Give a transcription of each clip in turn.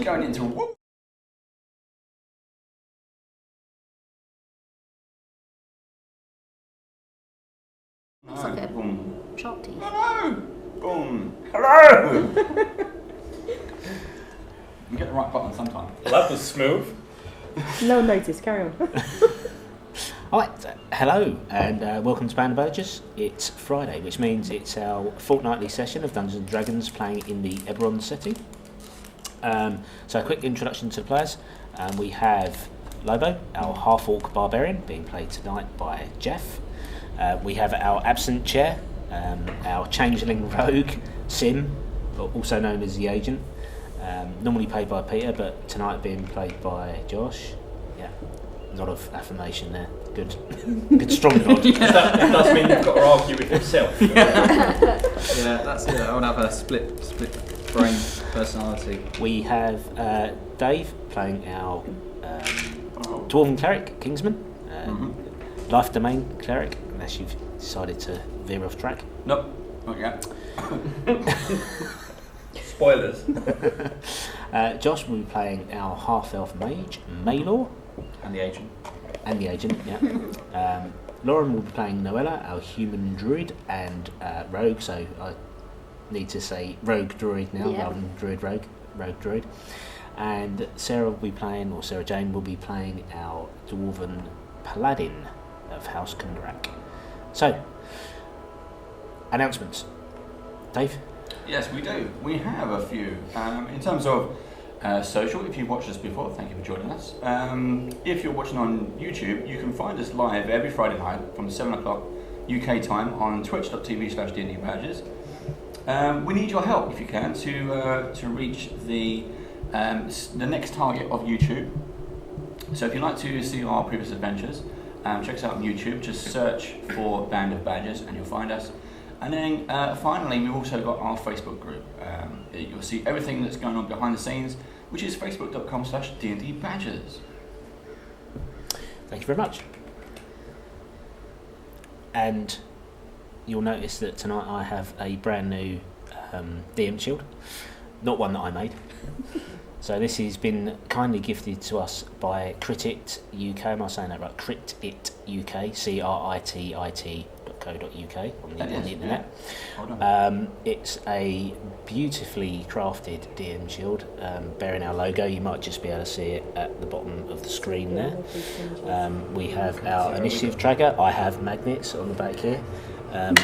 going into whoop. It's like a boom. sharp teeth. Hello! Boom! Hello! You get the right button sometime. Well, that was smooth. No one noticed, carry on. Alright, hello and welcome to Band of Burgess. It's Friday, which means it's our fortnightly session of Dungeons & Dragons playing in the Eberron setting. So a quick introduction to the players. We have Lobo, our half-orc barbarian, being played tonight by Jeff. We have our absent chair, our changeling rogue, Sim, also known as the Agent. Normally played by Peter, but tonight being played by Josh. Yeah, a lot of affirmation there. Good, good strong nod. That does mean you've got to argue with yourself. Yeah, that's it. I want to have a split brain personality. We have Dave playing our Dwarven cleric, Kingsman. Life Domain cleric, unless you've decided to veer off track. Nope, not yet. Spoilers. Josh will be playing our half-elf mage, Maelor. And the agent. And the Agent, yeah. Lauren will be playing Noella, our human druid, and rogue, so I need to say rogue druid now rather than druid rogue druid. And Sarah will be playing, or Sarah Jane will be playing our dwarven paladin of House Kundrak. So, announcements. Dave? Yes, we do. We have a few. In terms of social, if you've watched us before, thank you for joining us. If you're watching on YouTube, you can find us live every Friday night from 7 o'clock UK time on twitch.tv/DNDBadges. We need your help, if you can, to reach the next target of YouTube. So if you'd like to see our previous adventures, check us out on YouTube. Just search for Band of Badgers and you'll find us. And then finally, we've also got our Facebook group. You'll see everything that's going on behind the scenes, which is facebook.com/DNDBadgers. Thank you very much. And you'll notice that tonight I have a brand new DM shield, not one that I made. So this has been kindly gifted to us by Critit UK. Am I saying that right? Critit UK, critit.co.uk on the internet. Yeah. It's a beautifully crafted DM shield bearing our logo. You might just be able to see it at the bottom of the screen there. We have our initiative tracker. I have magnets on the back here. And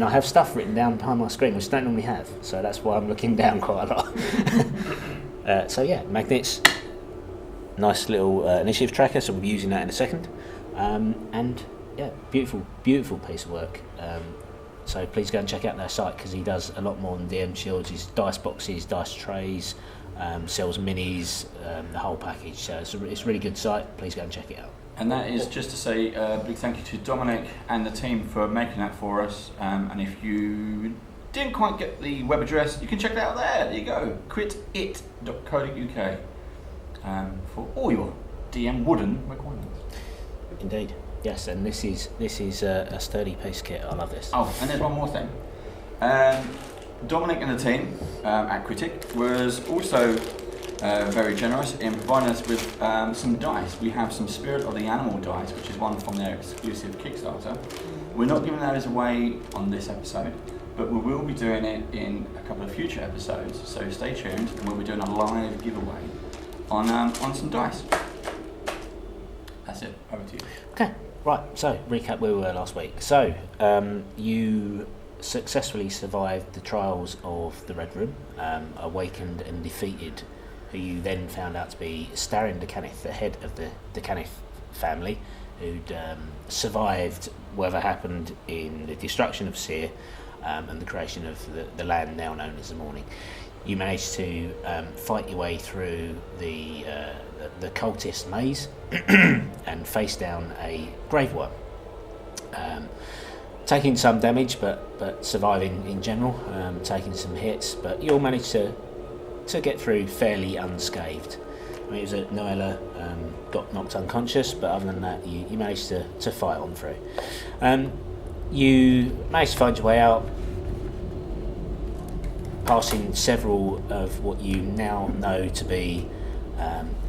I have stuff written down behind my screen, which I don't normally have. So that's why I'm looking down quite a lot. So yeah, magnets, nice little initiative tracker, so we'll be using that in a second. And yeah, beautiful piece of work. So please go and check out their site, because he does a lot more than DM shields. He's dice boxes, dice trays, sells minis, the whole package. So it's a really good site, please go and check it out. And that is just to say a big thank you to Dominic and the team for making that for us. And if you didn't quite get the web address, you can check it out there. There you go, critit.co.uk for all your DM wooden requirements. Indeed, yes. And this is a sturdy piece kit. I love this. Oh, and there's one more thing. Dominic and the team at Critic was also very generous in providing us with some dice. We have some Spirit of the Animal dice, which is one from their exclusive Kickstarter. We're not giving those away on this episode, but we will be doing it in a couple of future episodes, so stay tuned, and we'll be doing a live giveaway on some dice. That's it, over to you. Okay, right, so recap where we were last week. So, you successfully survived the trials of the Red Room, awakened and defeated who you then found out to be Starrin D'Cannith, the head of the D'Cannith family, who'd survived whatever happened in the destruction of Seer and the creation of the land now known as the Morning. You managed to fight your way through the cultist maze and face down a grave worm, taking some damage but surviving in general, taking some hits, but you all managed to get through fairly unscathed. I mean, it was that Noella got knocked unconscious, but other than that, you managed to fight on through. You managed to find your way out passing several of what you now know to be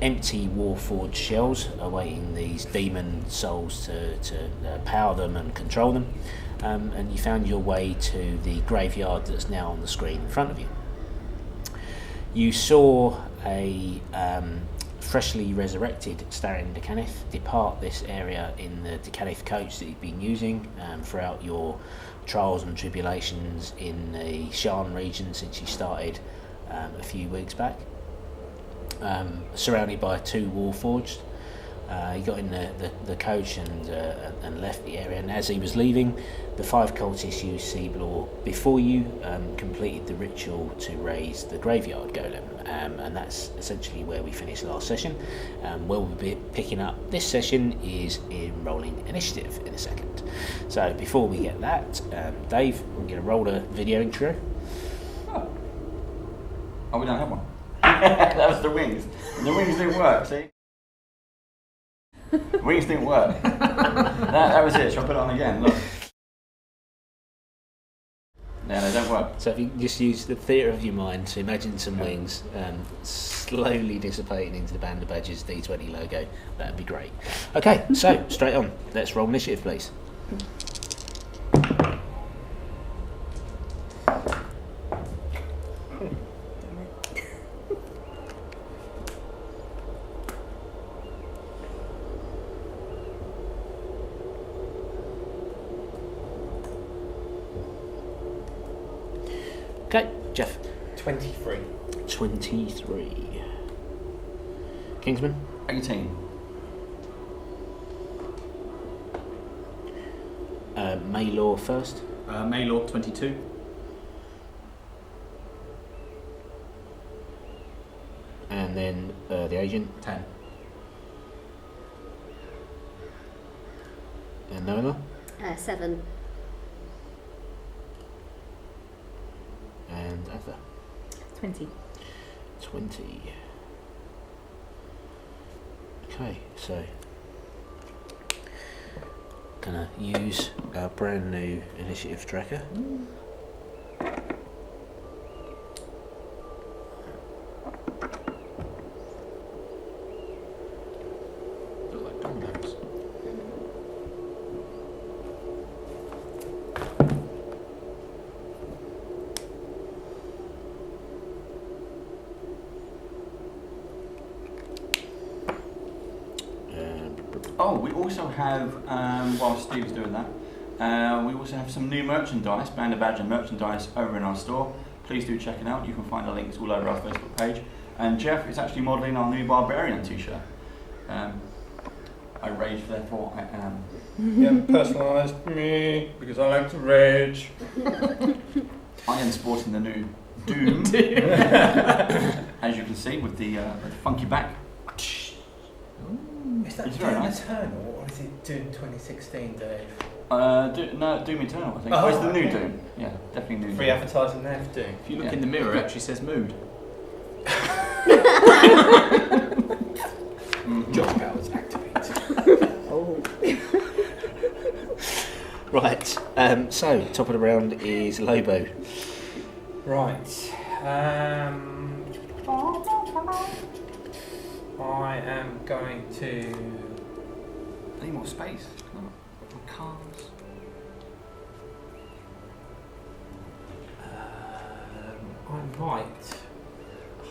empty Warforged shells, awaiting these demon souls to power them and control them. And you found your way to the graveyard that's now on the screen in front of you. You saw a freshly resurrected Starrin D'Cannith depart this area in the D'Cannith coach that you've been using throughout your trials and tribulations in the Sharn region since you started a few weeks back. Surrounded by 2 Warforged. He got in the coach and left the area, and as he was leaving, the 5 cultists used Seablaw before you completed the ritual to raise the Graveyard Golem, and that's essentially where we finished last session. Where we'll be picking up this session is in rolling initiative in a second. So before we get that, Dave, we're going to roll a video intro. Oh, we don't have one. That was the wings. The wings didn't work, see? Wings didn't work. That was it. Shall I put it on again? Look. No, they don't work. So if you just use the theatre of your mind to imagine some wings slowly dissipating into the Band of Badgers D20 logo, that'd be great. Okay, so straight on. Let's roll initiative, please. Okay, Jeff. 23. 23. Kingsman. 18. Maelor first. Maelor 22. And then the agent. 10. And Nola. 7. And Atha. 20. 20. Okay, so gonna use our brand new initiative tracker. Look like dominoes. Oh, we also have, while Steve's doing that, we also have some new merchandise, Band of Badger merchandise over in our store. Please do check it out. You can find the links all over our Facebook page. And Jeff is actually modelling our new Barbarian t-shirt. I rage, therefore I am. Yeah, personalised me because I like to rage. I am sporting the new Doom, as you can see with the funky back. Is that It's very Doom nice. Eternal or is it Doom 2016, Dave? No, Doom Eternal, I think. Oh, Oh, it's the new okay. Doom. Yeah, definitely new Free Doom. advertising there for Doom. If you look Yeah. in the mirror, it actually says mood. Job powers activated. Oh. Right, so top of the round is Lobo. Right. I am going to. I need more space. Come on. More cars. I might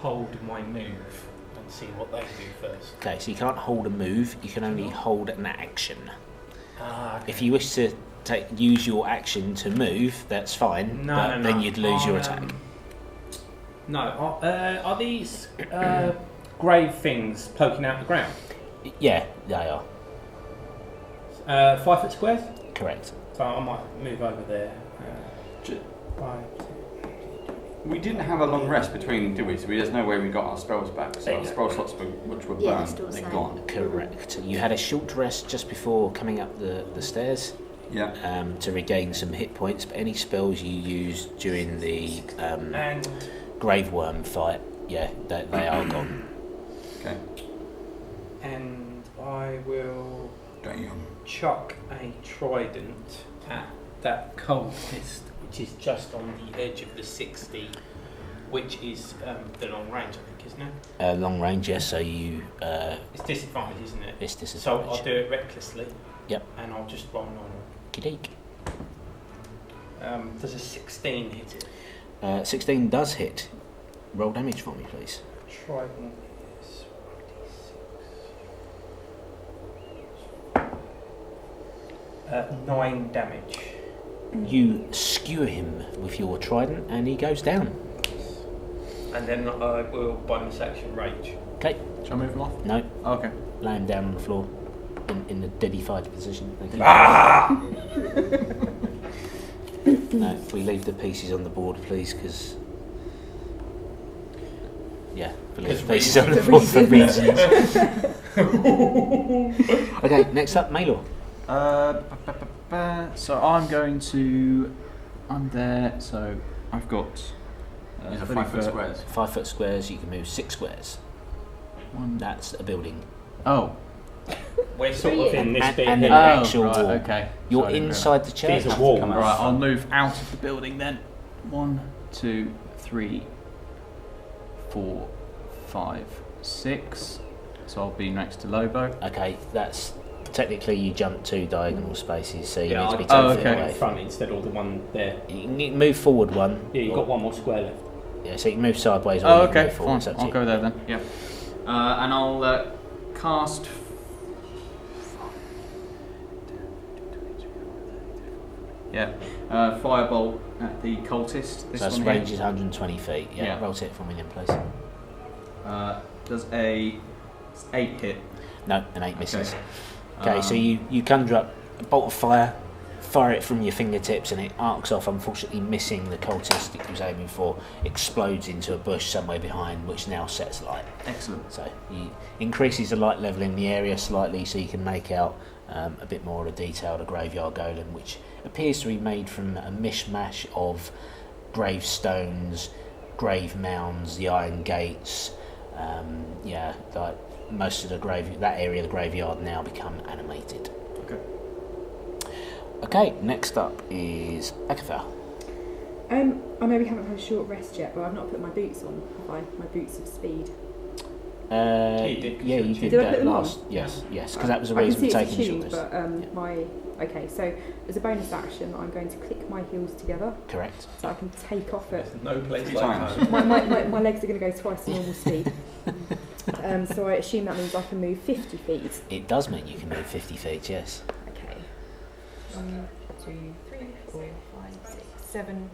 hold my move and see what they do first. Okay, so you can't hold a move, you can only hold an action. Okay. If you wish to use your action to move, that's fine, but then you'd lose your attack. No, are these grave things poking out the ground? Yeah, they are. 5 foot squares? Correct. So I might move over there. Ju- 5. We didn't have a long rest between, did we? So there's no way we got our spells back. So our spell slots which were Yeah, burned, still the they're same. gone. Correct. You had a short rest just before coming up the stairs Yeah. to regain some hit points, but any spells you used during the And Grave Worm fight, yeah, they are gone. Okay. and I will Damn. chuck a trident at that cultist, which is just on the edge of the 60 Which is the long range, I think, isn't it? Long range, yes. So you. It's disadvantage, isn't it? It's So disadvantage. I'll do it recklessly. Yep. And I'll just roll normal. Kideek. Does a 16 hit it? 16 does hit. Roll damage for me, please. Trident is 1d6. 9 damage. You skewer him with your trident, and he goes down. And then I will bonus action rage. Okay. Shall I move him off? No. Oh, okay. Lay him down on the floor in the deadified position. Thank you. Ah! No, if we leave the pieces on the board, please, because. Yeah, we leave the pieces on the board for reasons. Okay, next up, Maelor. So I'm going to. I'm there. So I've got. These are 30 5 foot squares. 5 foot squares, you can move 6 squares. That's a building. Oh. We're sort of in this bit and here. then actual right, wall. Okay. You're Sorry, I didn't inside the church. There's a wall. Come out. Right, I'll move out of the building then. 1, 2, 3, 4, 5, 6. So I'll be next to Lobo. Okay, that's technically you jump 2 diagonal spaces, so you Yeah, need to be 10 Oh, feet okay. away. in front instead of the one there. You can move forward 1. Yeah, you've got one more square left. Yeah, so you can move sideways or Oh, you can okay, move forward. fine. It's up to I'll you. go there then. Yeah. And I'll cast. Yeah. Firebolt at the cultist. This So that's one range here. is 120 feet. Yeah, Yeah. rotate it for me then, please. Does a 8 hit? No, an 8 misses. Okay. Okay, so you conjure up a bolt of fire, fire it from your fingertips, and it arcs off, unfortunately missing the cultist it was aiming for, explodes into a bush somewhere behind, which now sets light. Excellent. So he increases the light level in the area slightly, so you can make out a bit more of a detail of the graveyard golem, which appears to be made from a mishmash of gravestones, grave mounds, the iron gates. Yeah, like most of that area of the graveyard now become animated. Okay. Okay, next up is Agatha. I know we haven't had a short rest yet, but I've not put my boots on, have I? My boots of speed. You did, Yeah, you didn't did you? Did I that put them on? last. Yes, because that was the I can reason see for it's taking tuned, the short rest. but okay, so as a bonus action, I'm going to click my heels together Correct. so I can take off at. There's no place 3 like times. home. My legs are going to go twice the normal speed. So I assume that means I can move 50 feet. It does mean you can move 50 feet. Yes. Okay. 1, 2, 3, 4, 5, 6, 7,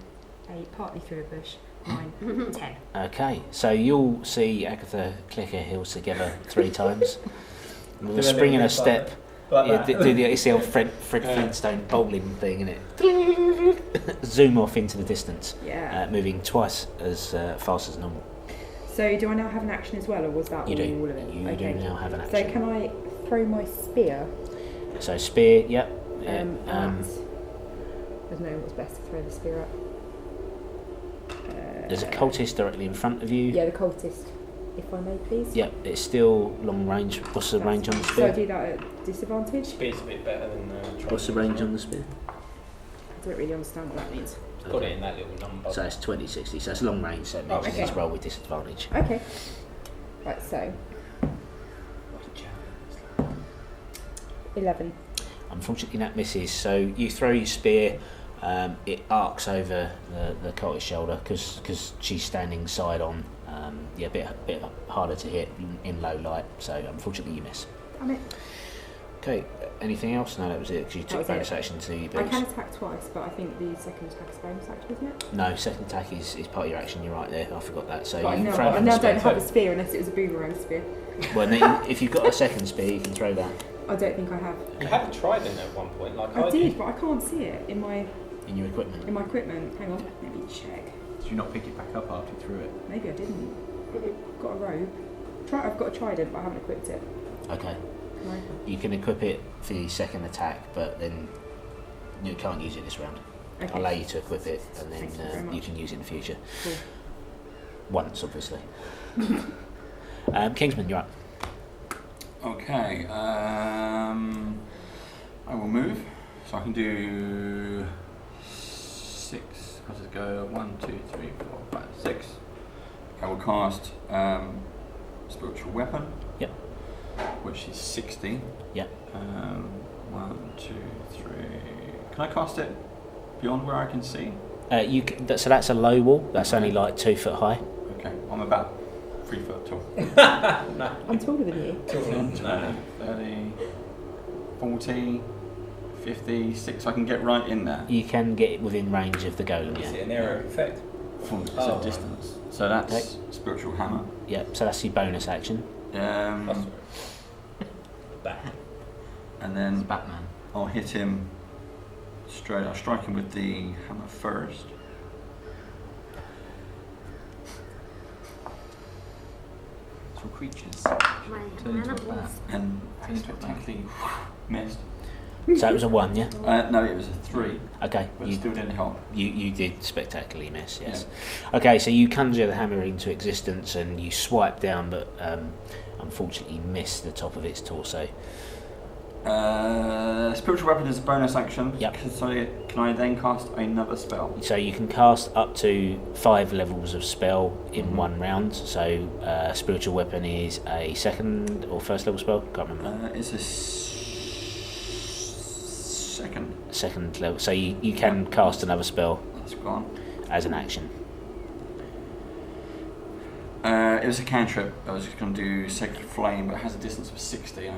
8, partly through a bush. 9, 10. Okay, so you'll see Agatha click her heels together 3 times. With Do a spring and a anything step. Like Yeah, that. it's the old Fred Flintstone bowling thing, innit? Zoom off into the distance, Yeah. moving twice as fast as normal. So do I now have an action as well, or was that You do. all of it? You okay. do now have an So action. can I throw my spear? So spear, yep. At, I don't know what's best to throw the spear at. There's a cultist directly in front of you. Yeah, the cultist, if I may, please. Yep, it's still long range. What's the range on the So I spear? do that at disadvantage? Speed's a bit better than What's the range on the spear? I don't really understand what that means. Got it in that little number. So it's 20, 60, so it's long range, so it means Oh, you just okay. roll with disadvantage. Okay. Right, so 11. Unfortunately that misses, so you throw your spear, it arcs over the cultist's shoulder because she's standing side on, a bit harder to hit in low light, so unfortunately you miss. Damn it. Okay, anything else? No, that was it, because you That took was bonus it. action to your I boots. can attack twice, but I think the second attack is bonus action, isn't it? No, second attack is part of your action, you're right there, I forgot that. So But I you now, throw I it on now the spear. don't have a spear unless it was a boomerang spear. Well, then, if you've got a second spear, you can throw that I don't think I have. You had a trident at one point, like I did, but I can't see it in my in your equipment. equipment. Hang on, let me check. Did you not pick it back up after you threw it? Maybe I didn't. Got a robe. I've got a trident, but I haven't equipped it. Okay. Can I? You can equip it for the second attack, but then you can't use it this round. Okay. I'll allow you to equip it, and then Thank you very you much. can use it in the future. Cool. Once, obviously. Kingsman, you're up. Okay, I will move. So I can do 6. How does it go? 1, 2, 3, 4, 5, 6. I will cast Spiritual Weapon. Yep. Which is 60. Yep. 1, 2, 3. Can I cast it beyond where I can see? So that's a low wall. That's only like 2 foot high. Okay, I'm about 3 foot tall. I'm taller than you. 10, 20, 30, 40, 50, 6. I can get right in there. You can get within range of the golem. Is Yeah. it an area of effect? It's Oh, a distance. So that's Spiritual Hammer. Yep. So that's your bonus action. Back. And then Batman. I'll hit him straight. I'll strike him with the hammer first. For creatures. My Turn into a animals. bat. And spectacularly missed. So it was a 1, yeah. No, it was a 3, Okay. but it still didn't help. You did spectacularly miss, yes. Okay, so you conjure the hammer into existence and you swipe down, but unfortunately miss the top of its torso. Spiritual Weapon is a bonus action. Yep. So can I then cast another spell? So you can cast up to 5 levels of spell in one round. So Spiritual Weapon is a second or first level spell. Can't remember. It's a second. Second level. So you can cast another spell That's gone. as an action. It was a cantrip. I was just going to do Sacred Flame, but it has a distance of 60.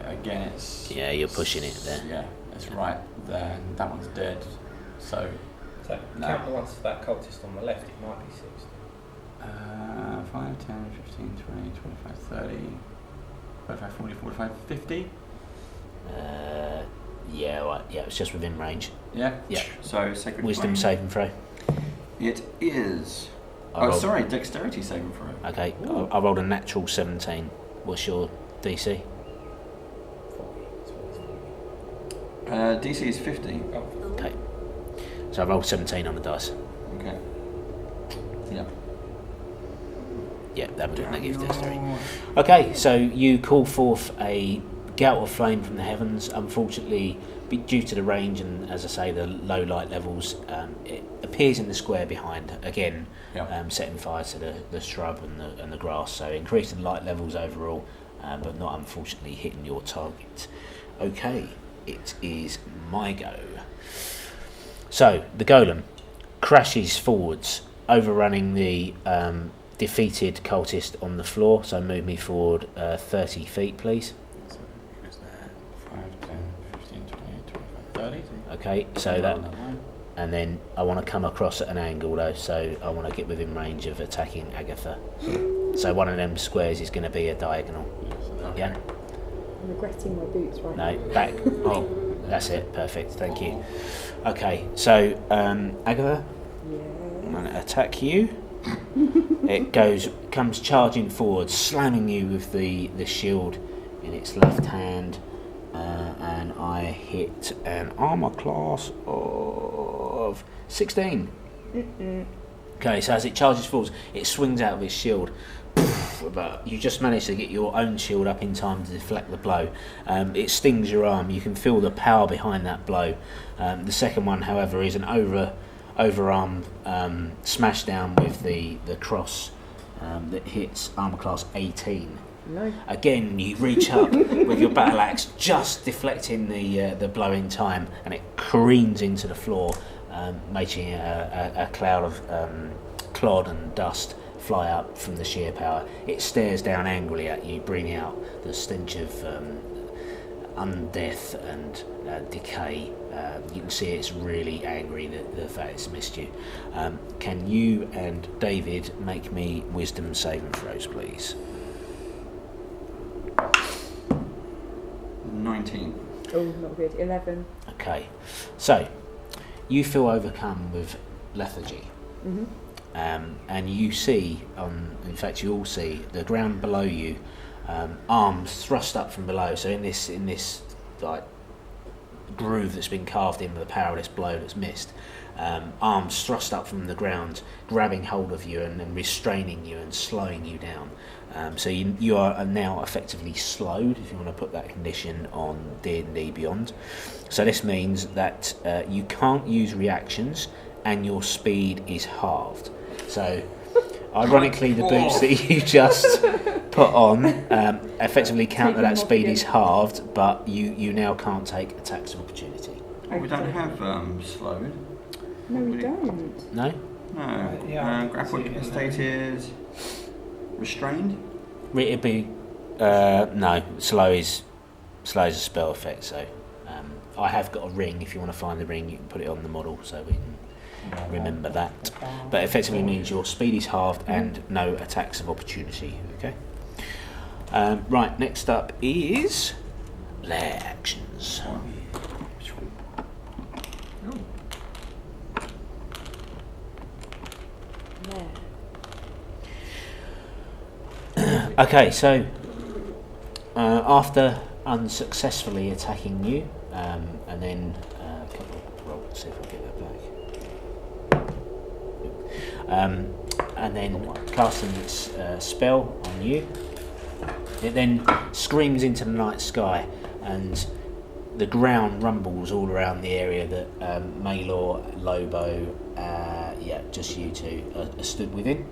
Again, it's... Yeah, you're pushing it there. Yeah, it's right there. And that one's dead. So, So No. count the ones for that cultist on the left, it might be 60. 5, 10, 15, 20, 25, 30, 35, 40, 45, 50. Yeah, right. Yeah, it's just within range. Yeah? Yeah. So, Sacred Wisdom Flame. saving throw. It is... I rolled- sorry, Dexterity saving throw. Okay, I rolled a natural 17. What's your DC? 40. DC is 50. Oh, Okay. So I rolled 17 on the dice. Okay. Yeah. Yeah, that would have negative dexterity. Okay, so you call forth a gout of flame from the heavens. Unfortunately, due to the range and, as I say, the low light levels, it appears in the square behind, again, setting fire to the shrub and the grass. So increasing light levels overall, but not unfortunately hitting your target. Okay, it is my go. So the golem crashes forwards, overrunning the defeated cultist on the floor. So move me forward 30 feet, please. 5, 10, 15, 20, 25, 30. Okay, so that, and then I want to come across at an angle though, so I want to get within range of attacking Agatha. So one of them squares is going to be a diagonal. Yeah? I'm regretting my boots right No, now. back. Oh, that's it. Perfect. Thank you. Okay, so Agatha, I'm going to attack you. It comes charging forward, slamming you with the shield in its left hand, and I hit an armor class of 16. Okay, so as it charges forwards, it swings out of its shield. But you just managed to get your own shield up in time to deflect the blow. It stings your arm. You can feel the power behind that blow. The second one, however, is an overarm smashdown with the cross that hits armor class 18. No. Again, you reach up with your battle axe, just deflecting the blow in time, and it careens into the floor, making a cloud of clod and dust fly up from the sheer power. It stares down angrily at you, bringing out the stench of undeath and decay. You can see it's really angry that the fact it's missed you. Can you and David make me wisdom saving throws, please? 19. Oh, not good. 11. Okay, so you feel overcome with lethargy. Mm-hmm. And you see, in fact you all see, the ground below you, arms thrust up from below. So in this like groove that's been carved in with the power of this blow that's missed, arms thrust up from the ground, grabbing hold of you and then restraining you and slowing you down. So you are now effectively slowed, if you want to put that condition on D&D Beyond. So this means that you can't use reactions and your speed is halved. So Ironically, the boots that you just put on effectively counter that speed is halved, but you now can't take attacks of opportunity. Oh, we don't have slowed. No, we don't. No? No. Yeah, Grappled, see it in incapacitated, restrained. It'd be no. Slow is a spell effect. So I have got a ring. If you want to find the ring, you can put it on the model so we can remember that. But effectively means your speed is halved and no attacks of opportunity. Okay. Right. Next up is lair actions. Okay, so after unsuccessfully attacking you, and then let's see if I get that back. And then casting its spell on you, it then screams into the night sky, and the ground rumbles all around the area that Maelor, Lobo, just you two are stood within.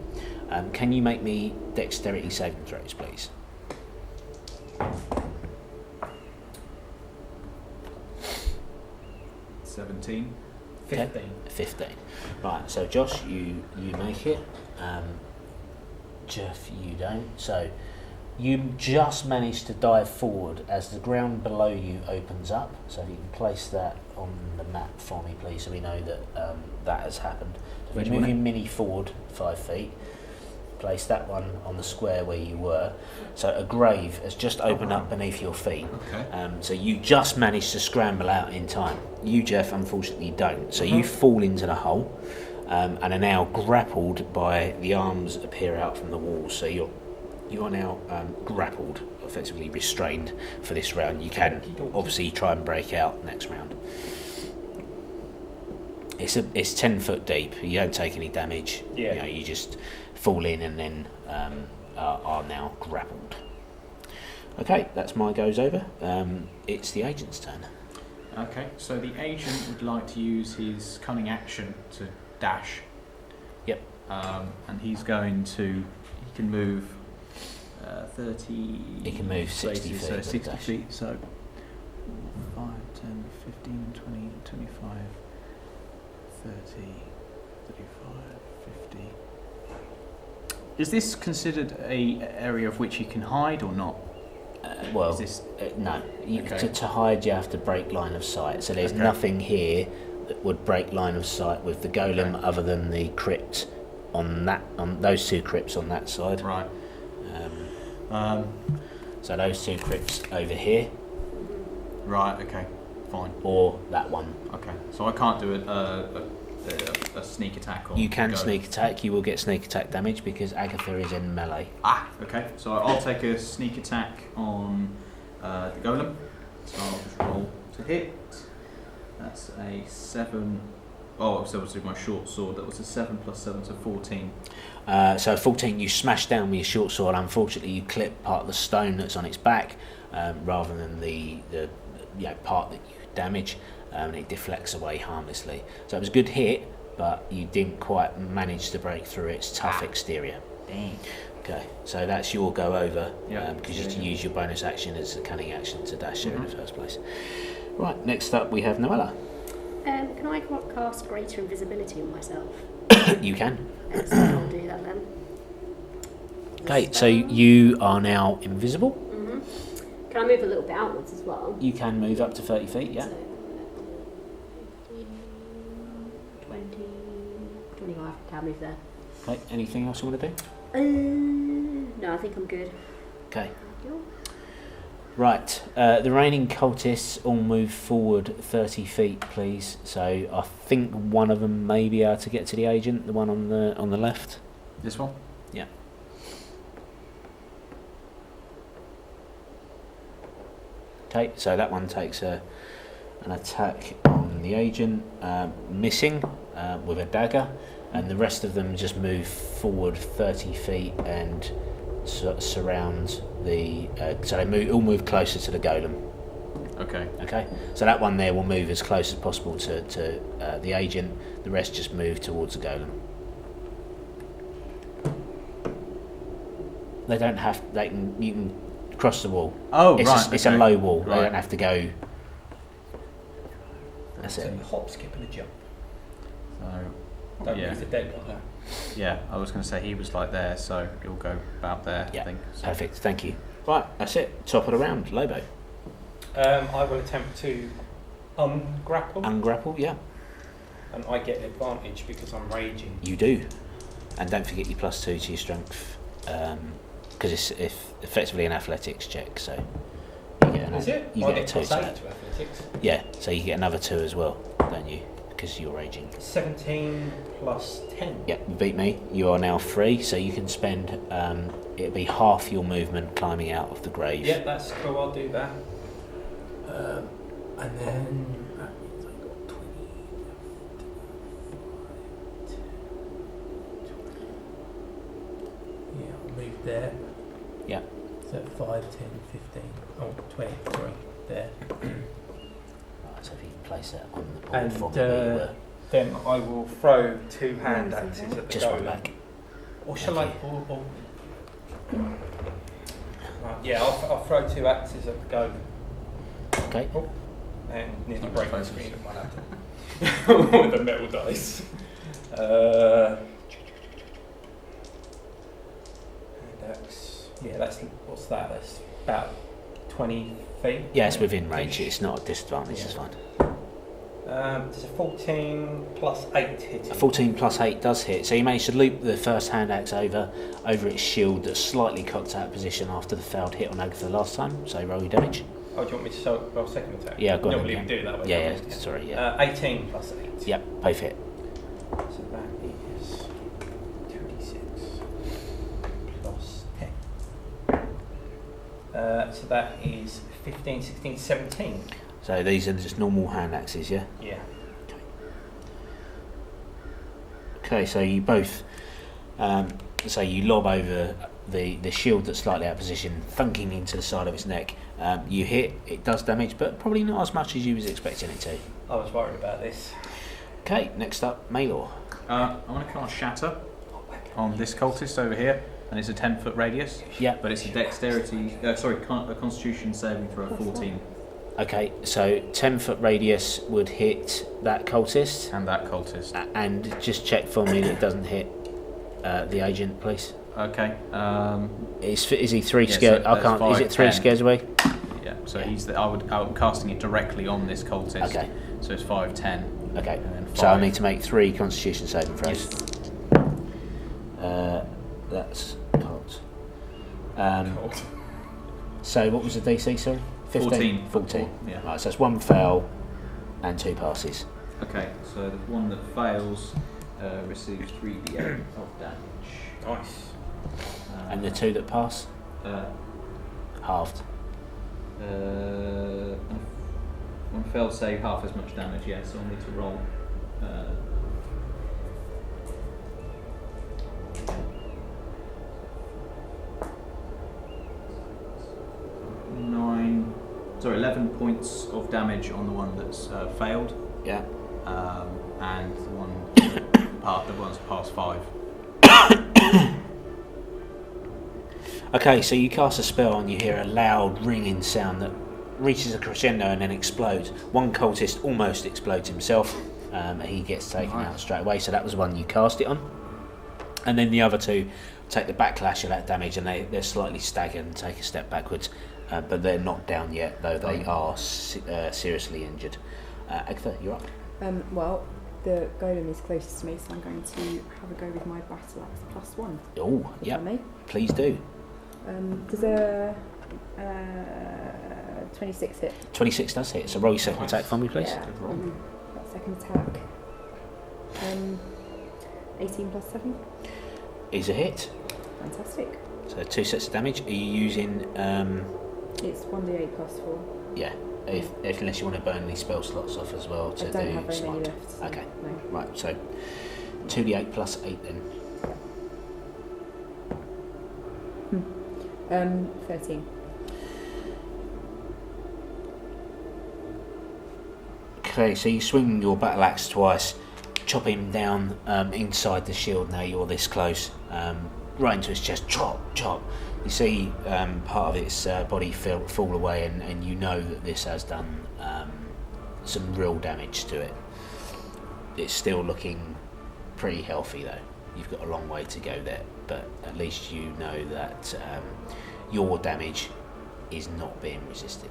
Can you make me dexterity saving throws, please? 17. 15. Right, so Josh, you make it. Jeff, you don't. So you just manage to dive forward as the ground below you opens up. So if you can place that on the map for me, please, so we know that that has happened. So if you move your mini forward 5 feet, place that one on the square where you were. So a grave has just opened up beneath your feet. Okay. So you just managed to scramble out in time. You, Jeff, unfortunately don't. So you fall into the hole and are now grappled by the arms appear out from the walls. So you are now grappled, effectively restrained for this round. You can obviously try and break out next round. It's 10 foot deep. You don't take any damage. Yeah. You know, you just fall in and then are now grappled. Okay, that's my goes over. It's the agent's turn. Okay, so the agent would like to use his cunning action to dash. Yep. And he's going to. He can move 30. He can move 60 places, feet so with a 60 dash. feet. So 5, 10, 15, 20, 25, 30, 35, 50. Is this considered a area of which he can hide or not? Well, Is this- no. Okay. To hide, you have to break line of sight. So there's Okay. nothing here that would break line of sight with the golem, Okay. other than the crypt on those two crypts on that side. Right. So those two crypts over here, Right. Okay. Fine. or that one. Okay. So I can't do a sneak attack on. You can the golem. sneak attack. You will get sneak attack damage because Agatha is in melee. Ah. Okay. So I'll take a sneak attack on the golem. So I'll just roll to hit. That's a 7. Oh, it was obviously my short sword. That was a 7 plus 7, so 14. So 14, you smash down with your short sword. Unfortunately, you clip part of the stone that's on its back, rather than the part that you damage, and it deflects away harmlessly. So it was a good hit, but you didn't quite manage to break through its tough exterior. Dang. Okay, so that's your go over, Yeah. because you have to use your bonus action as a cunning action to dash there in the first place. Right, next up we have Noella. Can I cast greater invisibility on myself? You can. Excellent, I'll do that then. Okay, so you are now invisible. Can I move a little bit outwards as well? You can move up to 30 feet, yeah. So, 20, 25, can move there. Okay, anything else you want to do? No, I think I'm good. Okay. Right, the reigning cultists all move forward 30 feet, please. So I think one of them may be able to get to the agent, the one on the left. This one? Yeah. Okay, so that one takes an attack on the agent, missing with a dagger, and the rest of them just move forward 30 feet and surround the. So they all move closer to the golem. Okay. Okay, so that one there will move as close as possible to the agent. The rest just move towards the golem. They don't have. You can cross the wall. Oh, It's a low wall. They Right. don't have to go. That's So it. a hop, skip, and a jump. So, Don't yeah. use the dead one. Yeah, I was going to say he was like there, so he'll go about there, Yeah. I think. So. Perfect. Thank you. Right, that's it. Top of the round, Lobo. I will attempt to ungrapple, Ungrapple, yeah. and I get the advantage because I'm raging. You do. And don't forget your +2 to your strength, because it's effectively an athletics check, so you get Is it? You I get a get 2 to +8 that. to athletics. Yeah, so you get another 2 as well, don't you? Because you're raging. 17 plus 10. Yeah, you beat me. You are now free, so you can spend, it'll be half your movement climbing out of the grave. Yeah, that's cool. I'll do that. And then that means I've got 20. Yeah, I'll move there. Yeah. So 5, 10, 15. Oh, 20, sorry. There. Right, so if you can place that on the board And for me, where you were. then I will throw 2 hand axes at the Just one golem. back. Or shall I? Right, yeah, I'll throw 2 axes at the golem. Okay. And nearly Not break the close. screen of my laptop. With the metal dice. That's what's that? That's about 20 feet. Yeah, it's within range. It's not a disadvantage. It's fine. There's a 14 plus 8 hitting. A 14 plus 8 does hit. So you managed to loop the first hand axe over its shield that's slightly cocked out of position after the failed hit on Agatha last time. So roll your damage. Oh, do you want me to roll second attack? Yeah, go on. Normally then, we do it that way. Yeah, don't we? sorry, yeah. 18 plus 8. Yep, both hit. So that is 2d6 plus 10. So that is 15, 16, 17. So these are just normal hand axes, yeah? Yeah. Okay, so you both, so you lob over the shield that's slightly out of position, thunking into the side of its neck. You hit, it does damage, but probably not as much as you was expecting it to. I was worried about this. Okay, next up, Maelor. I want to cast Shatter on this cultist over here, and it's a 10-foot radius. Yeah. But it's a dexterity, a Constitution saving throw of 14, Okay, so 10-foot radius would hit that cultist, and that cultist. and just check for me that it doesn't hit the agent, please. Okay. Is he 3 Yeah, scared? so I that's can't. Is 5, it 3 10. scares away? Yeah. So Yeah. I'm casting it directly on this cultist. Okay. So it's 5, 10. Okay. And then So I 5. need to make 3 Constitution saving throws. Yes. That's cold. So what was the DC, sorry? 14. 14. Yeah. Right, so that's 1 fail and 2 passes. Okay. So the one that fails receives 3d8 of damage. Nice. And the 2 that pass? Halved. One failed save, half as much damage. Yeah. So I'll need to roll. 11 points of damage on the one that's failed, Yeah. and the one's past 5. Okay, so you cast a spell and you hear a loud ringing sound that reaches a crescendo and then explodes. One cultist almost explodes himself. He gets taken out straight away, so that was the one you cast it on. And then the other 2 take the backlash of that damage and they're slightly staggered and take a step backwards. But they're not down yet, though they are seriously injured. Agatha, you're up. Well, the golem is closest to me, so I'm going to have a go with my battle axe +1. Oh, if yeah, I may. please do. Does a 26 hit? 26 does hit, so roll your second attack for me, please. Yeah. That second attack. 18 plus 7. Is a hit. Fantastic. So 2 sets of damage. Are you using... It's 1d8 plus 4. yeah, if unless you want to burn any spell slots off as well to I don't do have very smite. many left. So Okay. No. Right, so 2d8 plus 8 then. 13. Okay, so you swing your battle axe twice, chop him down inside the shield. Now you're this close, right into his chest. Chop, chop. You see part of its body fall away, and you know that this has done some real damage to it. It's still looking pretty healthy though. You've got a long way to go there, but at least you know that your damage is not being resisted.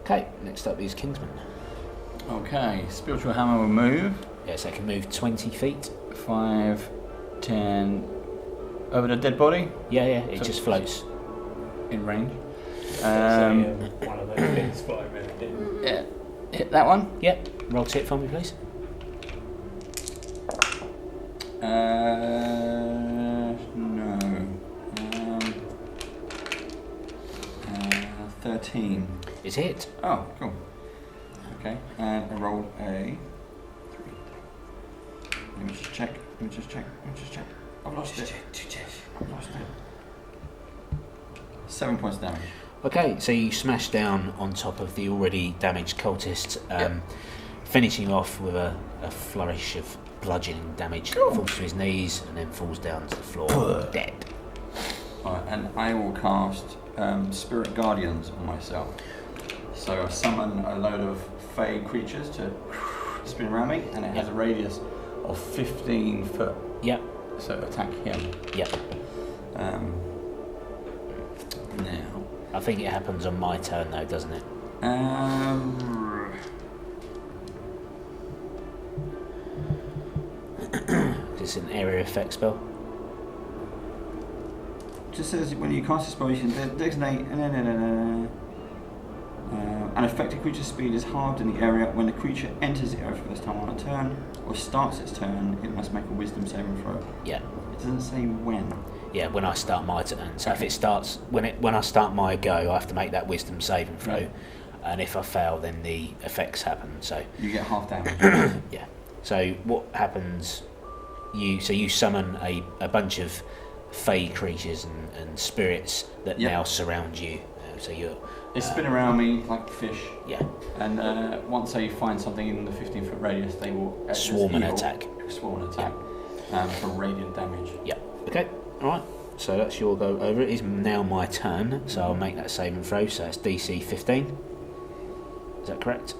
Okay, next up is Kingsman. Okay, Spiritual Hammer will move. Yes, I can move 20 feet. 5, 10, over the dead body Yeah, it just floats. in range. One of those things flying around it. Yeah, hit that one. Yep, roll to hit for me, please. No. 13. It's hit. Oh, cool. Okay, and I rolled a 3. Let me just check. I've lost it. I've lost it. 7 points of damage. Okay, so you smash down on top of the already damaged cultist, finishing off with a flourish of bludgeoning damage. Falls to his knees and then falls down to the floor, dead. Alright, and I will cast Spirit Guardians on myself. So I summon a load of fey creatures to spin around me, and it has a radius of 15 foot. Yep. So attack him. Yep. Now. I think it happens on my turn though, doesn't it? It's an area effect spell. Just says when you cast a spell, you can designate an affected creature's speed is halved in the area. When the creature enters the area for the first time on a turn or starts its turn, it must make a Wisdom saving throw. Yeah. It doesn't say when. Yeah, when I start my turn. So if it starts when I start my go, I have to make that Wisdom saving throw, Yeah. and if I fail, then the effects happen. So You get half damage. yeah. So what happens? You summon a bunch of fey creatures and spirits that Yep. now surround you. So you're They spin around me like fish, yeah. and once they find something in the 15-foot radius, they will Swarm and attack. Swarm and attack for radiant damage. Yeah. Okay. All right. So that's your go over. It is now my turn. So I'll make that saving throw. So it's DC 15. Is that correct?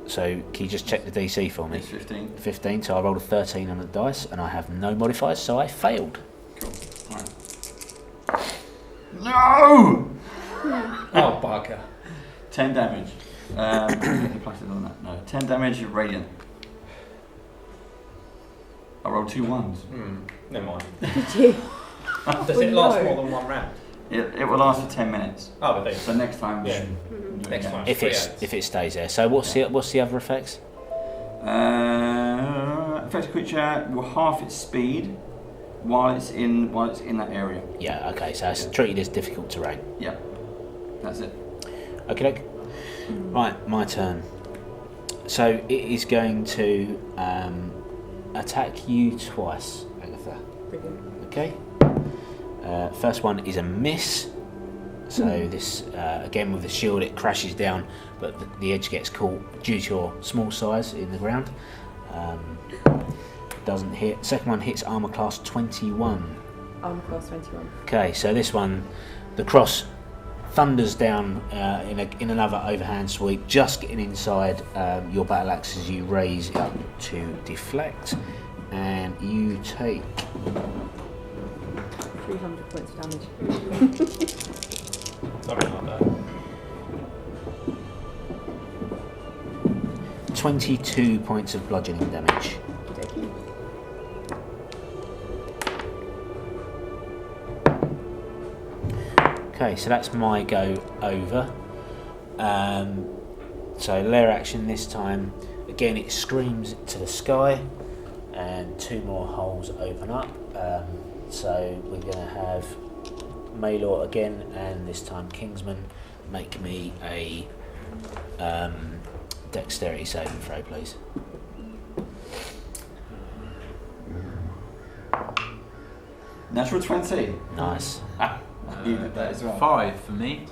So can you just check the DC for me? It's 15. 15. So I rolled a 13 on the dice, and I have no modifiers, so I failed. Cool. Right. No! Oh, bugger. 10 damage. Any pluses on that? No. 10 damage radiant. I rolled 2 1s. Never mind. Did you? Does it last more than one round? It will last for 10 minutes. Oh, but So next time we Yeah. should do it Next again. time. If it stays there. So what's the other effects? Affected creature will half its speed while it's in that area. Yeah. Okay. So it's treated as difficult terrain. Yeah. That's it. Okay. Right, my turn. So it is going to attack you twice, Agatha. Brilliant. Okay. First one is a miss. So this again with the shield, it crashes down, but the edge gets caught due to your small size in the ground. Doesn't hit. Second one hits armor class 21. Armor class 21. Okay, so this one, the cross thunders down in another overhand sweep, just getting inside your battle axe as you raise it up to deflect, and you take 300 points of damage. Something like that. 22 points of bludgeoning damage. Okey-dokey. Okay, so that's my go over. So lair action this time. Again, it screams to the sky, and 2 more holes open up. So we're going to have Maelor again, and this time Kingsman. Make me a dexterity saving throw, please. Natural 20. Nice. I needed that as well. 5 for me.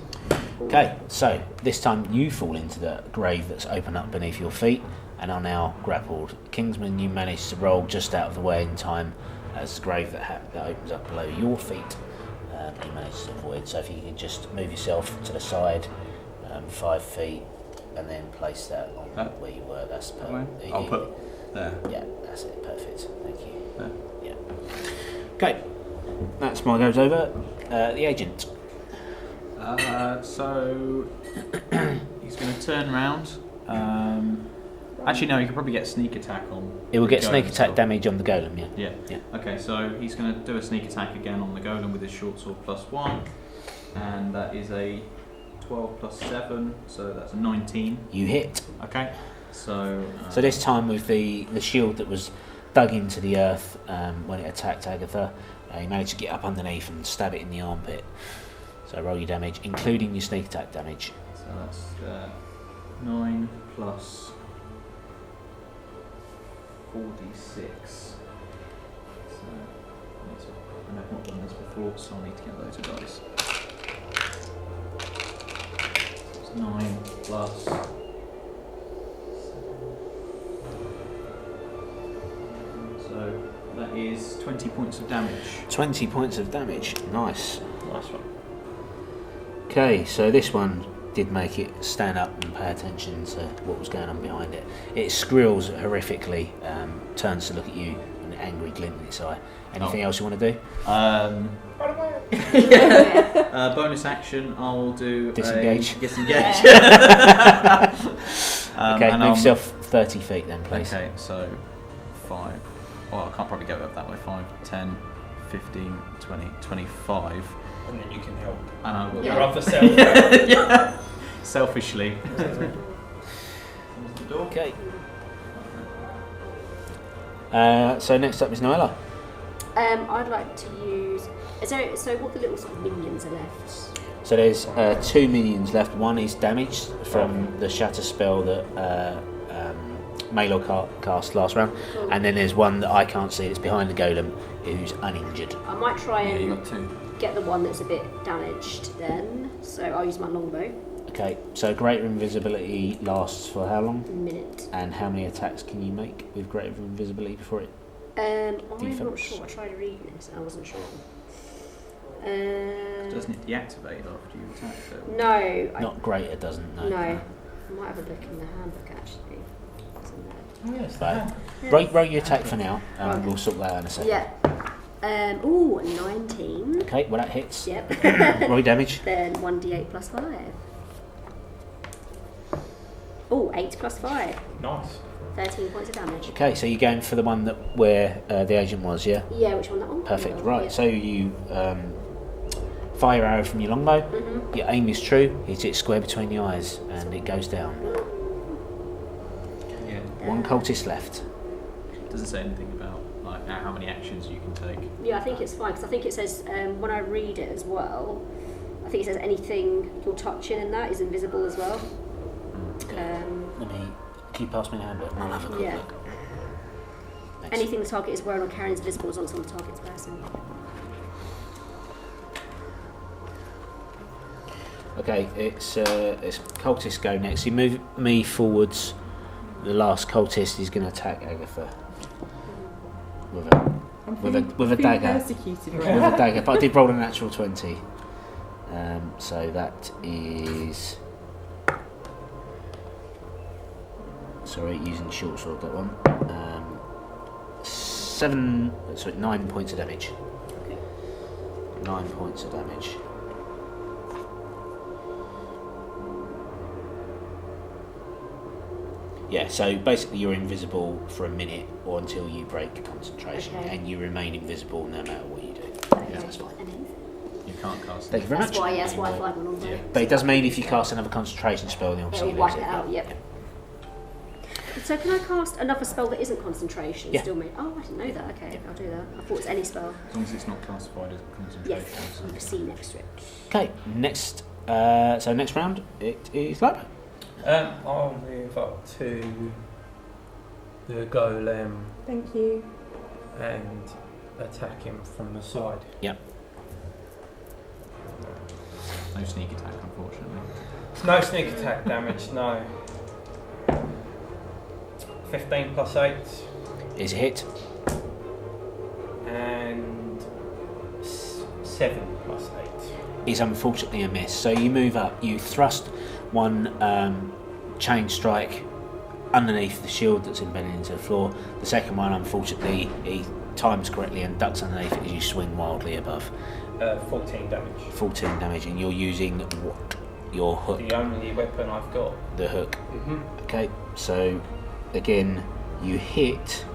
Okay, so this time you fall into the grave that's opened up beneath your feet and are now grappled. Kingsman, you manage to roll just out of the way in time as the grave that opens up below your feet. You manage to avoid. So if you can just move yourself to the side, 5 feet, and then place that on where you were. That's perfect. I'll put there. Yeah, that's it. Perfect. Thank you. There. Yeah. Okay, that's my goes over. The agent. So he's going to turn round. Actually, no, he could probably get sneak attack on. It will get the sneak golem attack still. damage on the golem. Yeah. Yeah. Okay, so he's going to do a sneak attack again on the golem with his short sword +1, and that is a 12 + 7, so that's a 19. You hit. Okay, so. So this time with the shield that was dug into the earth when it attacked Agatha, you managed to get up underneath and stab it in the armpit. So roll your damage, including your sneak attack damage. So that's 9 plus 46. So and I've not done this before, so I need to get loads of dice. So it's 9 plus 7. So that is 20 points of damage. 20 points of damage. Nice. Nice one. Okay, so this one did make it stand up and pay attention to what was going on behind it. It squeals horrifically, turns to look at you with an angry glint in its eye. Anything else you want to do? Bonus action, I'll do Disengage. Disengage. Okay, move yourself 30 feet then, please. Okay, so 5. Well, I can't probably go up that way. 5, 10, 15, 20, 25. And then you can help. And I will Your go. other self. Yeah. Selfishly. Okay. So next up is Noella. I'd like to use. So what the little sort of minions are left? So there's 2 minions left. One is damaged from the shatter spell that Maelor cast last round, Cool. and then there's one that I can't see that's behind the golem who's uninjured. I might try Yeah, you and got 2. get the one that's a bit damaged then. So I'll use my longbow. Okay, so greater invisibility lasts for how long? A minute. And how many attacks can you make with greater invisibility before it? I'm not Defense. sure. I tried reading this and I wasn't sure. Doesn't it deactivate after you attack though? No. Not greater, doesn't. No. No. I might have a look in the handbook actually. It's in there. Oh, yes, Right. Yeah. Roll your attack for now, and Right. we'll sort that out in a second. Yeah. 19. Okay, well that hits. Yep. Roll your damage. Then 1d8 plus 5. Oh, 8 plus 5. Nice. 13 points of damage. Okay, so you're going for the one that where the agent was, yeah? Yeah, which one? That one? Perfect. Yeah. Right, Yeah. so you fire your arrow from your longbow. Mhm. Your aim is true. Hit it square between the eyes, and it goes down. Yeah. One cultist left. It doesn't say anything about like how many actions you can take. Yeah, I think it's fine because I think it says when I read it as well. I think it says anything you're touching in that is invisible as well. Let me. Can you pass me the handbook? I'll have a quick Yeah. look. Thanks. Anything the target is wearing or carrying is visible as long as it's on the target's person. Okay, it's cultist go next. You move me forwards. The last cultist is going to attack Agatha with a dagger. Persecuted With a dagger, but I did roll a natural 20. So that is. Sorry, using short sword that one. 9 points of damage. Okay. 9 points of damage. Yeah, so basically you're invisible for a minute or until you break concentration, Okay. and you remain invisible no matter what you do. Okay. That's fine. You can't cast. Thank you very That's much. why, yeah, that's why I flag one on there. Yeah. But it does mean if you cast another concentration spell, then obviously It'll you lose wipe it out, yep. So can I cast another spell that isn't concentration? Yeah. Still me? Oh, I didn't know that. Okay, I'll do that. I thought it's any spell. As long as it's not classified as concentration. Yes, with a C next to it. Okay, next. So next round it is Lobo. I'll move up to the golem Thank you. and attack him from the side. no sneak attack, unfortunately. No sneak attack damage, no. 15 plus 8. Is a hit. And 7 plus 8. Is unfortunately a miss. So you move up, you thrust one chain strike underneath the shield that's embedded into the floor. The second one, unfortunately, he times correctly and ducks underneath it as you swing wildly above. 14 damage. 14 damage, and you're using what? Your hook. The only weapon I've got. The hook. Mm-hmm. Okay, so again, you hit.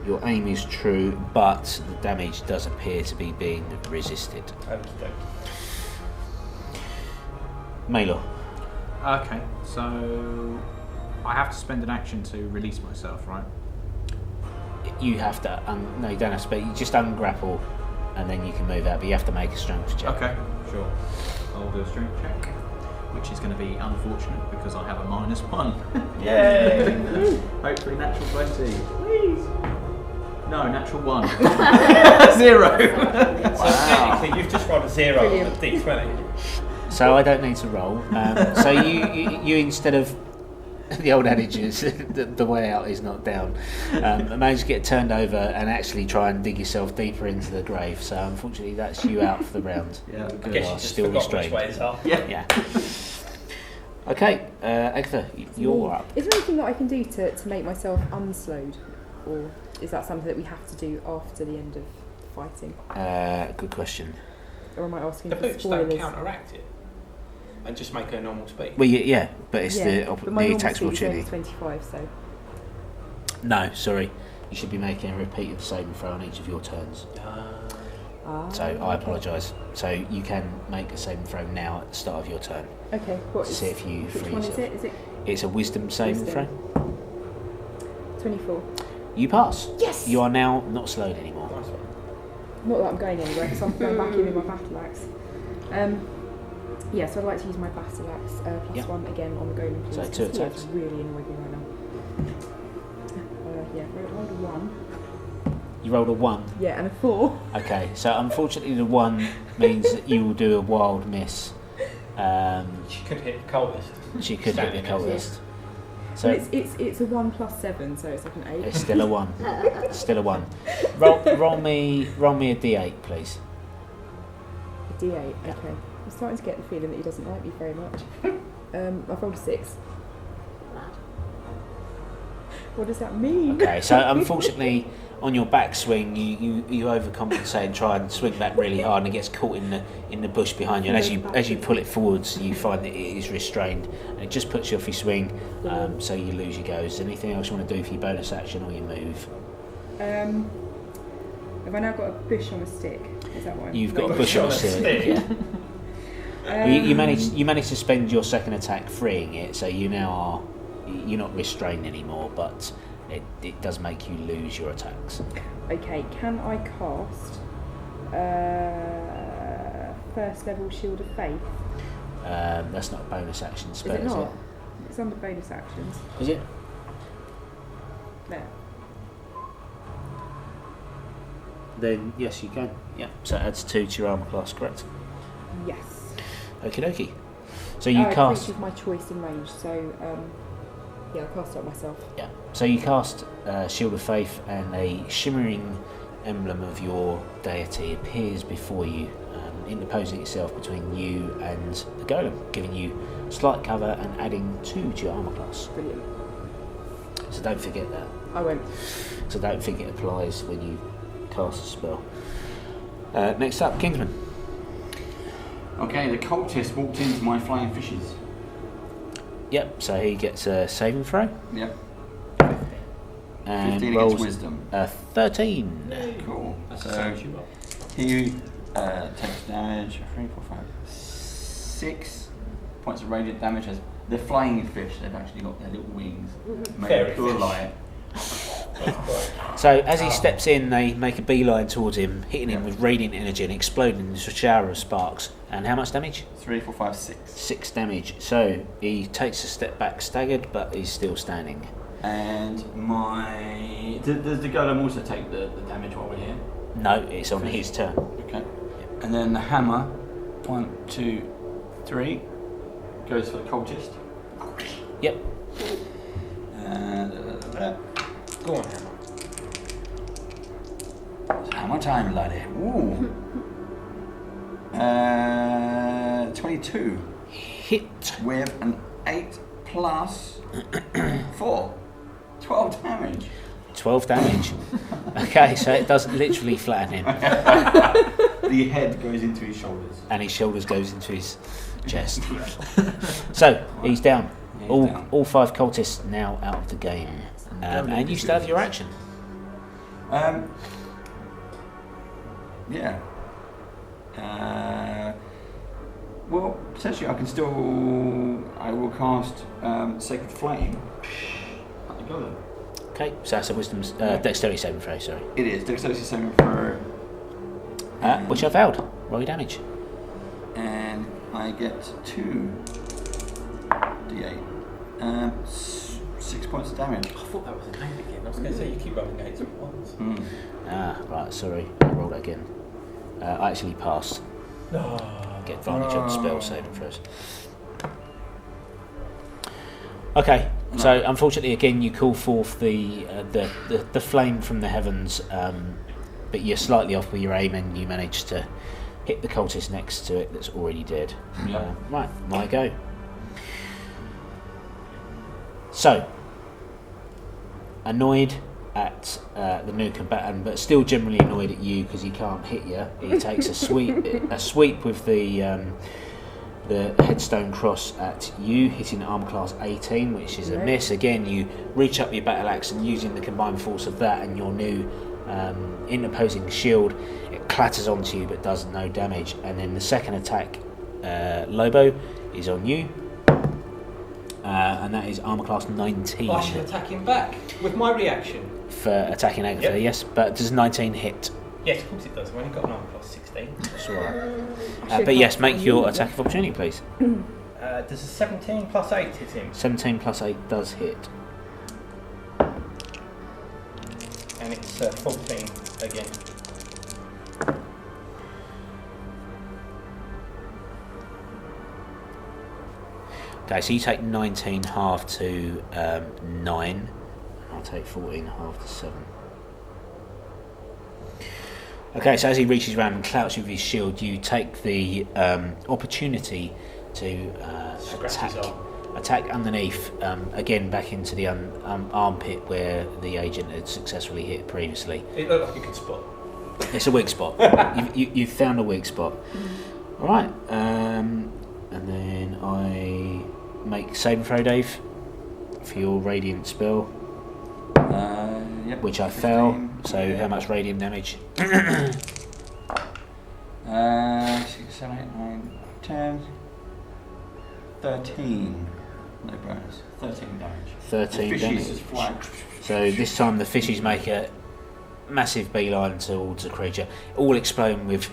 Your aim is true, but the damage does appear to be being resisted. Okay. Maelor. Okay, so I have to spend an action to release myself, right? You have to. No, you don't have to. But you just ungrapple, and then you can move out. But you have to make a strength check. Okay, sure. I'll do a strength check, which is going to be unfortunate because I have a -1. Yay! Hopefully natural 20. Please. No, natural 1. 0. So technically, you've just rolled a 0 on Brilliant. a d20. So I don't need to roll. So you instead of the old adage is the way out is not down. Managed to get turned over and actually try and dig yourself deeper into the grave. So unfortunately, that's you out for the round. Yeah, I good. guess are you just still forgot which restrained. way is up. Yeah. Okay, Agatha, you're up. Is there anything that I can do to make myself unslowed? Or is that something that we have to do after the end of fighting? Good question. Or am I asking The for boots don't spoilers? counteract it and just make her normal speed. Well, yeah, but it's but my the normal attacks speed is only opportunity. 25, so... No, sorry. You should be making a repeated saving throw on each of your turns. So I apologise. So you can make a saving throw now at the start of your turn. Okay, what To is... see if you Which free one yourself. is it? Is it It's a wisdom saving Wisdom. throw. 24? You pass. Yes! You are now not slowed anymore. Nice one. Not that I'm going anywhere, because I'm going back in with my battle axe. Yeah, so I'd like to use my battle axe plus Yeah. 1 again on the golem. So please, 2 'cause he attacks. is really annoying me right now. Yeah, rolled a 1. You rolled a 1. Yeah, and a 4. Okay, so unfortunately the 1 means that you will do a wild miss. She could hit the coldest. She could hit the Standing coldest. So So it's a 1 plus 7, so it's like an 8. it's still a 1. Still a 1. Roll me a d8, please. A D8, okay. I'm starting to get the feeling that he doesn't like me very much. I've rolled a 6. What does that mean? Okay, so unfortunately, on your backswing, you overcompensate and try and swing back really hard, and it gets caught in the bush behind you. And as you pull it forwards, you find that it is restrained, and it just puts you off your swing. So you lose your goes. Anything else you want to do for your bonus action or your move? Have I now got a bush on a stick? Is that what You've got a bush on a stick. Yeah. You manage to spend your second attack freeing it, so you now are. You're not restrained anymore, but it does make you lose your attacks. Okay, can I cast first level Shield of Faith? That's not a bonus action spell, Is it is not? It's under bonus actions. Is it? There. Then yes, you can. Yeah. So it adds 2 to your armor class, correct? Yes. Okie dokie. So you cast. Creatures my choice in range, so yeah, I'll cast it myself. Yeah. So you cast Shield of Faith, and a shimmering emblem of your deity appears before you, interposing itself between you and the golem, giving you slight cover and adding 2 to your armor class. Brilliant. So don't forget that. I won't. So don't think it applies when you cast a spell. Next up, Kingsman. Okay, the cultist walked into my flying fishes. Yep. So he gets a saving throw Yep. and 15 rolls against wisdom. 13. Cool. That's So so you up. he takes damage. 3, 4, 5, 6 points of radiant damage as the flying fish. They've actually got their little wings made Fairy of pure fish. light. So as he steps in, they make a beeline towards him, hitting him with radiant energy and exploding into a shower of sparks. And how much damage? 3, 4, 5, 6. 6 damage. So he takes a step back, staggered, but he's still standing. And my does the golem also take the damage while we're here? No, it's on his turn. Okay. And then the hammer. 1, 2, 3 goes for the cultist. Yep. Go on, Hammer. It's hammer time, laddie. Ooh. 22 Hit. with an 8 plus 4. 12 damage. 12 damage. Okay, so it does literally flatten him. The head goes into his shoulders. And his shoulders goes into his chest. So, he's down. He's All down. 5 cultists now out of the game. And you still have your action. Yeah. Well, potentially I can still. I will cast Sacred Flame at the golem. Okay, so that's a wisdom, dexterity saving throw, sorry. It is dexterity saving throw. Which I failed. Roll your damage. And I get 2 d8. 6 points of damage. I thought that was an 8 again. I was going to say you keep rolling 8s at once. Right, sorry. I'll roll that again. I actually passed. No. Get advantage on spell saving throws. Okay, so unfortunately again you call forth the flame from the heavens, but you're slightly off with your aim and you manage to hit the cultist next to it that's already dead. Yeah. Right, my go. So, annoyed at the new combatant, but still generally annoyed at you because he can't hit you. He takes a sweep with the headstone cross at you, hitting armor class 18, which is a miss. Again, you reach up your battle axe and using the combined force of that and your new interposing shield, it clatters onto you but does no damage. And then the second attack, Lobo, is on you. And that is armor class 19. I should attack him back with my reaction. For attacking Agatha, yes, but does 19 hit? Yes, of course it does. I've only got an armor class 16. That's alright. But yes, make your attack of opportunity, please. Does a 17 plus 8 hit him? 17 plus 8 does hit. And it's 14 again. Okay, so you take 19 half to 9. I'll take 14 half to 7. Okay, so as he reaches around and clouts with his shield, you take the opportunity to attack underneath, again back into the armpit where the agent had successfully hit previously. It looked like you could spot. It's a weak spot. You've found a weak spot. Alright, and then I make saving throw, Dave, for your radiant spell. Yep. Which I fell. So how much radiant damage? 6, 7, 8, 9, 10, 13. No bonus. 13 damage. 13 the fishies damage. Just fly. So this time the fishies make a massive beeline towards the creature, all exploding with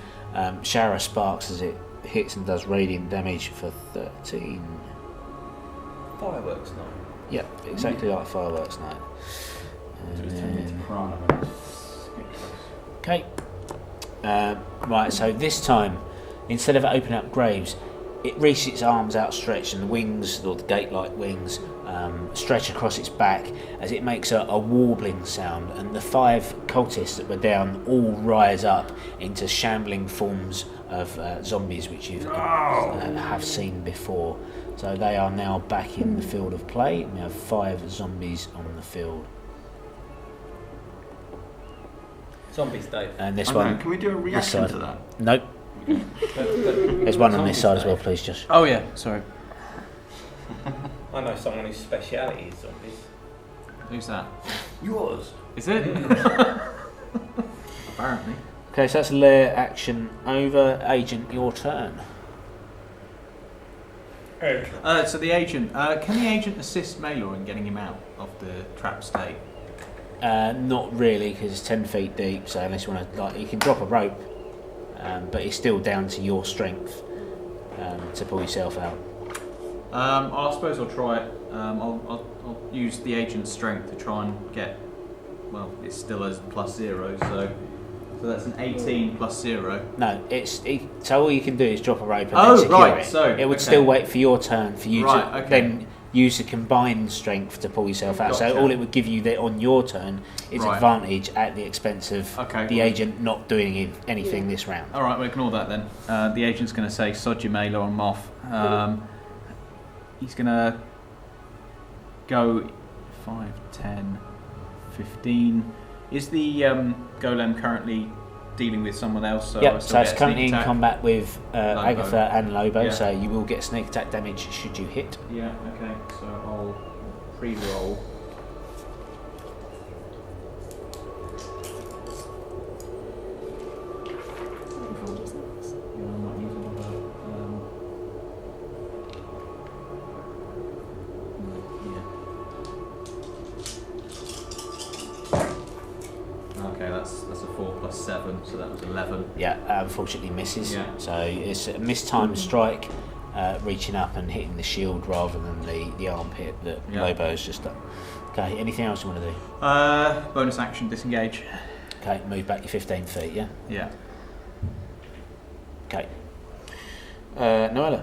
shower of sparks as it hits and does radiant damage for 13. Fireworks night. Yep, exactly like fireworks night. Okay. Right, so this time, instead of opening up graves, it reaches its arms outstretched and the wings, or the gate-like wings, stretch across its back as it makes a warbling sound, and the 5 cultists that were down all rise up into shambling forms of zombies which you have seen before. So they are now back in the field of play. We have 5 zombies on the field. Zombies, Dave. And this one. Can we do a reaction to that? Nope. There's one on this side as well, please, Josh. Oh yeah, sorry. I know someone whose speciality is zombies. Who's that? Yours. Is it? Apparently. Okay, so that's lair action over. Agent, your turn. So the agent, can the agent assist Maelor in getting him out of the trap state? Not really, because it's 10 feet deep. So unless you want to, you can drop a rope, but it's still down to your strength to pull yourself out. I suppose I'll try it. I'll use the agent's strength to try and get. Well, it's still as +0, so So that's an 18 plus 0. No, so all you can do is drop a rope and Oh, then secure right, it. so, it would okay. still wait for your turn for you Right, to okay. then use the combined strength to pull yourself out. So Gotcha. all it would give you on your turn is Right. advantage at the expense of Okay. the agent not doing anything this round. All right, we'll ignore that then. The agent's going to say, sod your Maelor and Moth. He's going to go 5, 10, 15. Is the golem currently dealing with someone else? So I Yep, still so it's get a currently sneak in attack? combat with Lobo. Agatha and Lobo, Yeah. so you will get sneak attack damage should you hit. Yeah, okay, so I'll pre-roll. Okay, that's a 4 plus 7, so that was 11. Yeah, unfortunately misses. Yeah. So it's a mistimed strike, reaching up and hitting the shield rather than the armpit that Yeah. Lobo has just done. Okay, anything else you want to do? Bonus action, disengage. Okay, move back your 15 feet, yeah? Yeah. Okay. Noella?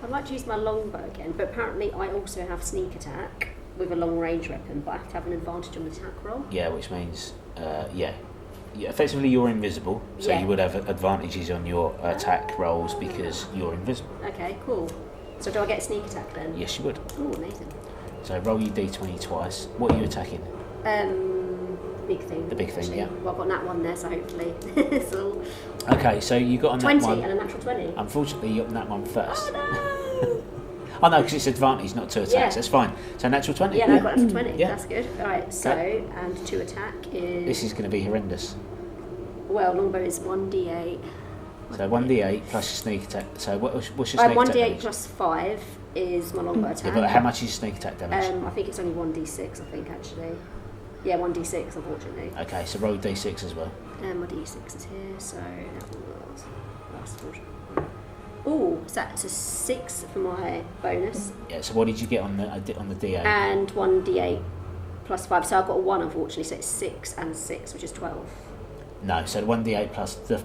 I'd like to use my longbow again, but apparently I also have sneak attack with a long range weapon, but I have to have an advantage on the attack roll. Yeah, which means, yeah, effectively you're invisible, so Yeah. you would have advantages on your attack rolls because you're invisible. Okay, cool. So do I get a sneak attack then? Yes, you would. Oh, amazing. So roll your d20 twice. What are you attacking? Big thing. The big thing, actually. yeah. Well, I've got that one there, so hopefully it's all Okay, so you got on 20 that one. and a natural 20. Unfortunately, you got on that one first. Oh no! Oh no, because it's advantage, not 2 attacks. Yeah. That's fine. So natural 20. Yeah, no, I've got natural 20. Yeah. That's good. Alright, so, and 2 attack is... This is going to be horrendous. Well, longbow is 1d8. So 1d8 plus your sneak attack. So what's your sneak attack 1d8 damage? plus 5 is my longbow attack. Yeah, but how much is your sneak attack damage? I think it's only 1d6, I think, actually. Yeah, 1d6, unfortunately. Okay, so roll d6 as well. My d6 is here, so... That's 4. Oh, so that's a 6 for my bonus. Yeah, so what did you get on the d8? And 1d8 plus 5. So I've got a 1, unfortunately, so it's 6 and 6, which is 12. No, so the 1d8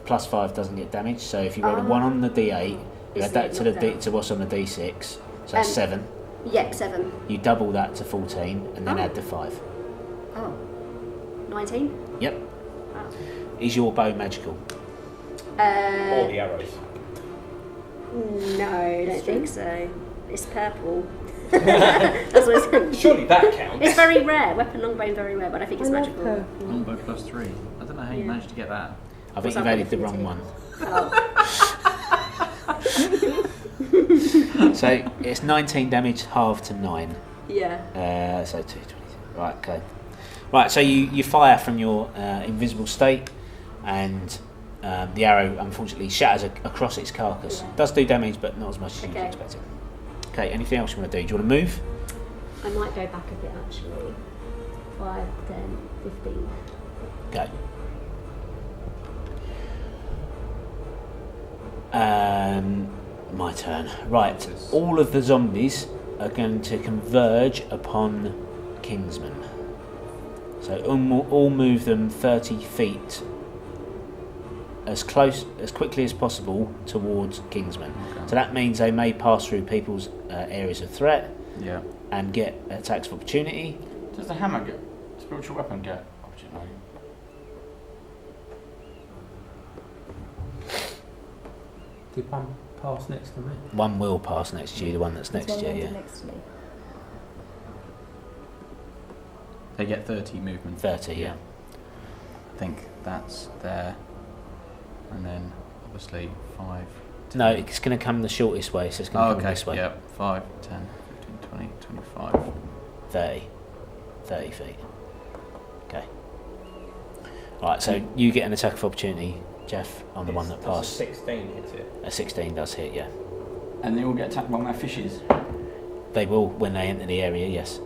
plus 5 doesn't get damaged. So if you roll a 1 on the d8, you Is add that it to the not d down? to what's on the d6, so that's 7. Yeah, 7. You double that to 14 and then Oh. add the 5. Oh. 19? Yep. Wow. Is your bow magical? Or the arrows. No, I don't think so. It's purple. That's what it's... Surely that counts. It's very rare. Weapon longbow very rare, but I think it's magical. Longbow plus 3. I don't know how you Yeah. managed to get that. I think What's you've that added the for wrong Oh. one. So it's 19 damage, halved to 9. Yeah. So 220. Right, okay. Right, so you fire from your invisible state, and the arrow unfortunately shatters across its carcass. Yeah. Does do damage, but not as much as you Okay. expected. Okay, anything else you want to do? Do you want to move? I might go back a bit, actually. 5, 10, 15. Okay. My turn. Right, all of the zombies are going to converge upon Kingsman. So all move them 30 feet as quickly as possible towards Kingsman. Okay. So that means they may pass through people's areas of threat Yeah. and get attacks of opportunity. Does the hammer get spiritual weapon get opportunity? Did one pass next to me? One will pass next to you, the one that's next to you, yeah. Next to me. They get 30 movement. 30, yeah. I think that's there. And then obviously 5. No, it's going to come the shortest way, so it's going to come this way. Yeah, 5, 10, 15, 20, 25. 30 feet. Okay. Right, so you get an attack of opportunity, Jeff, on the one that Does passed. a 16 hit it? A 16 does hit, yeah. And they all get attacked by my fishes. They will when they enter the area, yes.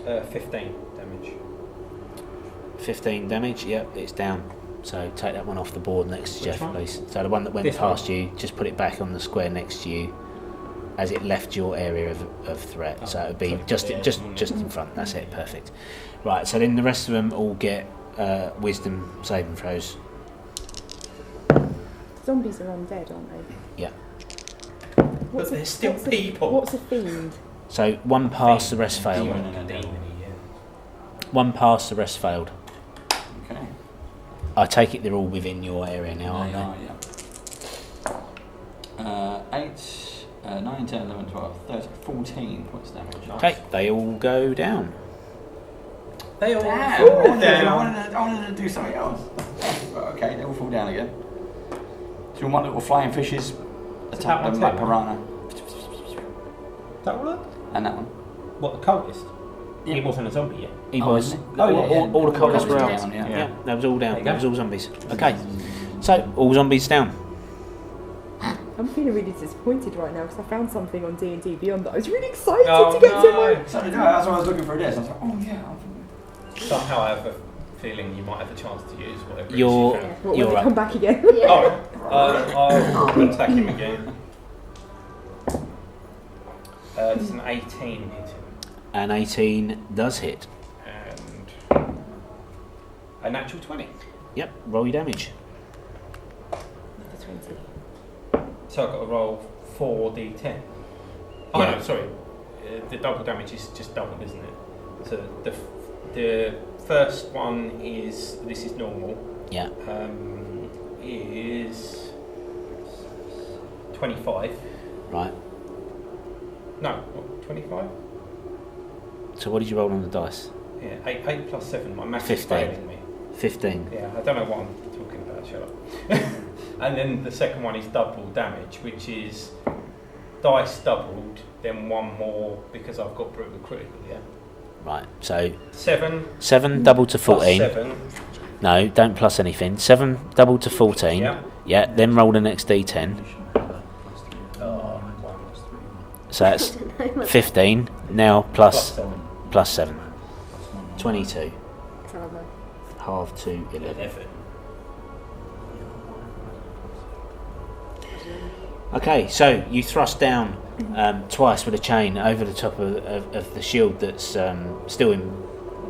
15 damage. 15 damage, yep, it's down. So take that one off the board next to Which Jeff, one? please. So the one that went This past you, just put it back on the square next to you as it left your area of threat. Oh, So it would be so just yeah. in front, that's it, perfect. Right, so then the rest of them all get wisdom saving throws. Zombies are undead, aren't they? Yeah. But they're still people. What's a fiend? So one pass, the rest failed. Demon and a devil. One pass, the rest failed. Okay. I take it they're all within your area now, They aren't are, yeah. 8, 9, 10, 11, 12, 13, 14 points damage. they? Okay, they all go down. They all Damn, fall I down. wanted to do something else. But okay, they all fall down again. Do you want little flying fishes attack them like piranha? That one? And that one. What, the cultist? Yeah. He wasn't a zombie yet. He Oh, was. isn't it? Oh, yeah, All the cultists were out. down, yeah. Yeah, that was all down. There you That go. was all zombies. Okay, so all zombies down. I'm feeling really disappointed right now because I found something on D&D Beyond that I was really excited Oh, to get to. no. So did I. That's why I was looking for this. I was like, oh yeah. Somehow I have a feeling you might have a chance to use whatever You're- it is you found. What, You're will up. it come back again? Oh, I'll attack him again. It's an 18 hitting. An 18 does hit. And a natural 20. Yep, roll your damage. Another 20. So I've got to roll 4d10. Oh Yeah. no, sorry. The double damage is just double, isn't it? So the first one is, this is normal, Yeah. is 25. Right. No, what, 25? So what did you roll on the dice? Yeah, 8 plus 7. My maths is 15. failing me. 15. Yeah, I don't know what I'm talking about, shut up. And then the second one is double damage, which is dice doubled, then one more because I've got brutal critical, yeah? Right. So 7 double to plus 14. 7. No, don't plus anything. 7 double to 14. Yeah. Yeah. Then roll the next d10. Oh, So that's 15. Now plus 7. plus 7. 22. It's another. Half to 11. 11. Okay, so you thrust down twice with a chain over the top of the shield that's still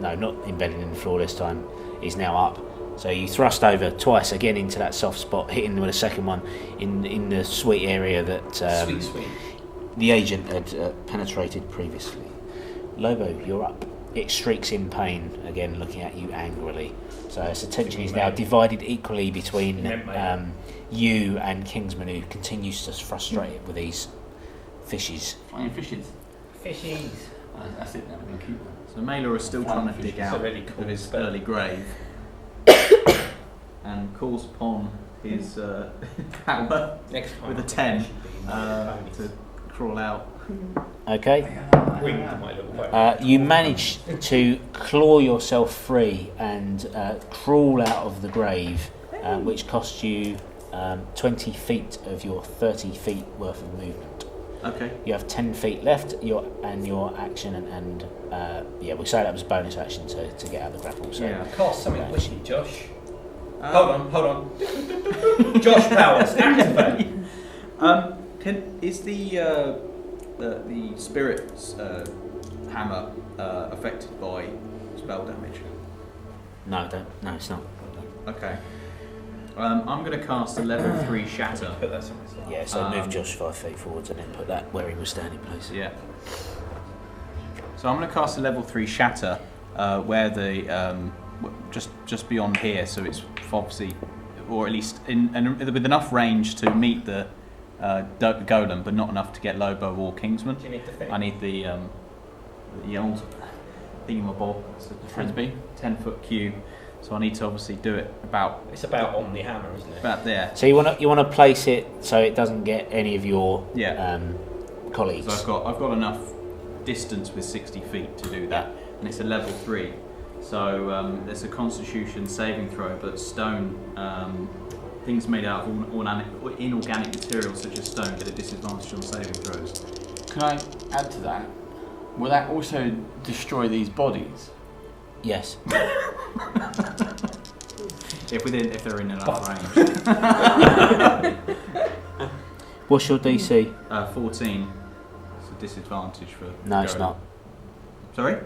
not embedded in the floor this time, is now up. So you thrust over twice again into that soft spot, hitting with a second one in the sweet area that Sweet. the agent had penetrated previously. Lobo, you're up. It shrieks in pain, again looking at you angrily. So its attention is now divided equally between you and Kingsman, who continues to frustrate it with these fishes. Flying fishes. Fishies. That's it. Then we're going to keep them. So Maelor is still trying to dig It's a out really cool of his spell. early grave and calls upon his power Next time. with a 10 to crawl out. Okay. Winged my little boat. You manage to claw yourself free and crawl out of the grave, which costs you 20 feet of your 30 feet worth of movement. Okay. You have 10 feet left. Your action and we'll say that was bonus action to get out of the grapple. So Yeah. Cast something witchy, Josh. Hold on. Josh powers, activate. Is the spirit's hammer affected by spell damage? No, it's not. Okay. I'm going to cast a level 3 shatter. Put that somewhere. Yeah, so move Josh 5 feet forwards and then put that where he was standing, please. Yeah. So I'm going to cast a level 3 shatter where the just beyond here, so it's obviously, or at least with enough range to meet the golem, but not enough to get Lobo or Kingsman. Do you need the thing? I need the old thingamabob. It's a Frisbee. 10-foot cube. So I need to obviously do it about It's about on the hammer, isn't it? about there. So you want to place it so it doesn't get any of your colleagues. So I've got enough distance with 60 feet to do that, and it's a level 3. So there's a Constitution saving throw, but stone things made out of inorganic materials such as stone get a disadvantage on saving throws. Can I add to that? Will that also destroy these bodies? Yes. If they're in enough range. What's your DC? 14. It's a disadvantage for. No, it's golem. not. Sorry?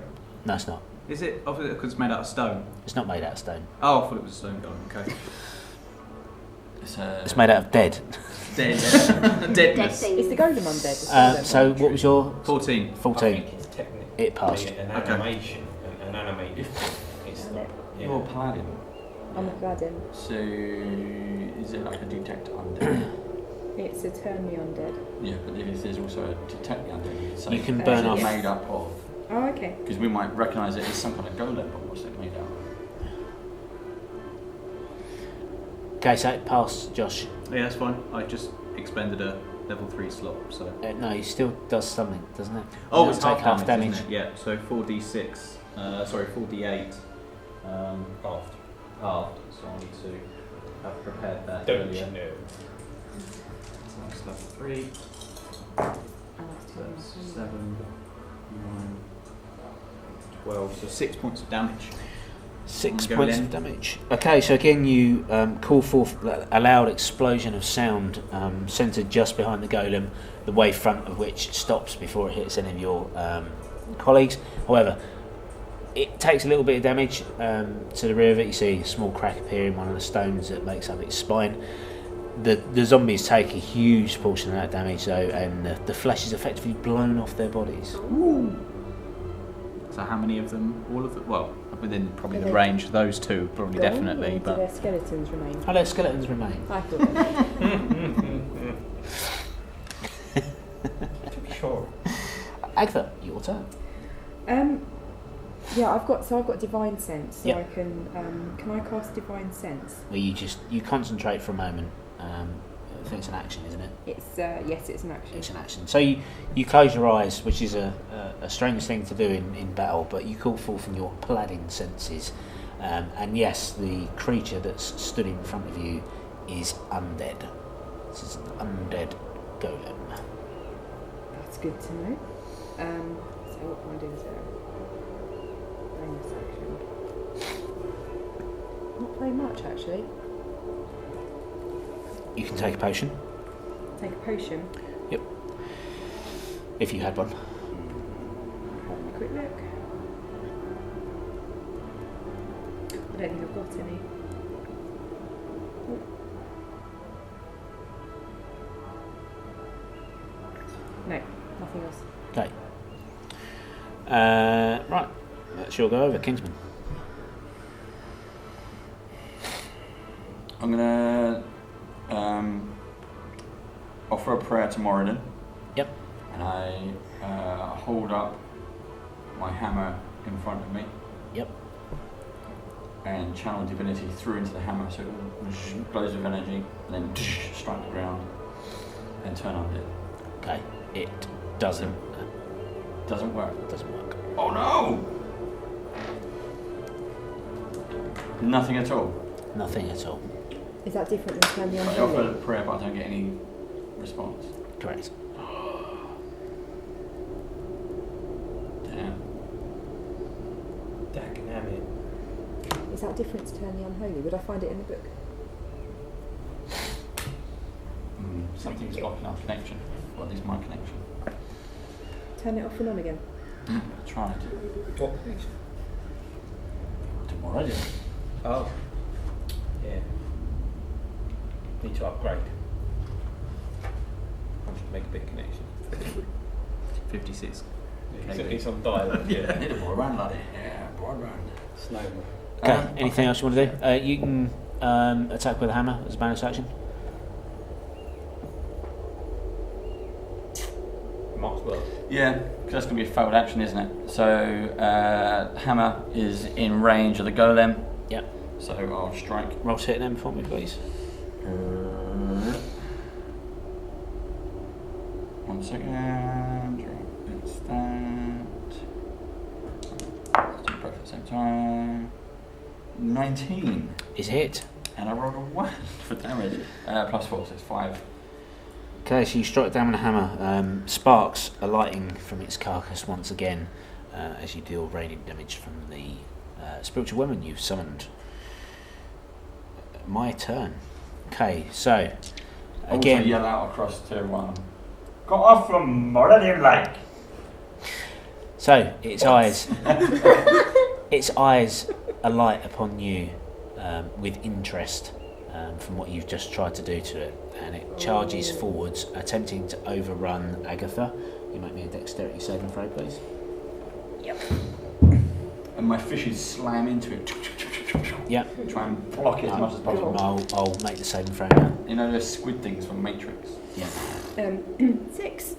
No, it's not. Is it? Because it's made out of stone. It's not made out of stone. Oh, I thought it was a stone golem. Okay. It's made out of dead. Dead. Dead Deadness. thing. Is the golem undead? So what was your 14. I 14? think it's technically It passed. an Okay. animation, an animated. It's not. You're a paladin. I'm a paladin. So is it like a detect undead? It's a turn me undead. Yeah, but if there's also a detect the undead, you could say You can burn off. yes. made up of. Oh, okay. Because we might recognise it as some kind of golem, but what's it made out of? Okay, so it passed, Josh. Yeah, that's fine. I just expended a level 3 slot, so. No, he still does something, doesn't it? Oh, You it's take half damage. Isn't it? Yeah, so 4d6. 4d8. Halved. Halved. So I need to have prepared that Don't earlier. you know? So that's level 3. Oh, So that's 7, 9, 12. So 6 points of damage. 6 Go points then. of damage. Okay, so again you call forth a loud explosion of sound centred just behind the golem, the wave front of which stops before it hits any of your colleagues. However, it takes a little bit of damage to the rear of it. You see a small crack appear in one of the stones that makes up its spine. The zombies take a huge portion of that damage though, and the flesh is effectively blown off their bodies. So how many of them? All of them? Well, within probably Do the they range. Those two, probably Gone, definitely. or do But their skeletons remain? Oh, their skeletons remain. I thought. Sure. Agatha, your turn. Yeah, I've got divine sense, so Yeah. I can I cast divine sense? Where you concentrate for a moment. I think it's an action, isn't it? It's yes, it's an action. It's an action. So you close your eyes, which is a strange thing to do in battle, but you call forth from your paladin senses. And yes, the creature that's stood in front of you is undead. This is an undead golem. That's good to know. So what can I do there? Bonus action. Not very much actually. You can take a potion, Take a potion. if you had one. Have a quick look. I don't think I've got any. No, nothing else. Okay. Right, that's your go over, Kingsman. I'm gonna offer a prayer to Moradin. Yep. And I hold up my hammer in front of me. Yep. And channel divinity through into the hammer, so it glows with energy, and then strike the ground and turn undead. Okay. It doesn't Doesn't work. doesn't work. Oh no! Nothing at all. Nothing at all. Is that different than Turn Me I offer Unholy? a prayer, but I don't get any response. Correct. Damn. Dackenhammit. Is that different to Turn Me Unholy? Would I find it in the book? Something's blocking our connection. Well, at least my connection. Turn it off and on again. I tried. What? Tomorrow, yeah. Oh. Yeah. Need to upgrade. I should make a big connection. 56. It's on dialogue, yeah. Need a broadband, laddie. Yeah, broadband. Snowball. Okay. Anything else you want to do? You can attack with a hammer as a bonus action. Might as well. Yeah, because that's going to be a failed action, isn't it? So, hammer is in range of the golem. Yep. So I'll strike. Roll to hit them for me, please. 1 second. It's that. Let's do both at the same time. 19. Is hit. And I rolled a 1 for damage. Plus 4, so it's 5. Okay, so you strike down with a hammer. Sparks are lighting from its carcass once again as you deal radiant damage from the spiritual weapon you've summoned. My turn. Okay, so Also again, yell out across to got off from Moradin Lake. so its eyes, Its eyes alight upon you with interest from what you've just tried to do to it, and it charges forwards, attempting to overrun Agatha. You make me a dexterity saving throw, please. Yep. And my fishes slam into it. Yep. Try and block it as much as possible. I'll make the saving throw now. You know those squid things from Matrix? Yeah. 6.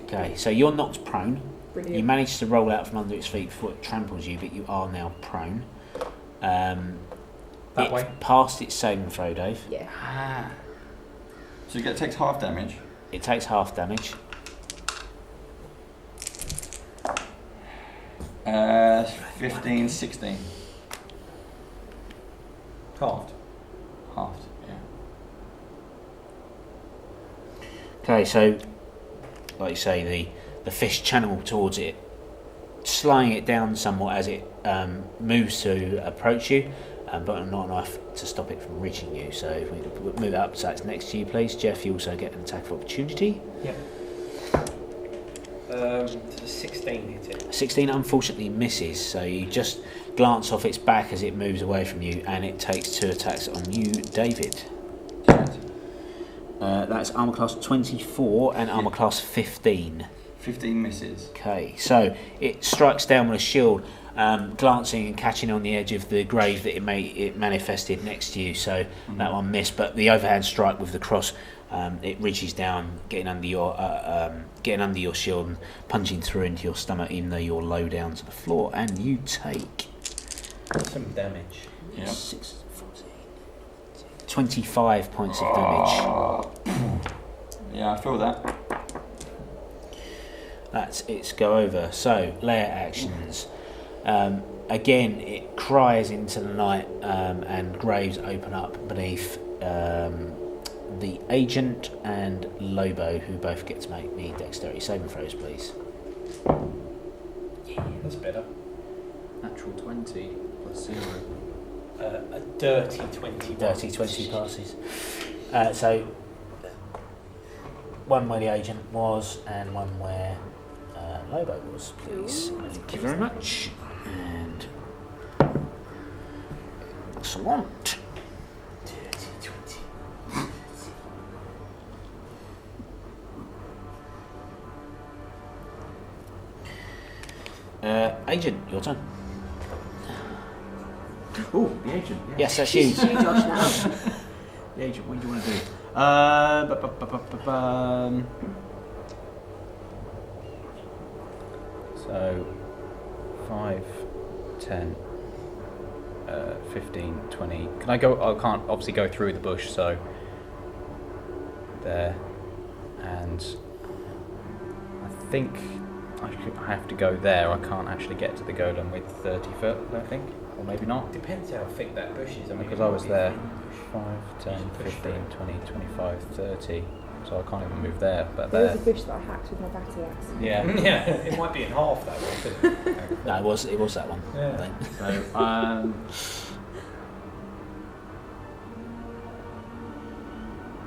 Okay, so you're knocked prone. Brilliant. You manage to roll out from under its feet before it tramples you, but you are now prone. That way? Passed its saving throw, Dave. Yeah. Ah. So it takes half damage. It takes half damage. 15, 16. Halved. Halved, yeah. Okay, so, like you say, the fish channel towards it, slowing it down somewhat as it moves to approach you, but not enough to stop it from reaching you. So if we move it up so it's next to you, please. Jeff, you also get an attack of opportunity. Yep. Does a 16 hit it? 16 unfortunately misses, so you just glance off its back as it moves away from you, and it takes 2 attacks on you, David. That's armor class 24 and armor class 15. 15 misses. Okay, so it strikes down with a shield, glancing and catching on the edge of the grave that it manifested next to you. So that one missed, but the overhand strike with the cross, it reaches down, getting under your shield and punching through into your stomach, even though you're low down to the floor, and you take Some damage. Yeah. 6, 14, 25 points of damage. Yeah, I feel that. That's its go over. So, layer actions. Again, it cries into the night, and graves open up beneath the agent and Lobo, who both get to make me dexterity saving throws, please. Yeah, that's better. Natural 20 plus 0. A dirty 20. Dirty 20 passes. So, one where the agent was, and one where Lobo was, please. Thank you very much. And excellent. Dirty 20. Agent, your turn. Oh, the agent. Yeah. Yes, that's you. You, Josh, now. The agent, what do you want to do? So, 5, 10, 15, 20. Can I go? I can't obviously go through the bush, so there. And I think I have to go there. I can't actually get to the golem with 30 foot, I don't think. Or maybe not. Depends how thick that bush is. I mean, Because it I might was be there. thin bush. 5, 10, Just push 15, through. 20, 25, 30. So I can't even move there. But There was there. a bush that I hacked with my battle axe. Yeah. Yeah, it might be in half that one, couldn't it? No, it was that one. I Yeah. think. So,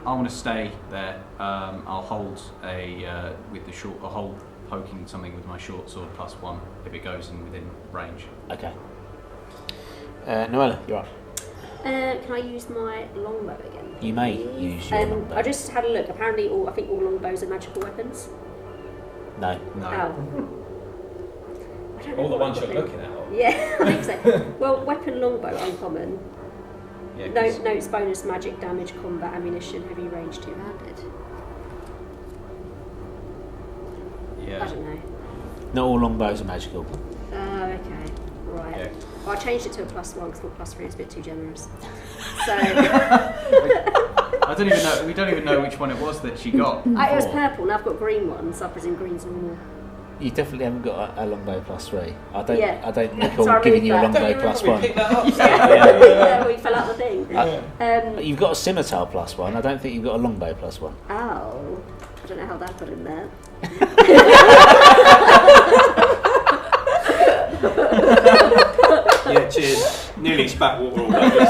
I want to stay there. I'll hold with the short. I'll hold poking something with my short sword +1 if it goes in within range. Okay. Noella, you're up. Can I use my longbow again? You may please? use your longbow. I just had a look. Apparently, I think all longbows are magical weapons. No. No. Oh. I don't know All the what ones I've you're got looking at. then. Yeah, I think so. Well, weapon longbow, uncommon. Yeah, 'cause- Notes bonus magic damage, combat ammunition, heavy range, two-handed. I yeah. don't know. Not all longbows are magical. Oh, okay. Right. Yeah. Well, I changed it to a +1 because +3 is a bit too generous. So I don't even know. We don't even know which one it was that she got. it was before. purple, now I've got green ones, so I presume green's normal. You definitely haven't got a longbow +3. I don't Yeah. recall So I giving you a removed that. longbow Don't you remember we +1. picked that up? Yeah, we fell out the thing. You've got a scimitar +1. I don't think you've got a longbow +1. Oh, I don't know how that got in there. Yeah, cheers. Nearly spat water all over.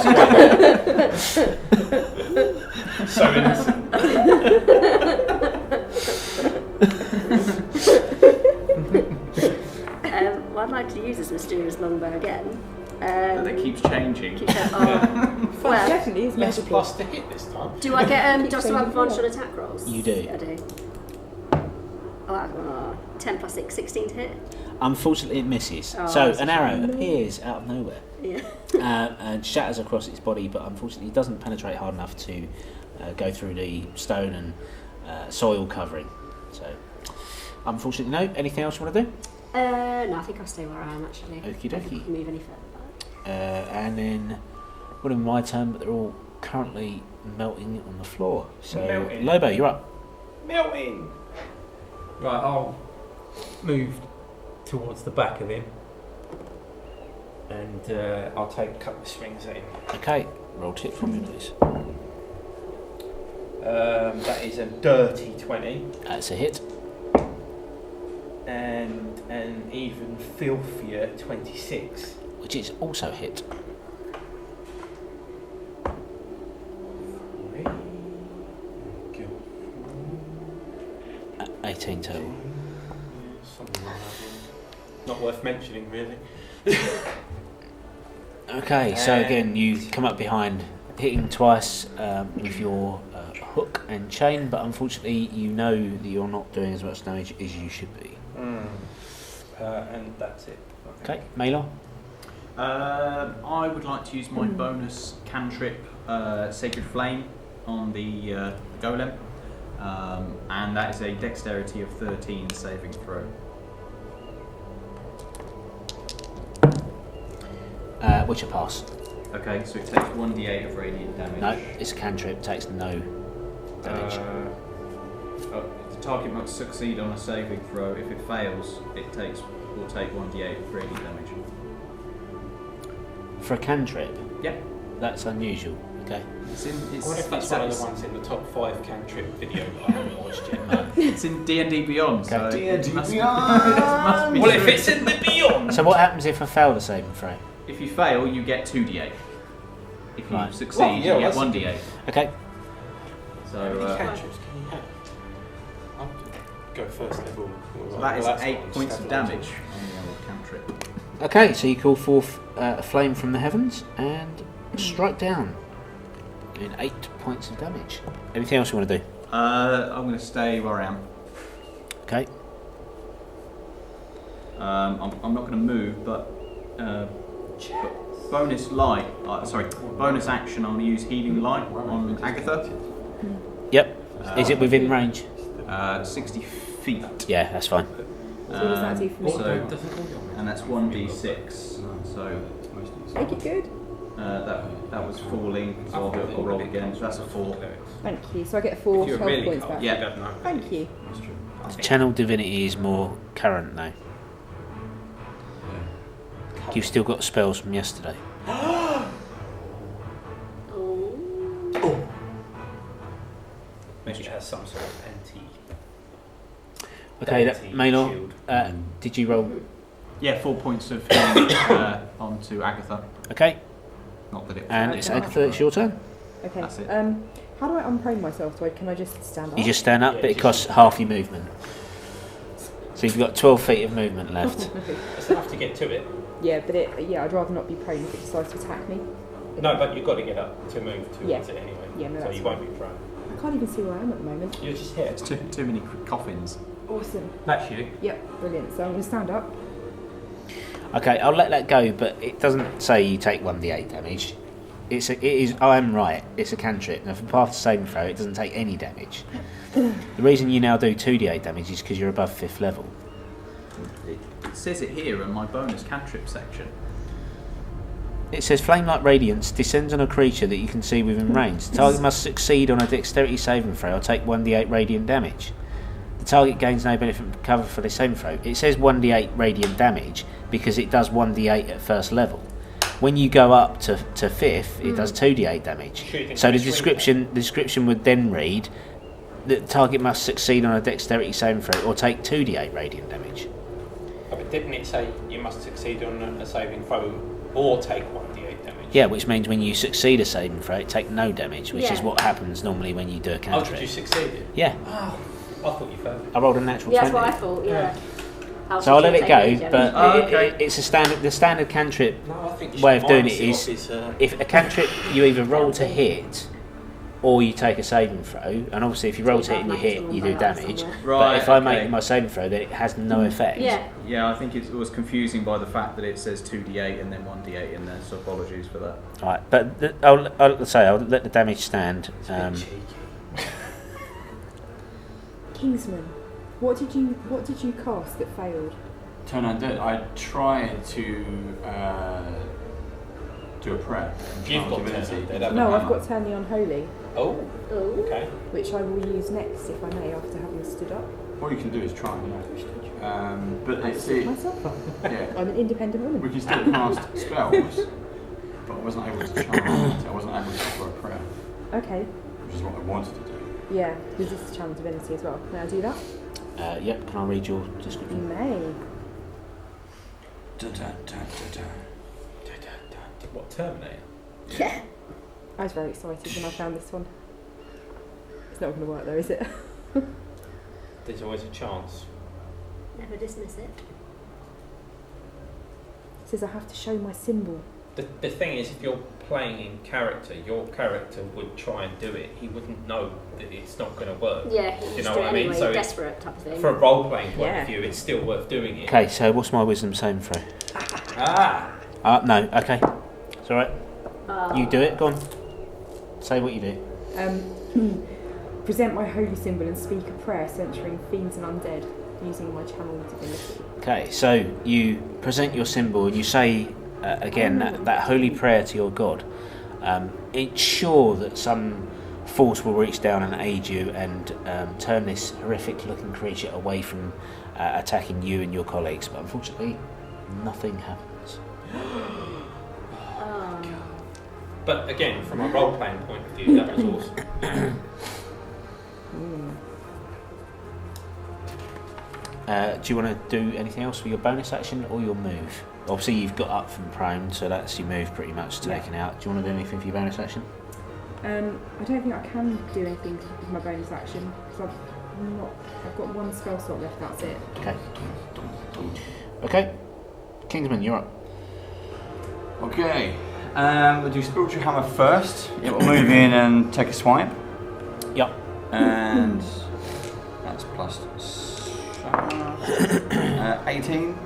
So innocent. What I'd like to use this mysterious longbow again. But it keeps changing. Keep going, oh, well, Definitely is Less magical. plus to hit this time. do I get do I still have Keep advantage on attack rolls? You do. Yeah, I do. Oh, 10 plus 6, 16 to hit. Unfortunately, it misses. Oh, So that's an a arrow appears out of nowhere Yeah. and shatters across its body, but unfortunately doesn't penetrate hard enough to go through the stone and soil covering. So, unfortunately, no. Anything else you want to do? No, I think I'll stay where I am actually. Okie I dokie. can move any further back. And then, would have been my turn, but they're all currently melting on the floor. So, Melting. Lobo, you're up. Melting! Right, I'll move towards the back of him. And I'll take a couple of swings at him. Okay, roll tip from you, please. That is a dirty 20. That's a hit. And an even filthier 26. Which is also hit. 18 total. Something like that. Not worth mentioning, really. Okay, so again, you come up behind, hitting twice with your hook and chain, but unfortunately, you know that you're not doing as much damage as you should be. And that's it. Okay, Maelor. I would like to use my bonus cantrip, Sacred Flame, on the golem, and that is a dexterity of 13 saving throw. Which a pass. Okay, so it takes 1d8 of radiant damage. No, it's a cantrip, takes no damage. The target must succeed on a saving throw. If it fails, will take 1d8 of radiant damage. For a cantrip? Yep. That's unusual, okay. What if that's one of the ones in the top 5 cantrip video that I haven't watched yet? It's in D&D Beyond, so Okay. it must be Well, if it's in the Beyond! So what happens if I fail the saving throw? If you fail, you get 2d8. If you Right. succeed, Well, yeah, you get that's- 1d8. Okay, So, How many cantrips can you have? I'll go first level. so that is Well, that's 8 fine, points just of have it damage on the old cantrip. okay, so you call forth a flame from the heavens and strike down in 8 points of damage. Anything else you want to do? I'm going to stay where I am. Okay, I'm not going to move, but bonus light. Bonus action. I'm going to use healing light on Agatha. yep. Is it within range? 60 feet. Yeah, that's fine. So what does that do for me? So, and that's 1d6. So Make it good. that was falling. So I'll roll again. So that's a 4. Thank you. So I get 4 If you're health really points cold, back. Yeah. you don't know. Thank you. Channel Divinity is more current now. You've still got spells from yesterday. Maybe it has some sort of anti. Okay, Deity Maelor, shield. did you roll? Yeah, 4 points of healing onto Agatha. Okay, Not that it. and it's Agatha, it's your turn. Okay. That's it. How do I unprone myself? Can I just stand up? You just stand up, Yeah, but it just- costs half your movement. So you've got 12 feet of movement left. It's enough to get to it. Yeah, but I'd rather not be prone if it decides to attack me. No, but you've got to get up to move towards Yeah. it anyway. Yeah, no, so that's you won't be prone. I can't even see where I am at the moment. You're just here. It's too many coffins. Awesome. That's you. Yep, brilliant. So I'm going to stand up. Okay, I'll let that go, but it doesn't say you take 1d8 damage. It is. I am right. It's a cantrip. Now, if you pass the saving throw, it doesn't take any damage. The reason you now do 2d8 damage is because you're above 5th level. It says it here in my bonus cantrip section. It says flame-like radiance descends on a creature that you can see within range. The target must succeed on a dexterity saving throw or take 1d8 radiant damage. The target gains no benefit from cover for the saving throw. It says 1d8 radiant damage because it does 1d8 at first level. When you go up to 5th, it does 2d8 damage. Shooting So the from a description would then read that the target must succeed on a dexterity saving throw or take 2d8 radiant damage. Oh, but didn't it say you must succeed on a saving throw or take 1d8 damage? Yeah, which means when you succeed a saving throw, it take no damage, which is Yeah. what happens normally when you do a Oh, did you cantrip. succeed it? Yeah, Oh, I thought you failed. I rolled a natural Yeah, that's 20. what I thought, yeah. So I'll let it go, Damage. but okay. it's a standard. The standard cantrip No, I think you way should of doing minus it is off his, if a cantrip you either roll to hit or you take a saving throw, and obviously if you roll to hit and you hit, you do damage. Right. But if I okay. make my saving throw, then it has no effect. Yeah. Yeah, I think it was confusing by the fact that it says 2d8 and then 1d8 in there, so apologies for that. Right, but I'll let the damage stand. Kingsman, what did you cast that failed? Turn undead. I tried to do a prayer. You've got Divinity. Turn Undead, haven't No, you? I've got Turn the Unholy, Oh, Oh. okay. which I will use next if I may after having stood up. What you can do is try. But I it's stood it. myself up. Yeah. I'm an independent We woman. can still cast spells, but I wasn't able to chant. I wasn't able to offer a prayer, Okay. which is what I wanted to do. Yeah, resist challenge divinity as well. May I do that? Yep, can I read your You description? may. Dun, dun, dun, dun, dun. What, Terminator? Yeah. I was very excited when I found this one. It's not going to work though, is it? There's always a chance. Never dismiss it. It says I have to show my symbol. The thing is, if you're playing in character, your character would try and do it. He wouldn't know that it's not going to work. Yeah, you You just know do what it I mean? anyway, So desperate type of thing. For a role-playing point Yeah. of view, it's still worth doing it. Okay, so what's my wisdom saving throw? Ah! No, okay. It's alright. You do it, go on. Say what you do. Present my holy symbol and speak a prayer censuring fiends and undead using my channel divinity. Okay, so you present your symbol and you say again that holy prayer to your god. Ensure that some force will reach down and aid you and turn this horrific looking creature away from attacking you and your colleagues, but unfortunately nothing happens. But again, from a role-playing point of view, that was awesome. Do you want to do anything else for your bonus action or your move? Obviously you've got up from prone, so that's your move pretty much taken out. Do you want to do anything for your bonus action? I don't think I can do anything with my bonus action because I've got one spell slot left. That's it. Okay. Okay. Kingsman, you're up. Okay. We'll do Spiritual Hammer first. It will move in and take a swipe. Yep. And that's plus 18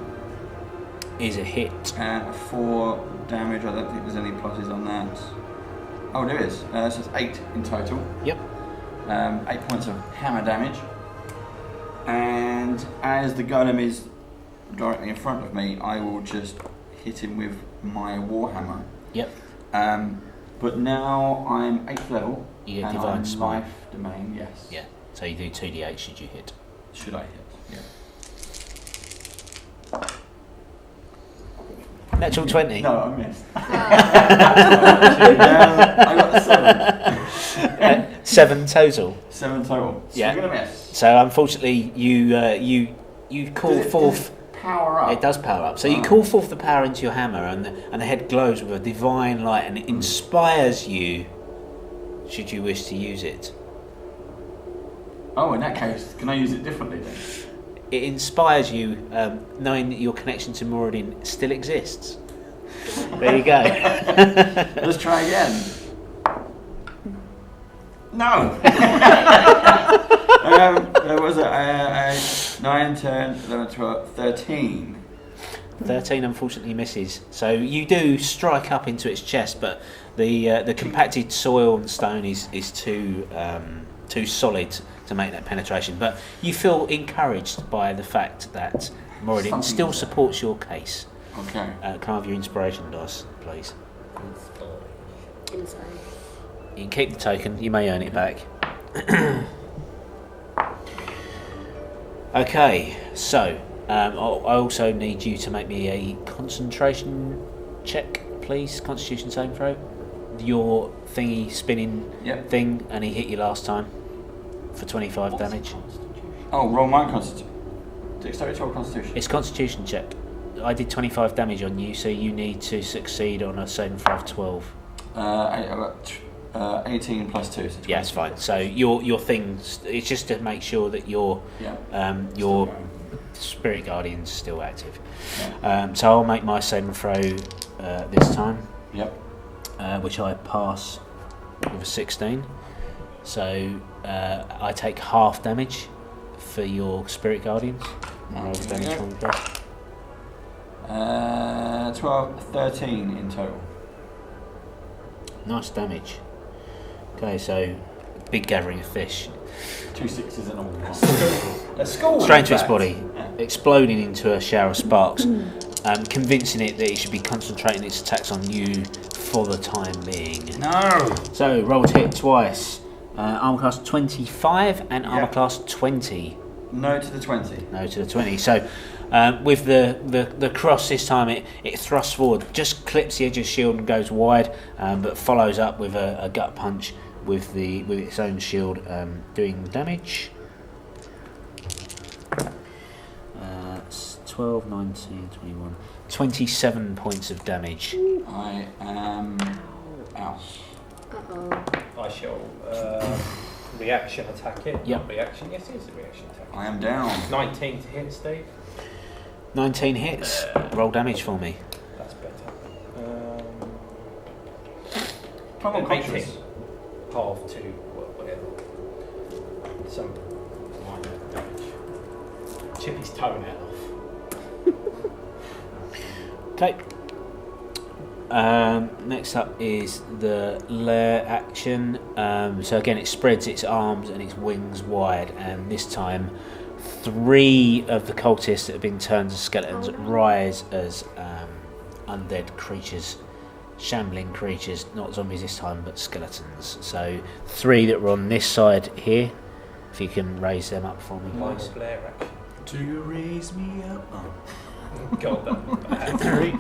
Is a hit. and 4 damage. I don't think there's any pluses on that. Oh, there is. So it's 8 in total. Yep. 8 points of hammer damage. And as the golem is directly in front of me, I will just hit him with my warhammer. Yep. But now I'm 8th level. You get and divine I'm smite. life domain, yes. Yeah. So you do 2d8 should you hit. Should I hit? Yeah. Natural 20. No, I missed. Oh. I got a 7. 7 total. 7 total. So Yeah. I'm gonna miss. So unfortunately you call Does it forth. power up. It does power up. So you call forth the power into your hammer, and the head glows with a divine light, and it inspires you. Should you wish to use it, Oh, in that case, can I use it differently then? it inspires you, knowing that your connection to Moradin still exists. There you go. Let's try again. No. There was a 9, 10, 11, 12, 13. 13 unfortunately misses. So you do strike up into its chest, but the compacted soil and stone is too solid to make that penetration. But you feel encouraged by the fact that Moradin Something still there. supports your case. Okay. Can I have your inspiration dice, please? Inside. You can keep the token. You may earn it back. Okay, so I also need you to make me a concentration check, please. Constitution saving throw. Your thingy spinning Yep. thing, and he hit you last time for 25 damage. Oh, roll my constitution. Dexterity or constitution? It's Constitution check. I did 25 damage on you, so you need to succeed on a saving throw of 12. 18 plus 2. So Yeah, it's fine. So your thing, it's just to make sure that your Yeah. your Still going. Spirit Guardian's still active. So I'll make my saving throw this time. Yep. Which I pass with a 16. So I take half damage for your Spirit Guardians. Roll the damage from the 12, 13 in total. Nice damage. Okay, so big gathering of fish. 2 6s and all. A skull. Straight into its body, exploding into a shower of sparks, convincing it that it should be concentrating its attacks on you for the time being. No! So, roll to hit twice. Armor class 25 and armor class 20. No to the 20. No to the 20. So, with the cross this time, it thrusts forward, just clips the edge of the shield and goes wide, but follows up with a gut punch with its own shield, doing damage. 12, 19, 21, 27 points of damage. I am out. Uh-oh. I shall reaction attack it. Yep. Not reaction. Yes, it is a reaction attack. I am down. 19 to hit, Steve. 19 hits. Roll damage for me. That's better. Come on, 18. conscious. Half to whatever. Some minor damage. Chip his toenail off. Okay. Next up is the lair action. So again, it spreads its arms and its wings wide, and this time 3 of the cultists that have been turned to skeletons rise as undead creatures, shambling creatures, not zombies this time, but skeletons. So 3 that were on this side here. If you can raise them up for me, Minor please. flare action. Do you raise me up? God, that.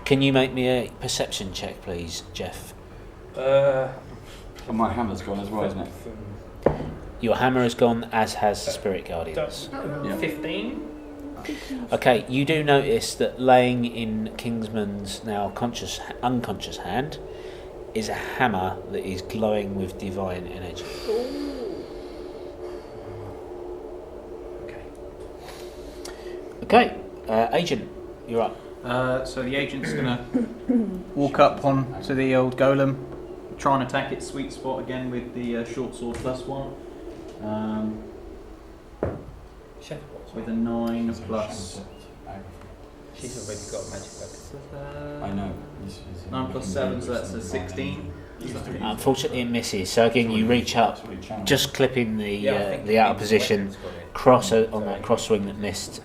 Can you make me a perception check, please, Jeff? And my hammer's gone as well, isn't it? Your hammer has gone, as has the Spirit Guardians. Yeah. 15. Okay, you do notice that laying in Kingsman's now unconscious hand is a hammer that is glowing with divine energy. Okay, Agent, you're up. So the agent's gonna walk up on to the old golem, try and attack its sweet spot again with the short sword +1. With a 9 plus. She's already got a magic weapon. I know. 9 plus 7, so that's a 16. Unfortunately, it misses. So again, you reach up, just clipping the outer position, cross on that cross swing that missed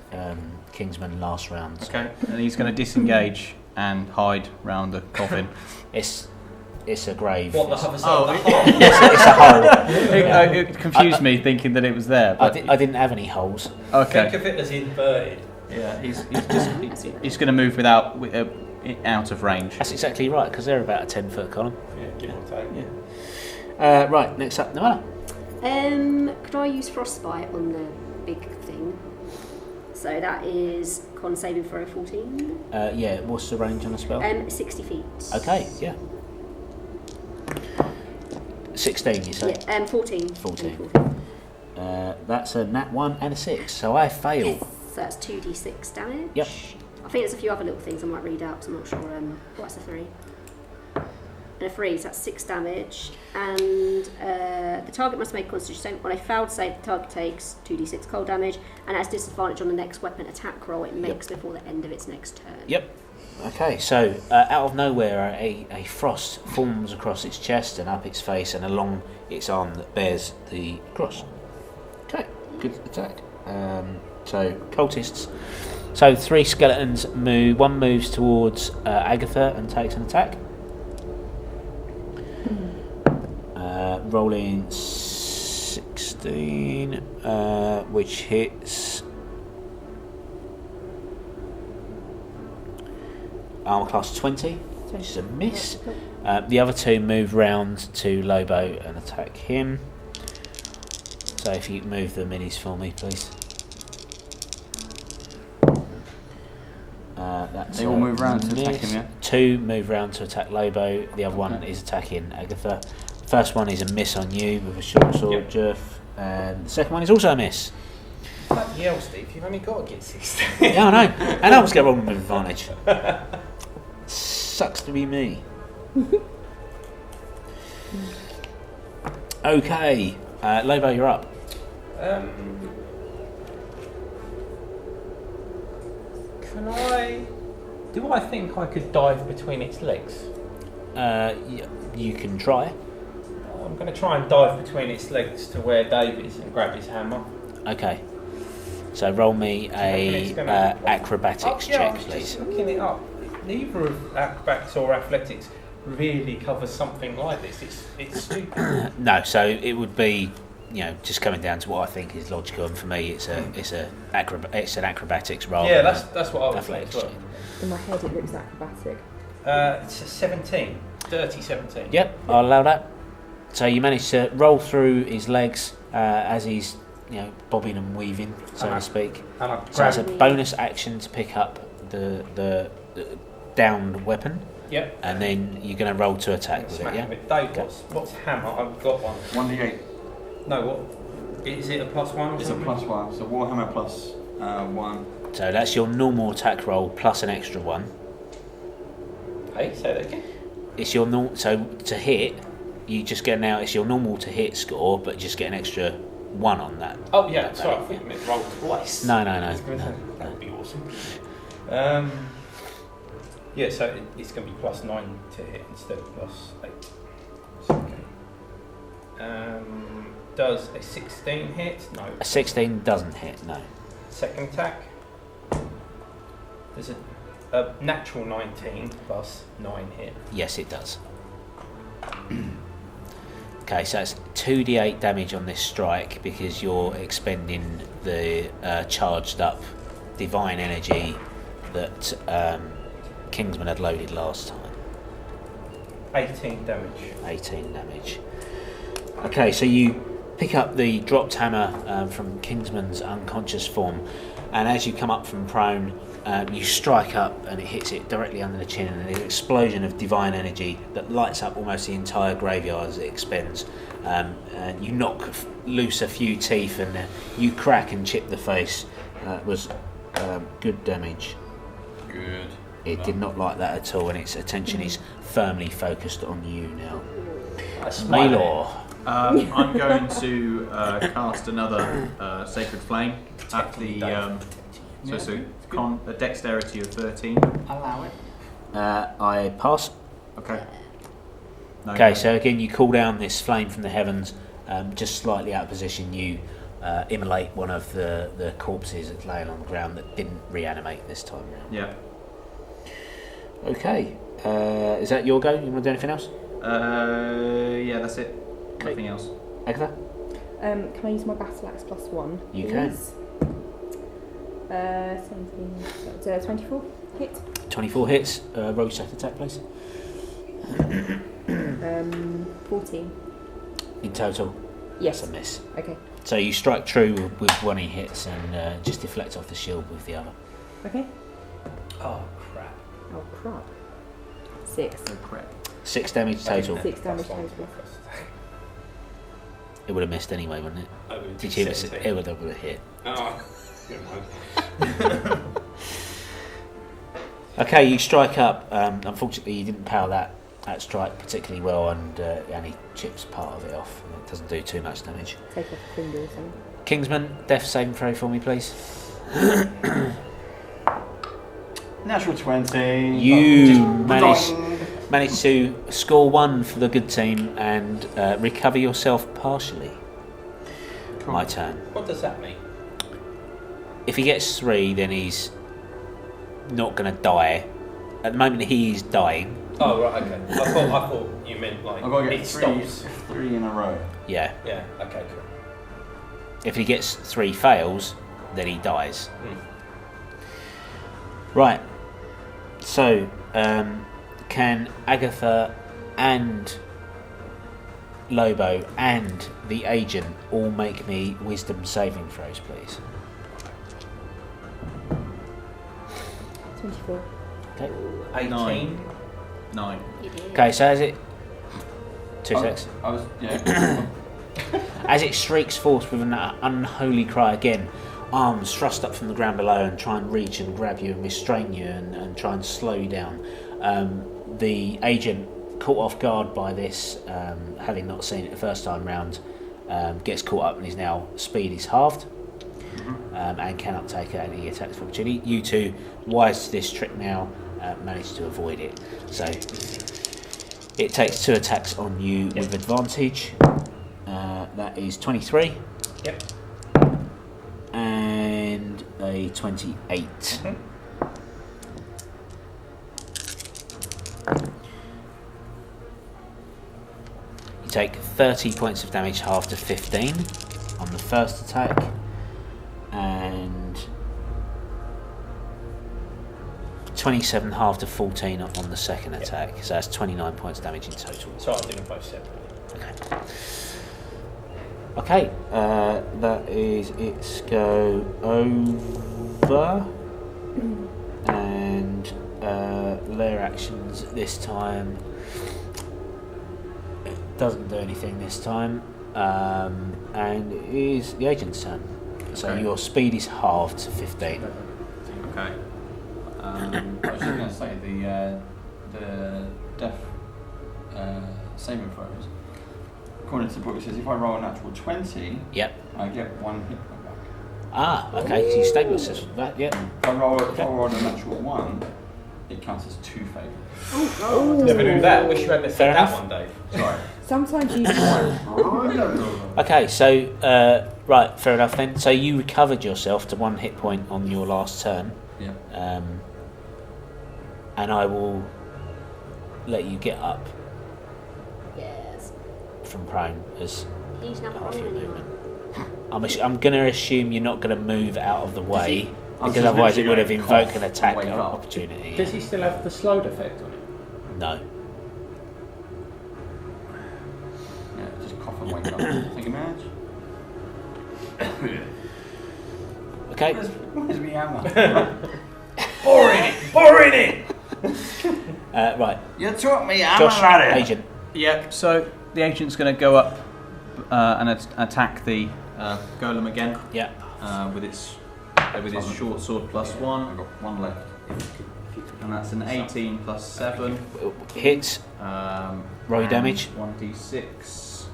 Kingsman last round. So. Okay, and he's going to disengage and hide round the coffin. It's a grave. What, the It's- other side of the hole? it's a hole. It confused me thinking that it was there. But I didn't have any holes. okay. Think of it as inverted. Yeah, he's going to move without out of range. That's exactly right, because they're about a 10-foot column. Yeah, give or take. Right, next up, Noella. Could I use frostbite on the big thing? So that is con saving throw 14. Yeah, what's the range on the spell? 60 feet. Okay, yeah. 16, you say? Yeah, 14. 14. That's a nat 1 and a 6, so I fail. Yes, so that's 2d6 damage. Yep. I think there's a few other little things I might read out, because I'm not sure. What's a 3? And a 3, so that's 6 damage. And the target must make a constitution save. When a failed save, the target takes 2d6 cold damage, and has disadvantage on the next weapon attack roll it makes before the end of its next turn. Yep. Okay, so out of nowhere, a frost forms across its chest and up its face and along its arm that bears the cross. Okay, good attack. So, cultists. So, 3 skeletons move. One moves towards Agatha and takes an attack. Rolling 16, which hits armor class 20, which is a miss. The other 2 move round to Lobo and attack him. So if you move the minis for me, please. That's They all move round to attack miss. him, yeah? 2 move round to attack Lobo. The other one is attacking Agatha. First one is a miss on you with a short sword, Jeff, and the second one is also a miss. Bloody hell, Steve, you've only got to get 16. Yeah, I know. And I was going wrong with advantage. Sucks to be me. Okay, Lobo, you're up. Do I think I could dive between its legs? You can try. I'm going to try and dive between its legs to where Dave is and grab his hammer. Okay. So roll me a acrobatics check, I'm please. just looking it up. Neither of acrobatics or athletics really covers something like this. It's stupid. No, so it would be, just coming down to what I think is logical, and for me, it's an acrobatics rather. Yeah, than that's what I would athletics think. check. In my head, it looks acrobatic. It's a 17, dirty 17. Yep, I'll allow that. So you manage to roll through his legs as he's, bobbing and weaving, so to speak. And I So it's a grab. bonus action to pick up the downed weapon, Yep. and then you're going to roll to attack with it. Smack Yeah. it. Dave, Okay. what's hammer? I've got one. 1d8. No, what? Is it a +1 or It's a something? +1. So Warhammer plus 1. So that's your normal attack roll plus an extra one. Hey, say that again. It's your so to hit, you just get now. It's your normal to hit score, but just get an extra one on that. Oh yeah, that sorry, I value. think you meant roll twice. No. That would be awesome. Yeah, so it's going to be +9 to hit instead of +8. Okay. Does a 16 hit? No. A 16 doesn't hit. No. Second attack. There's a natural 19 +9 hit. Yes, it does. Okay, so it's 2d8 damage on this strike because you're expending the charged up divine energy that Kingsman had loaded last time. 18 damage. 18 damage. Okay, so you pick up the dropped hammer from Kingsman's unconscious form, and as you come up from prone, you strike up and it hits it directly under the chin, and an explosion of divine energy that lights up almost the entire graveyard as it expends. And you knock loose a few teeth, and you crack and chip the face. It was good damage. Good. It did not like that at all, and its attention is firmly focused on you now. Maelor. I'm going to cast another Sacred Flame at the. A dexterity of 13. Allow it. I pass. Okay. No, Okay, no. so again, you call down this flame from the heavens, just slightly out of position. You immolate one of the corpses that's laying on the ground that didn't reanimate this time round. Yeah. Okay, is that your go? You want to do anything else? Yeah, that's it. Okay. Nothing else. Agatha? Can I use my battle axe +1? You please? 17. So 24 hit. 24 hits. Roll set attack, please. 14. In total, Yes. that's a miss. Okay. So you strike true with one he hits and just deflect off the shield with the other. Okay. Oh crap. Oh crap. 6. Oh crap. 6 damage total. 6 damage total. It would have missed anyway, wouldn't it? I would Did do you? It 17. would have hit. Oh, Okay, you strike up. Unfortunately, you didn't power that strike particularly well, and it only chips part of it off. It doesn't do too much damage. Take off a finger or something. Kingsman, death saving throw for me, please. Natural 20. You Doing. managed to score 1 for the good team and recover yourself partially. Cool. My turn. what does that mean? If he gets 3, then he's not going to die. At the moment, he is dying. Oh right, okay. I thought you meant like I've got to it get stops. three in a row. Yeah. Yeah. Okay. Cool. If he gets 3 fails, then he dies. Hmm. Right. So, can Agatha and Lobo and the agent all make me wisdom saving throws, please? 24. Okay. 18. 9. Okay, so as it... 2 secs. I was, yeah. As it shrieks forth with an unholy cry again, arms thrust up from the ground below and try and reach and grab you and restrain you and try and slow you down. The agent, caught off guard by this, having not seen it the first time round, gets caught up and is now speed is halved. And cannot take any attacks of opportunity. You two, wise to this trick now, manage to avoid it. So it takes 2 attacks on you with advantage. That is 23. Yep. And a 28. You take 30 points of damage, half to 15 on the first attack. And 27 half to 14 on the second attack, so that's 29 points of damage in total. So I'm doing both separately. Okay, that is its go over, and lair actions this time. It doesn't do anything this time, and it is the agent's turn. So your speed is halved to 15. Okay. I was just going to say the death saving throws. According to the book, it says if I roll a natural 20, Yep. I get 1 hit point back. Ah, okay. So you stabilise this with that, yeah. If I roll a natural 1, it counts as 2 favours. Oh. Never knew that. Wish you hadn't said Fair that enough. one, Dave. Sorry. Sometimes you can. Okay, so right, fair enough then. So you recovered yourself to 1 hit point on your last turn. Yeah. And I will let you get up Yes. from prone as He's not half your prone movement. I'm going to assume you're not going to move out of the way, I'm because just otherwise it would have literally invoked gonna an attack wake up. opportunity. Does he still have the slowed effect on it? No. Yeah, just cough and wake up. Take a match. Okay. Where's me hammer? Boring it! Right. You taught me Josh, hammer. agent. Yep. So the agent's going to go up and attack the golem again. Yeah. With its short sword +1, I've got 1 left. and that's an 18 + 7. Hits. Roll your damage. 1d6.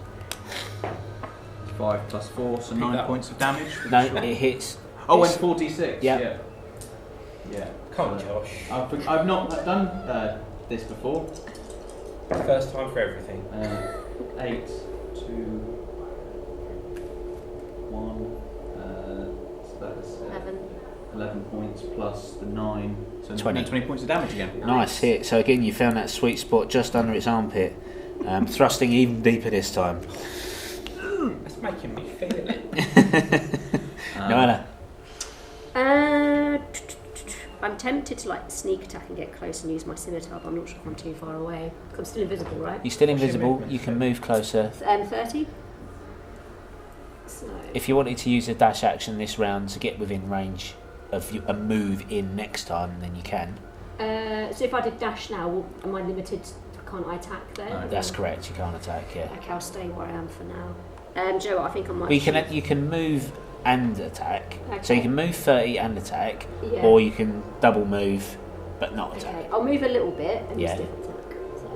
5 + 4, so Pick 9 that points of damage. with No, the short. it hits. Oh, and It's- 46. Yeah. Yeah. Come on, Josh. I've not done this before. First time for everything. 8, 2, 1. So that's 11 points plus the 9. So 20. 20 points of damage again. Nice hit. So again, you found that sweet spot just under its armpit, thrusting even deeper this time. That's making me feel it. Noella. I'm tempted to like sneak attack and get close and use my scimitar, but I'm not sure if I'm too far away. I'm still invisible, right? You're still What's your invisible. movement You can speed? move closer. 30. So If you wanted to use a dash action this round to get within range of a move in next time, then you can. so if I did dash now, am I limited? Can't I attack there? No. That's correct. You can't attack. Yeah. Okay, I'll stay where I am for now. Joe, I think I might. Well, you can move and attack. So Okay. you can move 30 and attack, Yeah. or you can double move but not attack. Okay, I'll move a little bit and Yeah. use different attack. So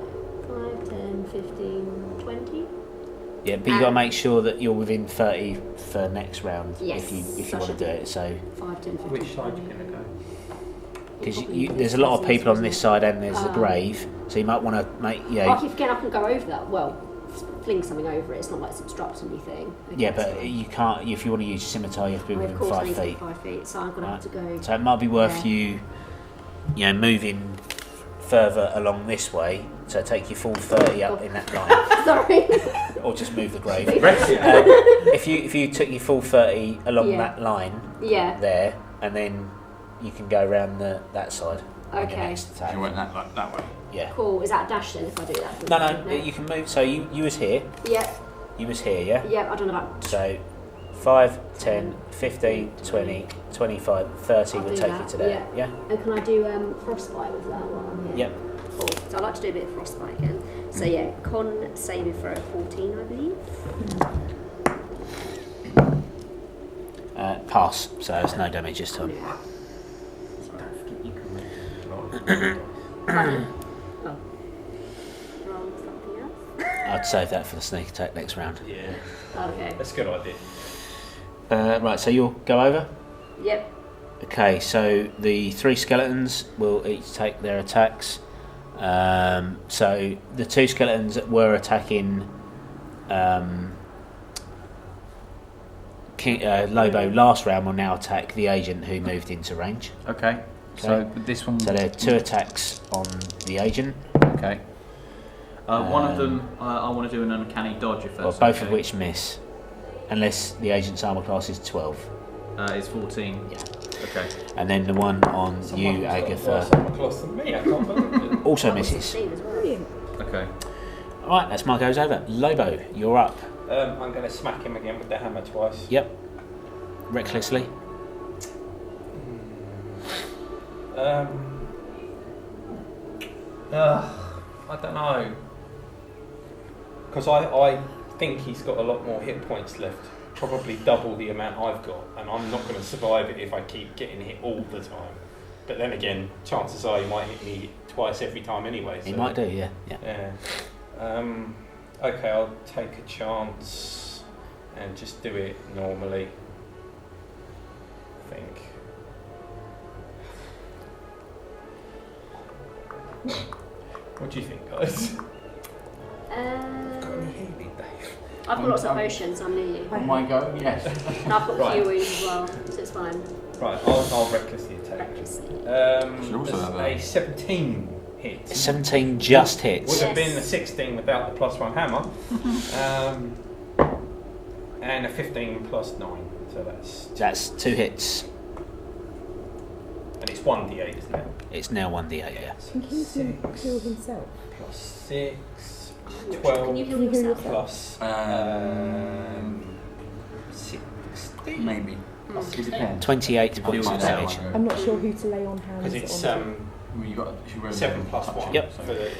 5, 10, 15, 20. Yeah, but you got to make sure that you're within 30 for next round Yes, if you I want to should do be. it. So 5, 10, 15. Which side are you going to go? because there's a lot of people on this side and there's a grave, so you might want to make I keep getting up and go over that. Well, fling something over it. It's not like it's obstructing anything. Okay, Yeah, but so- you can't. If you want to use your scimitar, you have to be Well, within of course, I 5 need to be feet. 5 feet, so I'm going to have to go. So it might be worth Yeah. you moving further along this way. So take your full 30 up in that line, Sorry. or just move the grave. Rest it. If you took your full 30 along Yeah. that line Yeah. there, and then you can go around that side. on your Okay. next If attack. you went that way. Yeah. Cool. Is that a dash then if I do that? No, you can move. So you was here. Yeah. You was here, yeah? Yeah, I don't know about. So 5, 10, 15, 20, 25, 30 I'll will do take that, you to there. Yeah? And can I do frostbite with that while I'm here? Yep. Cool. So I'd like to do a bit of frostbite again. So yeah, con saving throw at 14, I believe. Pass, so it's no damage this time. Yeah. You can make Funny. Oh. Roll something else. I'd save that for the sneak attack next round. Yeah, Okay. that's a good idea. Right, so you'll go over? Yep. Okay, so the 3 skeletons will each take their attacks. So the 2 skeletons that were attacking Lobo last round will now attack the agent who moved into range. Okay. So this one. So there are 2 attacks on the agent. Okay. One of them, I want to do an uncanny dodge if Well, that's both okay. of which miss, unless the agent's armor class is 12. Is 14. Yeah. Okay. And then the one on you, Agatha, Closer than me, I can't believe it. also That was misses. 16 as well. Brilliant. Okay. Alright, that's my goes over. Lobo, you're up. I'm going to smack him again with the hammer twice. Yep. Recklessly. I don't know. Because I think he's got a lot more hit points left. Probably double the amount I've got. And I'm not going to survive it if I keep getting hit all the time. But then again, chances are he might hit me twice every time anyway. He so might do, yeah. yeah. Okay, I'll take a chance and just do it normally. I think. What do you think, guys? I've got lots of potions, I'm near you. On my go, yes. And I've got Right. few wounds as well, so it's fine. Right, I'll recklessly attack. Recklessly. Should also have A 17 hit. 17 just hits. Would have Yes. been a 16 without the +1 hammer. And a 15 +9. So That's 2 hits. and it's 1d8, isn't it? It's now 1d8, yeah. Can Kingsman kill himself? +6, Can you 12 heal yourself? plus 16. Maybe. It depends. 28 points of Heal damage. myself. I'm not sure who to lay on hands Because it's on. Well, you got if you roll 7 plus touch 1 it, Yep. so for the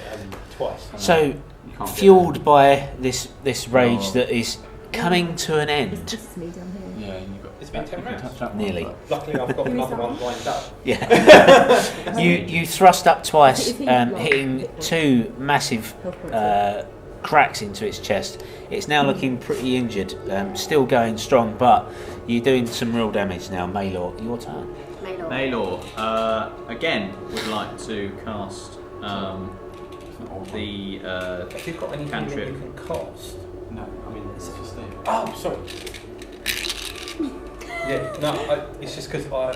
twice. So, you can't get fueled by this rage Oh. that is coming to an It's end. just me down it. here. Yeah, and you got. It's been 10 you can rounds. touch that one, Nearly. but- Luckily, I've got Who is another that one lined up. Yeah. you thrust up twice, Is he like hitting hit points? 2 massive Health points. cracks into its chest. It's now looking pretty injured, still going strong, but you're doing some real damage now. Maelor, your turn. Maelor. Maelor, again, would like to cast the Have you got anything that cantrip. you can cast? No, I mean it's just there. Oh, sorry. Yeah, no, it's just because I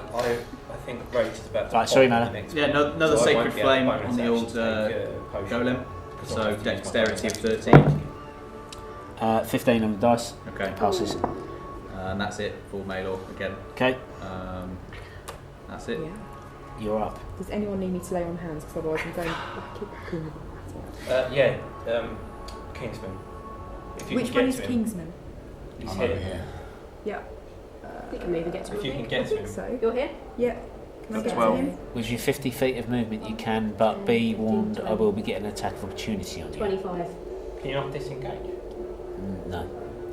think Rage is about to Right, sorry, pop Mana. the next Yeah, one. another So I sacred won't get a flame bonus on the action old to take a potion. golem. Because So I'll have to use my dexterity of bonus 13. 15 on the dice. Okay. Passes. And that's it for Maelor again. Okay, That's it. Yeah. you're up. Does anyone need me to lay on hands? Because otherwise I'm going back in the battle. Kingsman. If you Which can one get is to him. Kingsman? He's I'm over here. here. Yeah. You can move and get to If you him. can I get to think him. so. You're here? Yeah. Can I That's get 12. to him? With your 50 feet of movement, you can, but be warned, I will be getting an attack of opportunity on you. 25. Can you not disengage? No,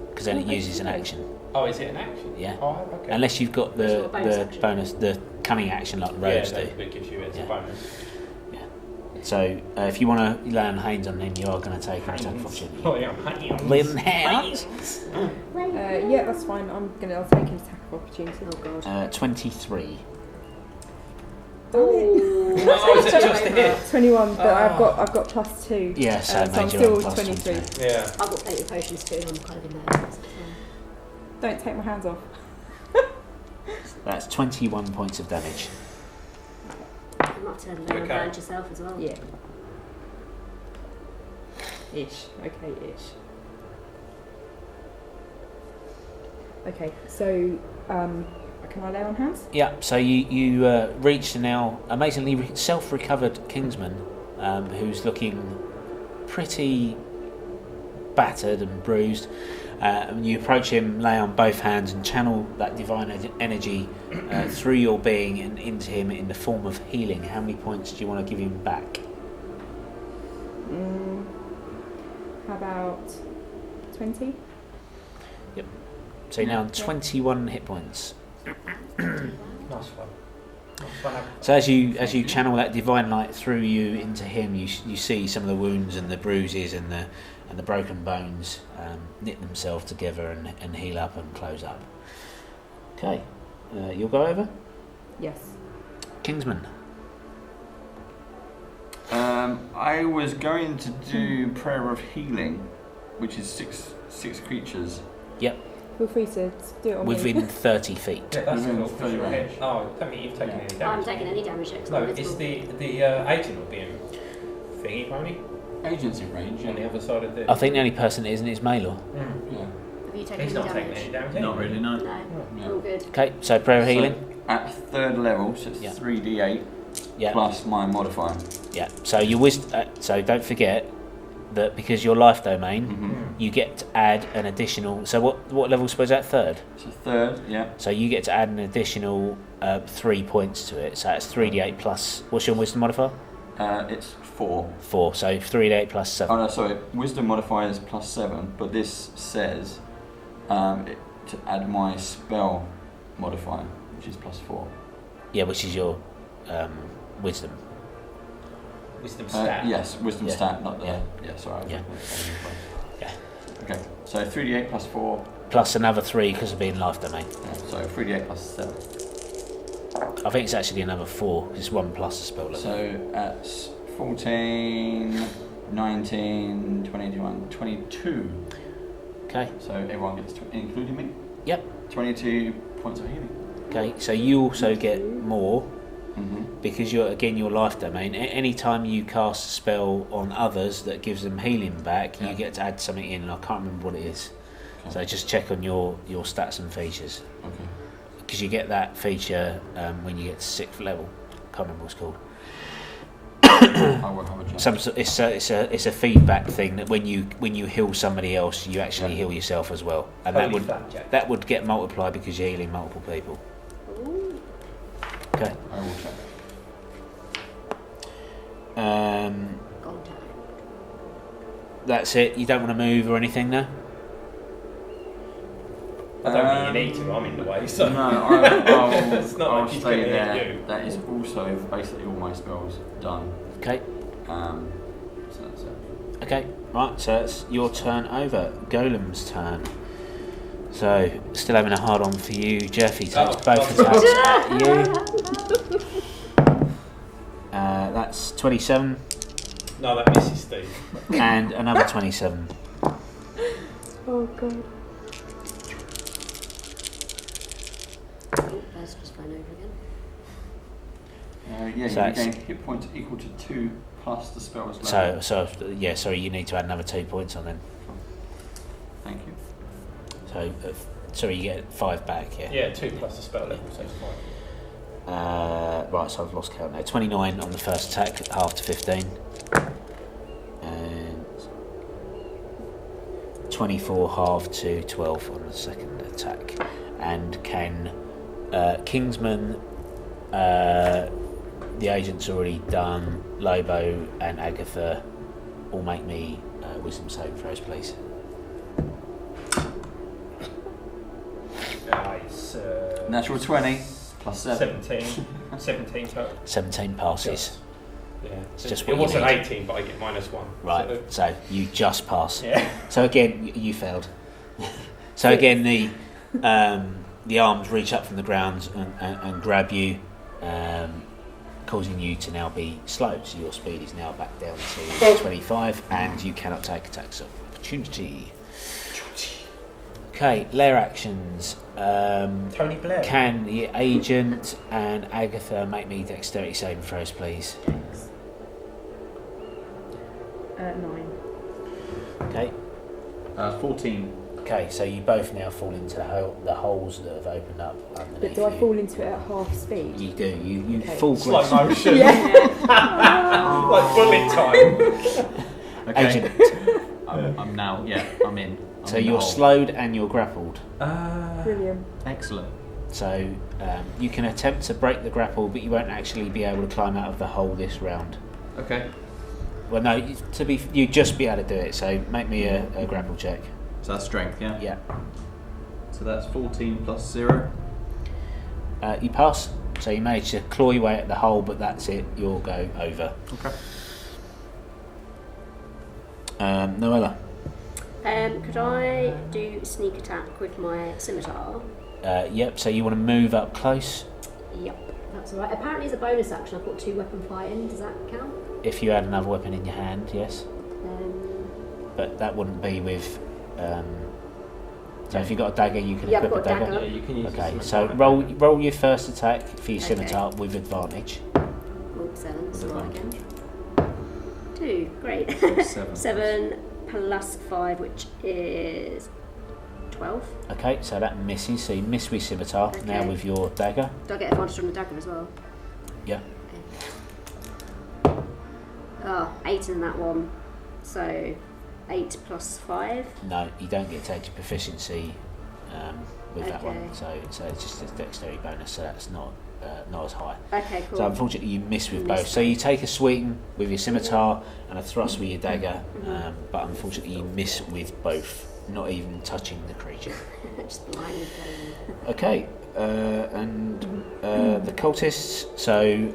because then it uses an action. Oh, is it an action? Yeah. Oh, okay. Unless you've got It's the not a bonus action. bonus, the cunning action like the yeah, rogues do. that gives you as Yeah. a bonus. So if you want to lay on hands on him, you are going to take an attack of opportunity. Oh, yeah, hands. Lay on hands. Yeah, that's fine. I'll take an attack of opportunity. Oh god. 23. Oh, is it just a hit? 21, but Ah. I've got +2. Yeah, so so made I'm you still on plus 23. 23. Yeah. I've got plenty of potions too, I'm kind of in there. So it's Don't take my hands off. That's 21 points of damage. fine. You might turn lay on Okay. hand yourself as well. Yeah. Ish. Okay, ish. Okay, so can I lay on hands? Yeah, so you reach the now amazingly self-recovered Kingsman, who's looking pretty battered and bruised. And you approach him, lay on both hands, and channel that divine energy through your being and into him in the form of healing. How many points do you want to give him back? How about 20? So you're now on 21 hit points. Nice one. So as you channel that divine light through you into him, you see some of the wounds and the bruises and the broken bones knit themselves together and heal up and close up. Okay, you'll go over? Yes. Kingsman. I was going to do Prayer of Healing, which is six creatures. Yep. Feel free to do it on Within me. 30 feet. Yeah, that's Within a little 30 visual range. hedge. Oh, I don't think you've taken any damage. I'm taking any damage next No, time. it's the agent will be in thingy pony Agents in range. on the other side of the. I think the only person that isn't is Maelor. Yeah. Have you taken He's any not taking damage? any damage. Not really, no. No. Yeah. All good. Okay, so prayer of healing. So, at third level, so it's Yeah. 3d8 Yeah, plus my modifier. yeah. So so don't forget that because your life domain, Mm-hmm. you get to add an additional. So what level suppose that third? So third, yeah. So you get to add an additional 3 points to it. So that's 3d8 plus. What's your wisdom modifier? It's 4. 4. So 3d8 plus 7. Oh no, sorry. Wisdom modifier is plus 7, but this says to add my spell modifier, which is plus 4. Yeah, which is your wisdom. Wisdom stat. Yes, wisdom Yeah. stat, not the. Yeah. Yeah, sorry. Yeah. Yeah. Okay, so 3d8 plus 4. Plus another 3 because of being life domain. Yeah, so 3d8 plus 7. I think it's actually another 4. It's 1 plus the spell level. So that's 14, 19, 21, 22. Okay. So everyone gets, including me? Yep. 22 points of healing. Okay. So you also get more Mm-hmm. because you're again your life domain. Anytime you cast a spell on others that gives them healing back, Yeah. you get to add something in. And I can't remember what it is. Okay. So just check on your stats and features Okay. because you get that feature when you get to 6th level. Can't remember what it's called. I will have a check. It's a feedback thing that when you heal somebody else, you actually Yeah. heal yourself as well, and Holy flapjack. that would get multiplied because you're healing multiple people. Ooh. Okay. I will check. Contact. That's it. You don't want to move or anything now. I don't think you need to. I'm in the way, so. No, I'll It's not I'll like he's stay gonna there. hit you. That is also basically all my spells done. Okay. So that's it. Okay. Right. So it's your turn over. Golem's turn. So still having a hard on for you, Jeff. He takes both attacks at you. That's 27 No, that misses Steve. and another 27. Oh god. Oh, that's just flown over again. Yeah, So you it's- gain hit points equal to 2 plus the spell's level. So yeah. Sorry, you need to add another 2 points on then. Thank you. So sorry, you get 5 back. Yeah. Yeah, 2 plus the spell level, so it's fine. Right, so I've lost count now. 29 on the first attack, half to 15. And 24 half to 12 on the second attack. And can Kingsman, the agent's already done, Lobo and Agatha all make me wisdom saving throws, please. Nice. Natural 20 plus 7. 17 total. 17 passes. Yeah. It's just It what you wasn't need. 18, but I get -1. Right, so you just pass. Yeah. So again, you failed. So again, the arms reach up from the ground and grab you, causing you to now be slowed. So your speed is now back down to 25, and you cannot take attacks of opportunity. Okay, lair actions. Tony Blair. Can the agent and Agatha make me dexterity saving throws, please? 9. Okay. 14. Okay, so you both now fall into the holes that have opened up underneath But do I you. fall into it at half speed? You do. You Okay. full Slow grip. motion. Yeah. Like bullet time. Okay. Agent. I'm now, I'm in. I'm So in the you're hole. slowed and you're grappled. Brilliant. Excellent. So you can attempt to break the grapple, but you won't actually be able to climb out of the hole this round. Okay. Well, no, you'd just be able to do it. So make me a grapple check. So that's strength, yeah? Yeah. So that's 14 plus 0. You pass. So you manage to claw your way at the hole, but that's it. You'll go over. Okay. Noella. Could I do sneak attack with my scimitar? Yep. So you want to move up close. Yep, that's alright. Apparently, as a bonus action, I've got 2 weapon fighting. Does that count? If you had another weapon in your hand, yes. But that wouldn't be with. So if you've got a dagger, you can equip I've a got a dagger. dagger. Yeah, you can use Okay, the so roll your first attack for your scimitar with advantage. Oh, 7. With Start advantage. again. 2. Great. 7. 7 plus 5, which is 12. Okay, so that misses. So you miss with scimitar. Now Okay. with your dagger. Do I get advantage on the dagger as well? Yeah. Oh, 8 in that one. So 8 plus 5. No, you don't get to take your proficiency with that one. Okay. So it's just a dexterity bonus. So that's not as high. Okay, cool. So unfortunately, you miss with Miss both. So you take a swing with your scimitar and a thrust with your dagger, but unfortunately, you miss with both, not even touching the creature. Just blindly playing. Okay, and the cultists. So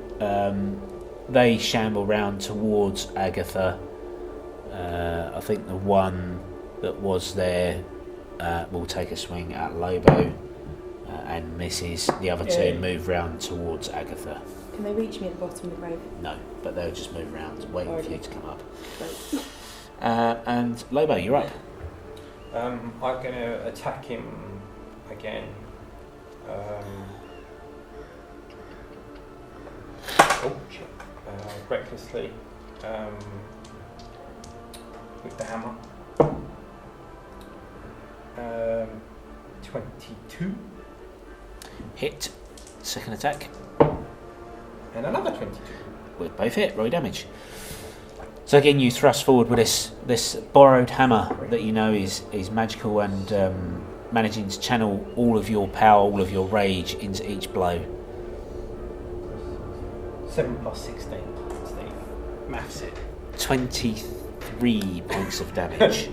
they shamble round towards Agatha. I think the one that was there will take a swing at Lobo and misses. The other two move round towards Agatha. Can they reach me at the bottom of the grave? No, but they'll just move around, waiting for you to come up. Great. And Lobo, you're up. I'm going to attack him again. Recklessly with the hammer. 22 Hit. Second attack. and another 22. With both hit, roll damage. So again, you thrust forward with this borrowed hammer that you know is magical and managing to channel all of your power, all of your rage into each blow. 7 plus 16. Steve, maths it. 23 points of damage.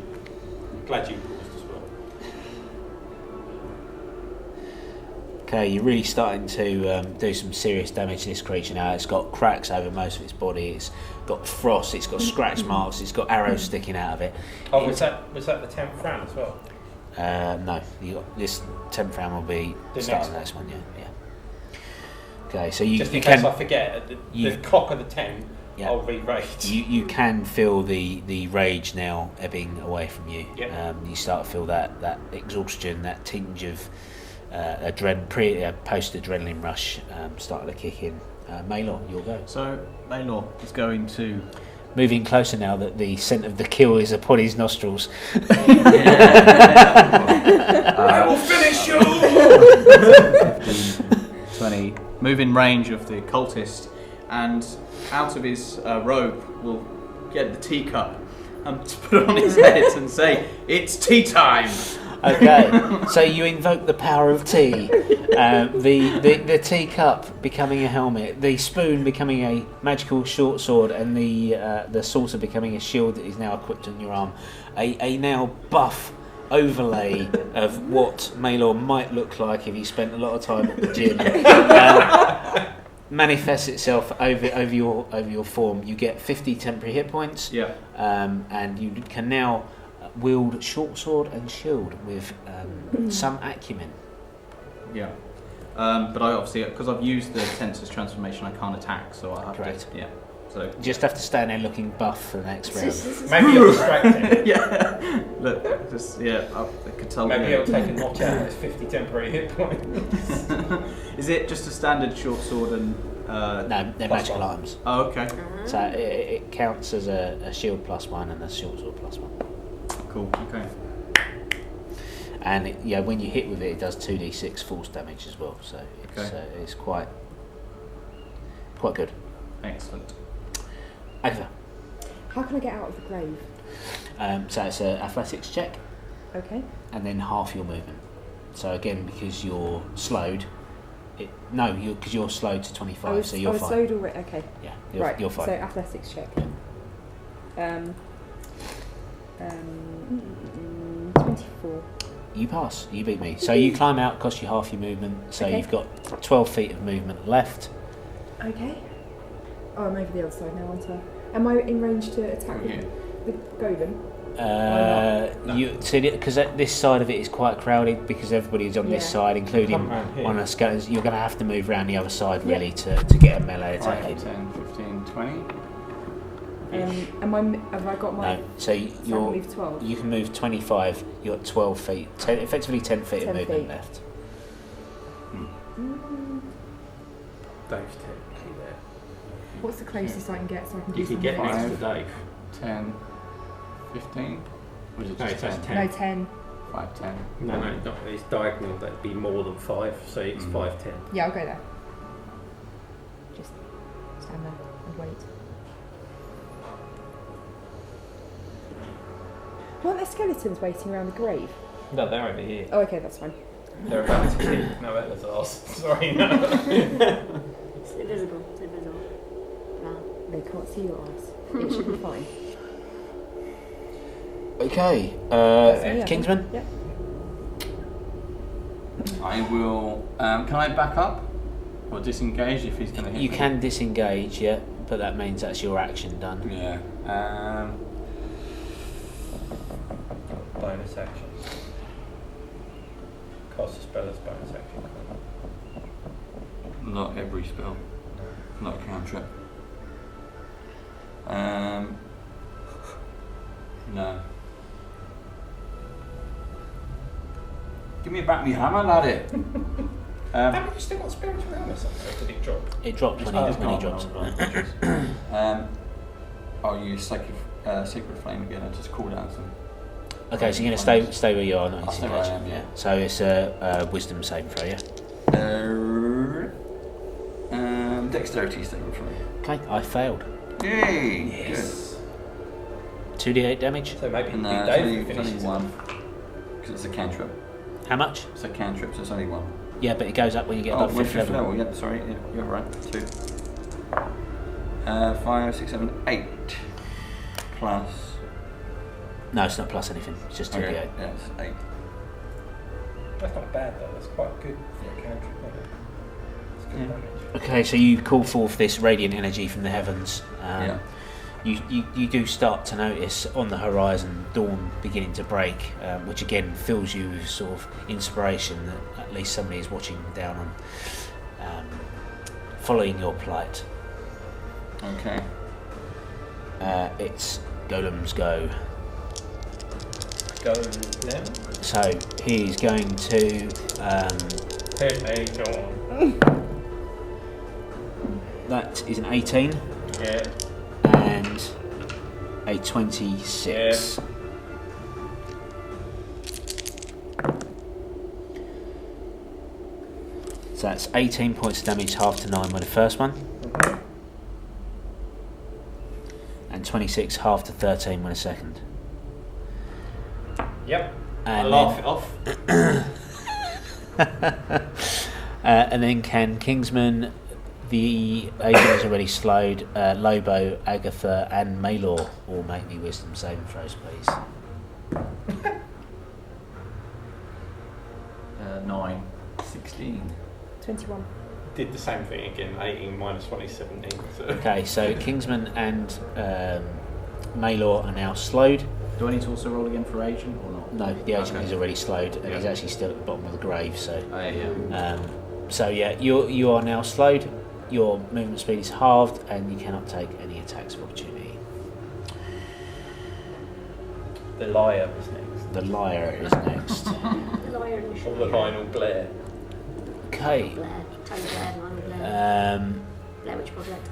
Glad you paused as well. Okay, you're really starting to do some serious damage to this creature now. It's got cracks over most of its body. It's got frost. It's got scratch marks. It's got arrows sticking out of it. Oh, was that the 10th round as well? No, this 10th round will be The starting next the next one. Yeah. Okay, so you Just in you case can I forget, at the you- clock of the 10, Yeah. I'll re-rate. you can feel the rage now ebbing away from you. Yep. You start to feel that exhaustion, that tinge of post-adrenaline rush starting to kick in. Maelor, you'll go. So Maelor is going to. Moving closer now that the scent of the kill is upon his nostrils. I will finish you! 15, 20. Move in range of the cultist, and out of his robe will get the teacup and put it on his head and say, "It's tea time." Okay, so you invoke the power of tea. The teacup becoming a helmet, the spoon becoming a magical short sword, and the saucer becoming a shield that is now equipped on your arm. A now buff overlay of what Maelor might look like if he spent a lot of time at the gym. Manifests itself over your form. You get 50 temporary hit points. Yeah. And you can now wield short sword and shield with some acumen. Yeah. But I obviously, because I've used the Tensor's transformation, I can't attack, so I have Correct. to. Yeah. So. You just have to stand there looking buff for the next round. Maybe you'll distract him. Yeah. Look, just I could tell. Maybe he'll take a knock out of his 50 temporary hit points. Is it just a standard short sword and? No, they're Plus magical one. items. Oh, okay. So it counts as a shield +1 and a short sword +1. Cool. Okay. And when you hit with it, it does 2d6 force damage as well. So it's quite good. Excellent. Agatha. How can I get out of the grave? So it's an athletics check, Okay. and then half your movement. So again, because you're slowed, because you're slowed to 25, so you're I was fine. slowed already. Okay. Yeah, Right. you're fine. So athletics check. 24. You pass. You beat me. So you climb out, costs you half your movement. So Okay. you've got 12 feet of movement left. Okay. Oh, I'm over the other side now, aren't I? Am I in range to attack Yeah. the golem? No. You see, because this side of it is quite crowded because everybody's on this Yeah. side, including Come round here. one of the skeletons. You're going to have to move around the other side Yeah. really to get a melee attack 5, in. 10, 15, 20. Have I got my... No, so So I can you're move 12? you can move 25. You're at 12 feet, effectively 10 feet 10 of movement feet. left. Dave's technically there. What's the closest I can get so I can do You could something? get next to Five. Dave. 10, 15. Or is it No, just that's 10? 10. No, 10. 5, 10. No, not, it's diagonal. That'd be more than 5, so it's 5, 10. Yeah, I'll go there. Just stand there and wait. Weren't there skeletons waiting around the grave? No, they're over here. Oh, okay, that's fine. They're about to kick Noella's ass. Sorry, no. It's invisible. It's invisible. No. They can't see your eyes. It should be fine. Okay, Yeah. Kingsman. Yep. I will. Can I back up or disengage if he's going to hit You me? can disengage, yeah, but that means that's your action done. Yeah. Bonus action. Cost a spell as bonus action. Not every spell. Not a cantrip. No. Give me back me hammer, laddie. Haven't you still got spiritual illness on there? Did it drop? It dropped when Oh, he it's drops. gone. I'll use Sacred Flame again and just cool down some. Okay, so you're going to stay where you are, not I'll stay where I disengage. am, yeah. So it's a wisdom saving throw, yeah? Dexterity saving throw. Okay, I failed. Yay! Yes. 2d8 damage. So maybe Good. No, Big it's Dave only, finishes it. one. Because it's a cantrip. How much? It's a cantrip, so it's only one. Yeah, but it goes up when you get Oh, above with 5th level. Yep, sorry, yeah, you're right. 2. 5, 6, 7, 8. Plus. No, it's not plus anything. It's just 2d8. Okay, yeah, it's 8. That's not bad though. That's quite good for a cantrip, isn't it? It's good Yeah. damage. Okay, so you call forth this radiant energy from the heavens. Yeah. You do start to notice on the horizon dawn beginning to break, which again fills you with sort of inspiration that at least somebody is watching down on, following your plight. Okay. It's Golem's go. Go now. So he's going to. Hey, John. That is an 18 Yeah. and a 26. So that's 18 points of damage, half to 9 with the first one, and 26 half to 13 with the second. Yep. And I laugh it off. and then can Kingsman, the agent is already slowed, Lobo, Agatha, and Maelor all make me wisdom saving throws, please. 9, 16. 21. Did the same thing again. 18 minus 1 is 17. So. Okay, so Kingsman and Maelor are now slowed. Do I need to also roll again for agent or not? No, the agent Okay. is already slowed, and he's Yeah. actually still at the bottom of the grave. So, Yeah. so yeah, you are now slowed. Your movement speed is halved, and you cannot take any attacks of opportunity. The liar is next. The liar is next. The liar and the Or the Lionel Blair. Okay. Blair. Tony Blair, Lionel Blair. Blair Witch Project.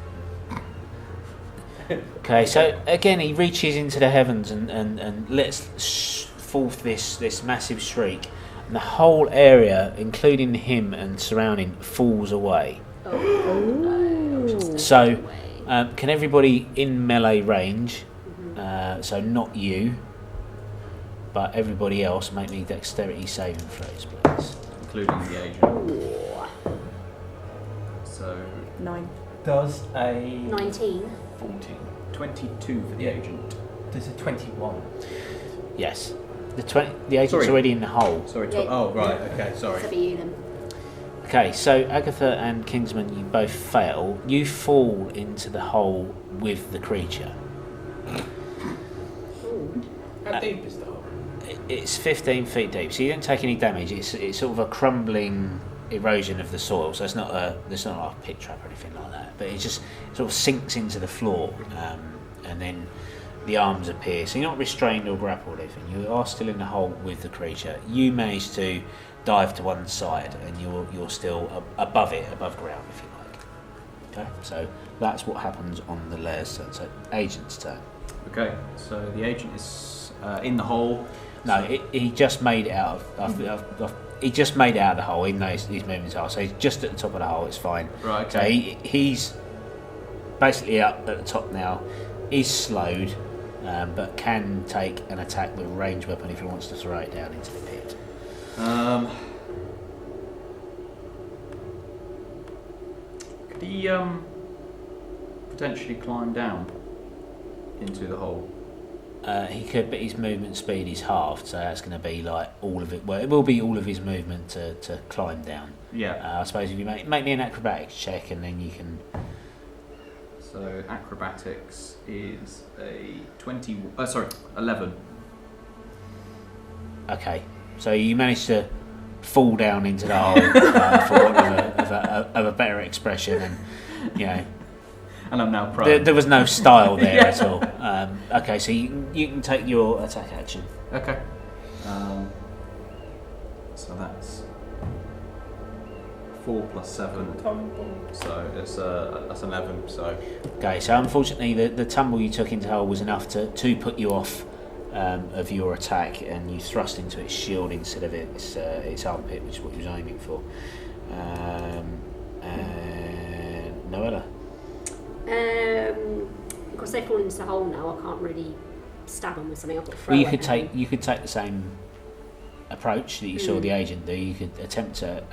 Okay, so again, he reaches into the heavens and lets forth this massive shriek, and the whole area, including him and surrounding, falls away. So, can everybody in melee range, so not you, but everybody else, make me dexterity saving throws, please? Including the agent. So 9. Does a 19. 14. 22 for the agent. Does a 21? Yes. The agent's Sorry. already in the hole. Sorry. Yeah. Oh, right. Okay. Sorry. So be you then. Okay, so Agatha and Kingsman, you both fail. You fall into the hole with the creature. How deep is the hole? It's 15 feet deep, so you don't take any damage. It's sort of a crumbling erosion of the soil, so it's not like a pit trap or anything like that. But it just sort of sinks into the floor, and then the arms appear. So you're not restrained or grappled or anything. You are still in the hole with the creature. You manage to dive to one side, and you're still above ground, if you like. Okay, so that's what happens on the layer's turn. So agent's turn. Okay. So the agent is in the hole. No, he just made it out of. He just made it out of the hole, even though his movements are. So he's just at the top of the hole. It's fine. Right. So Okay. he's basically up at the top now. He's slowed, but can take an attack with a ranged weapon if he wants to throw it down into the pit. Could he potentially climb down into the hole? He could, but his movement speed is halved, so that's going to be like all of it. Well, it will be all of his movement to climb down. Yeah. I suppose if you make me an acrobatics check, and then you can. So acrobatics is a 11. Okay, so you managed to fall down into the hole, for want of a better expression, and you know. And I'm now prone. There was no style there at all. Okay, so you can take your attack action. Okay. So that's 4 plus 7. So that's 11. So Okay, so unfortunately the tumble you took into hole was enough to put you off of your attack, and you thrust into its shield instead of its armpit, which is what you was aiming for. And Noella. Because they fall into the hole now, I can't really stab them with something. I've got to throw Well, you it could at take them. the same approach that you saw the agent do. You could attempt to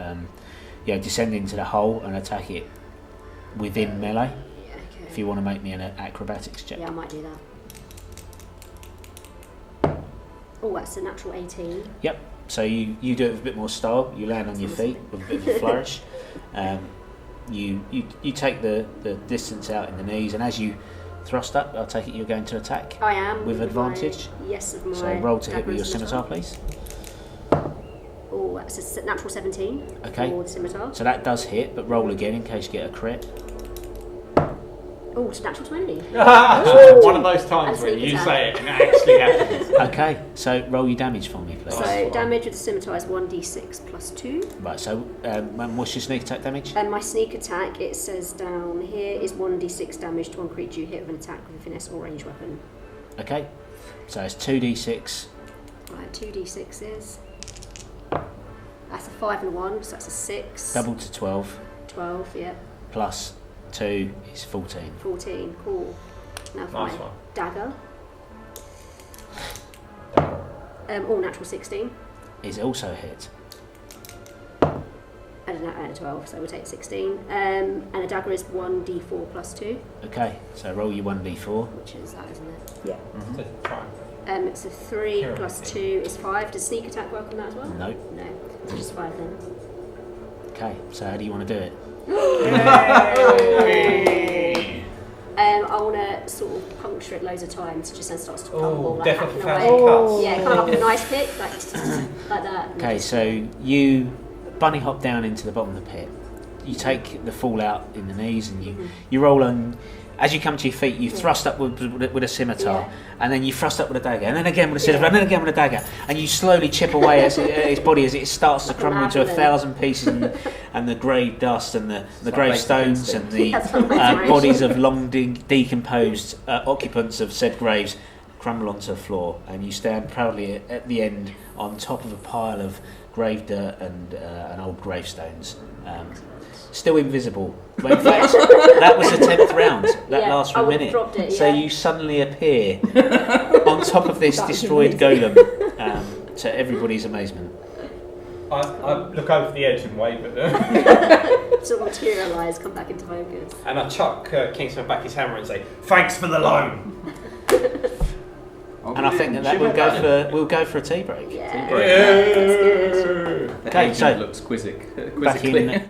descend into the hole and attack it within melee. Yeah, okay. If you want to make me an acrobatics check. Yeah, I might do that. Oh, that's a natural 18. Yep. So you do it with a bit more style. You land on your feet with a bit of a flourish. You take the distance out in the knees, and as you thrust up, I'll take it you're going to attack. I am. With advantage? With my So roll to hit dagger with your and scimitar, please. Oh, that's a natural 17 Okay. for the scimitar. So that does hit, but roll again in case you get a crit. Oh, it's a natural 20. One of those times And where sneak you attack. say it and it actually happens. Okay, so roll your damage for me, please. So damage with the scimitar is 1d6 plus 2. Right, so what's your sneak attack damage? And my sneak attack, it says down here, is 1d6 damage to one creature you hit with an attack with a finesse or ranged weapon. Okay, so it's 2d6. Right, 2d6 is. That's a 5 and 1, so that's a 6. Double to 12, 12, yeah. plus 2 is 14. 14, cool. Now for Nice my one. dagger. All natural 16. Is also a hit. And a 12, so we'll take 16. And the dagger is 1d4 plus 2, Okay, so roll your 1d4. which is that, isn't it? Yeah. To try and- So 3 plus 2 is 5. Does sneak attack work on that as well? No. No, so just 5 then. Okay, so how do you want to do it? I want to sort of puncture it loads of times, just then starts to crumble. Oh, like, death of hacking a away. thousand cuts. Yeah, kind of like a nice pick, like that. and Okay, just- so you bunny hop down into the bottom of the pit. You take the fall out in the knees, and you roll on. As you come to your feet, you thrust up with a scimitar, and then you thrust up with a dagger, and then again with a scimitar, and then again with a dagger, and you slowly chip away at his body as it starts to crumble into 1,000 pieces, and the grave dust and the gravestones and the That's what my bodies of long decomposed occupants of said graves crumble onto the floor, and you stand proudly at the end on top of a pile of grave dirt and old gravestones. Still invisible. Well, in fact, that was the 10th round. That Yeah, lasts for I a would've minute. dropped it, So yeah. you suddenly appear on top of this That was destroyed amazing. golem, to everybody's amazement. I look over the edge and wave at them. sort of materialise, come back into focus. And I chuck Kingsman back his hammer and say, "Thanks for the loan." Well, And I think that we'll go for a tea break. Yeah. Great. That's good. The Okay, agent so looks back quizzically. in.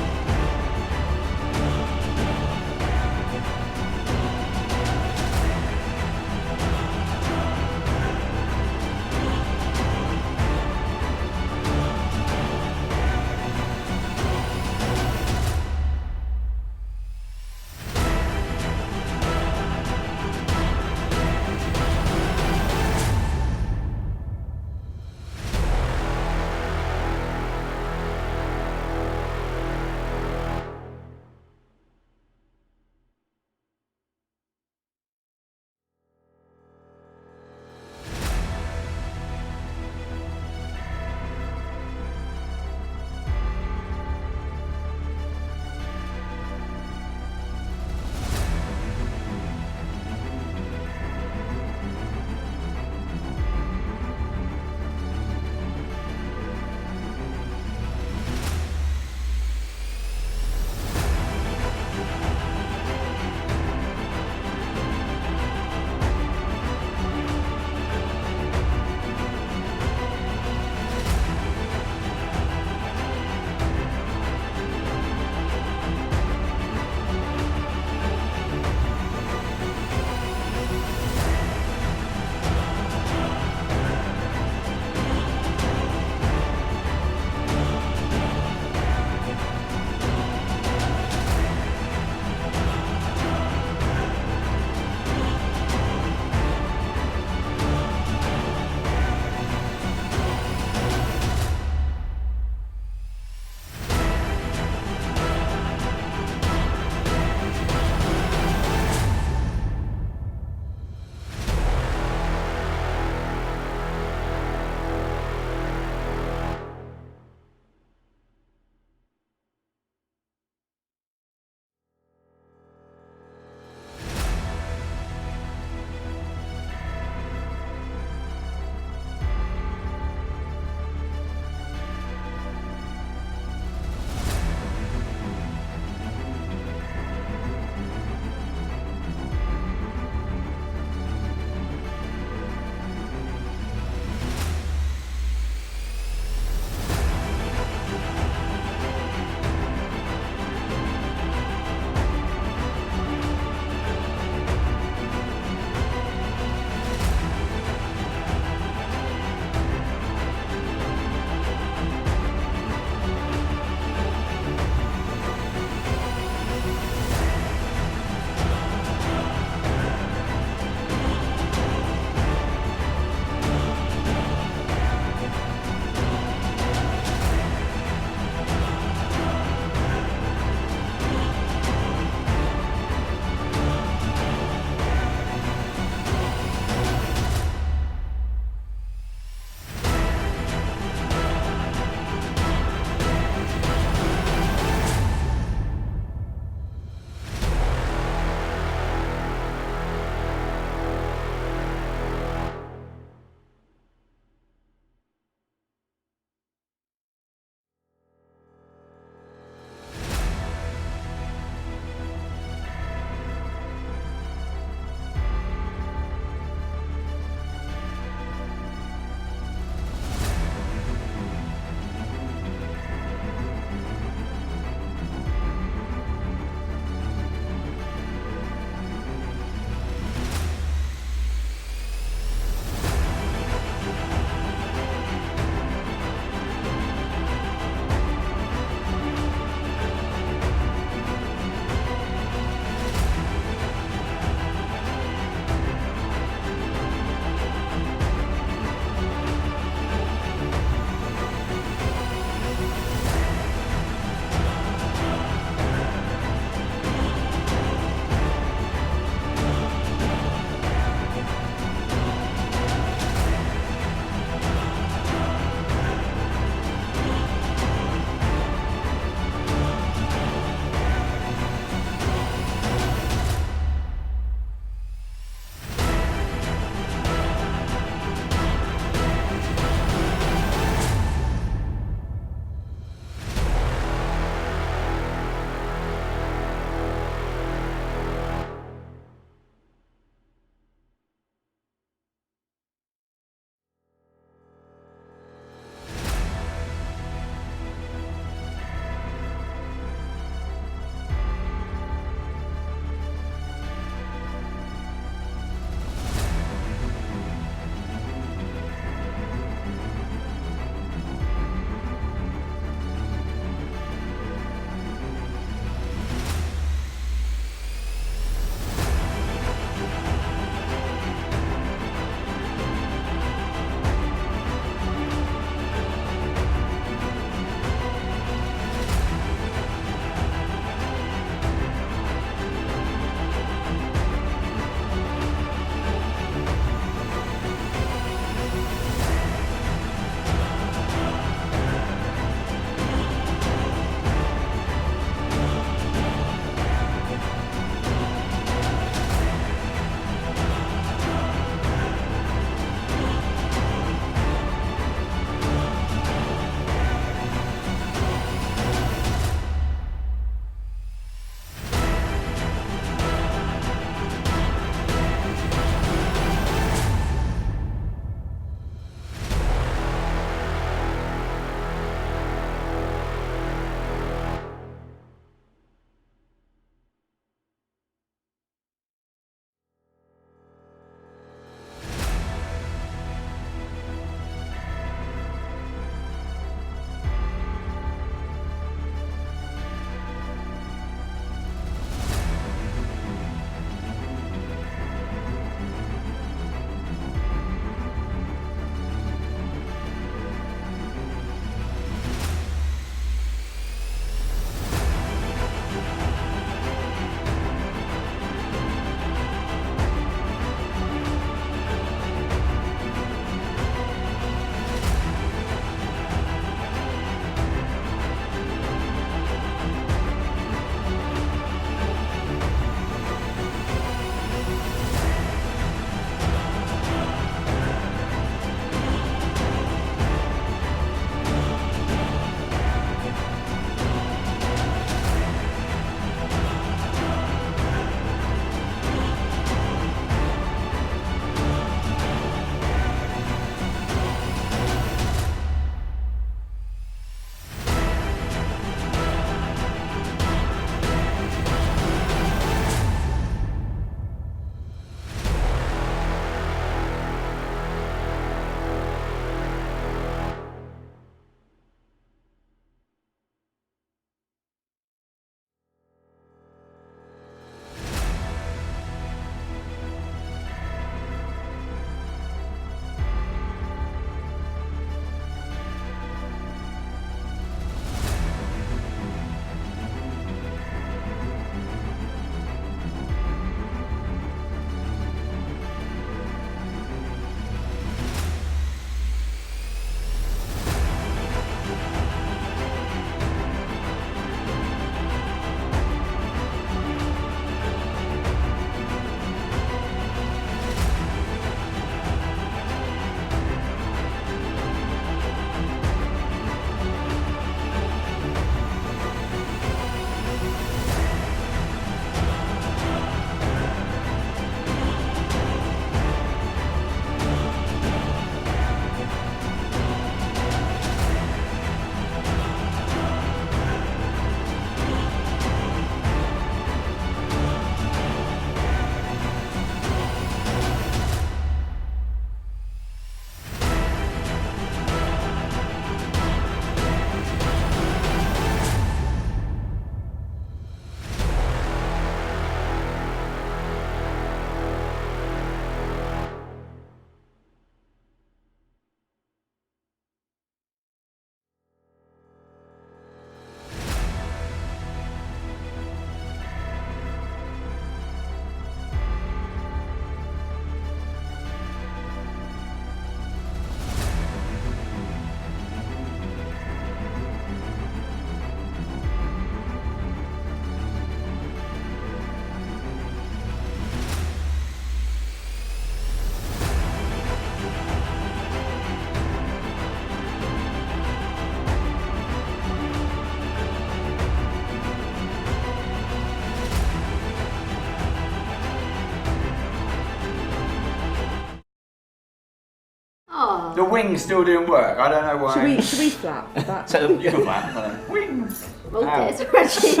The wings still doing work. I don't know why. Should we flap? That? So You can flap. Wings. Oh, Ow. there's Reggie.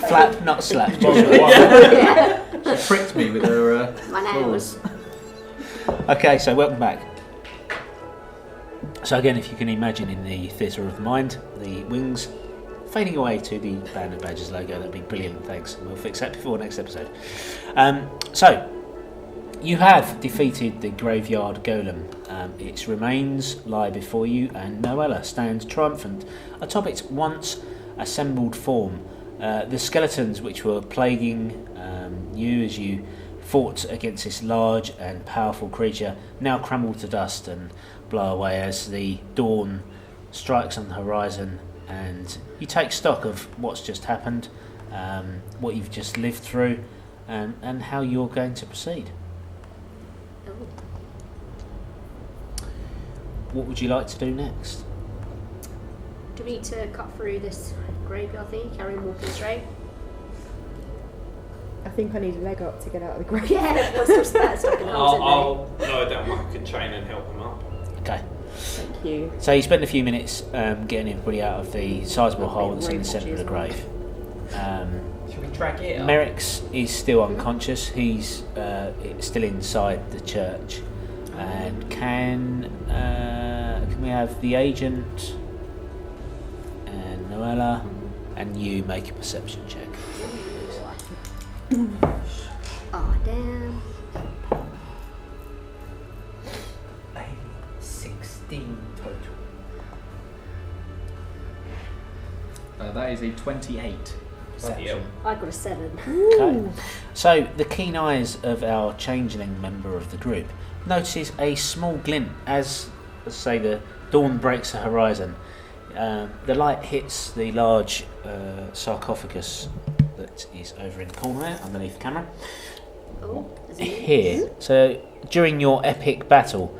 flap, not slap. Joshua. Yeah. She pricked me with her. My nails. Okay, so welcome back. So again, if you can imagine in the theatre of the mind, the wings fading away to the Band of Badgers logo, that'd be brilliant, thanks. We'll fix that before next episode. So, you have defeated the Graveyard Golem. Its remains lie before you, and Noella stands triumphant atop its once assembled form. The skeletons which were plaguing you as you fought against this large and powerful creature now crumble to dust and blow away as the dawn strikes on the horizon, and you take stock of what's just happened, what you've just lived through, and how you're going to proceed. Oh. What would you like to do next? Do we need to cut through this graveyard thing? Carry on walking straight? I think I need a leg up to get out of the grave. Yeah, what's just that stopping I'll lower down my hook and chain and help them up. Okay. Thank you. So you spend a few minutes getting everybody out of the sizable hole that's in the centre of the grave. Should we drag it up? Merrix is still unconscious. He's still inside the church. And can we have the agent and Noella and you make a perception check? Oh, damn. 16 total. That is a 28. Bloody hell. I got a 7. Okay. So the keen eyes of our changeling member of the group notices a small glint as, let's say, the dawn breaks the horizon. The light hits the large sarcophagus that is over in the corner there, underneath the camera. Oh, there's a Here. So during your epic battle,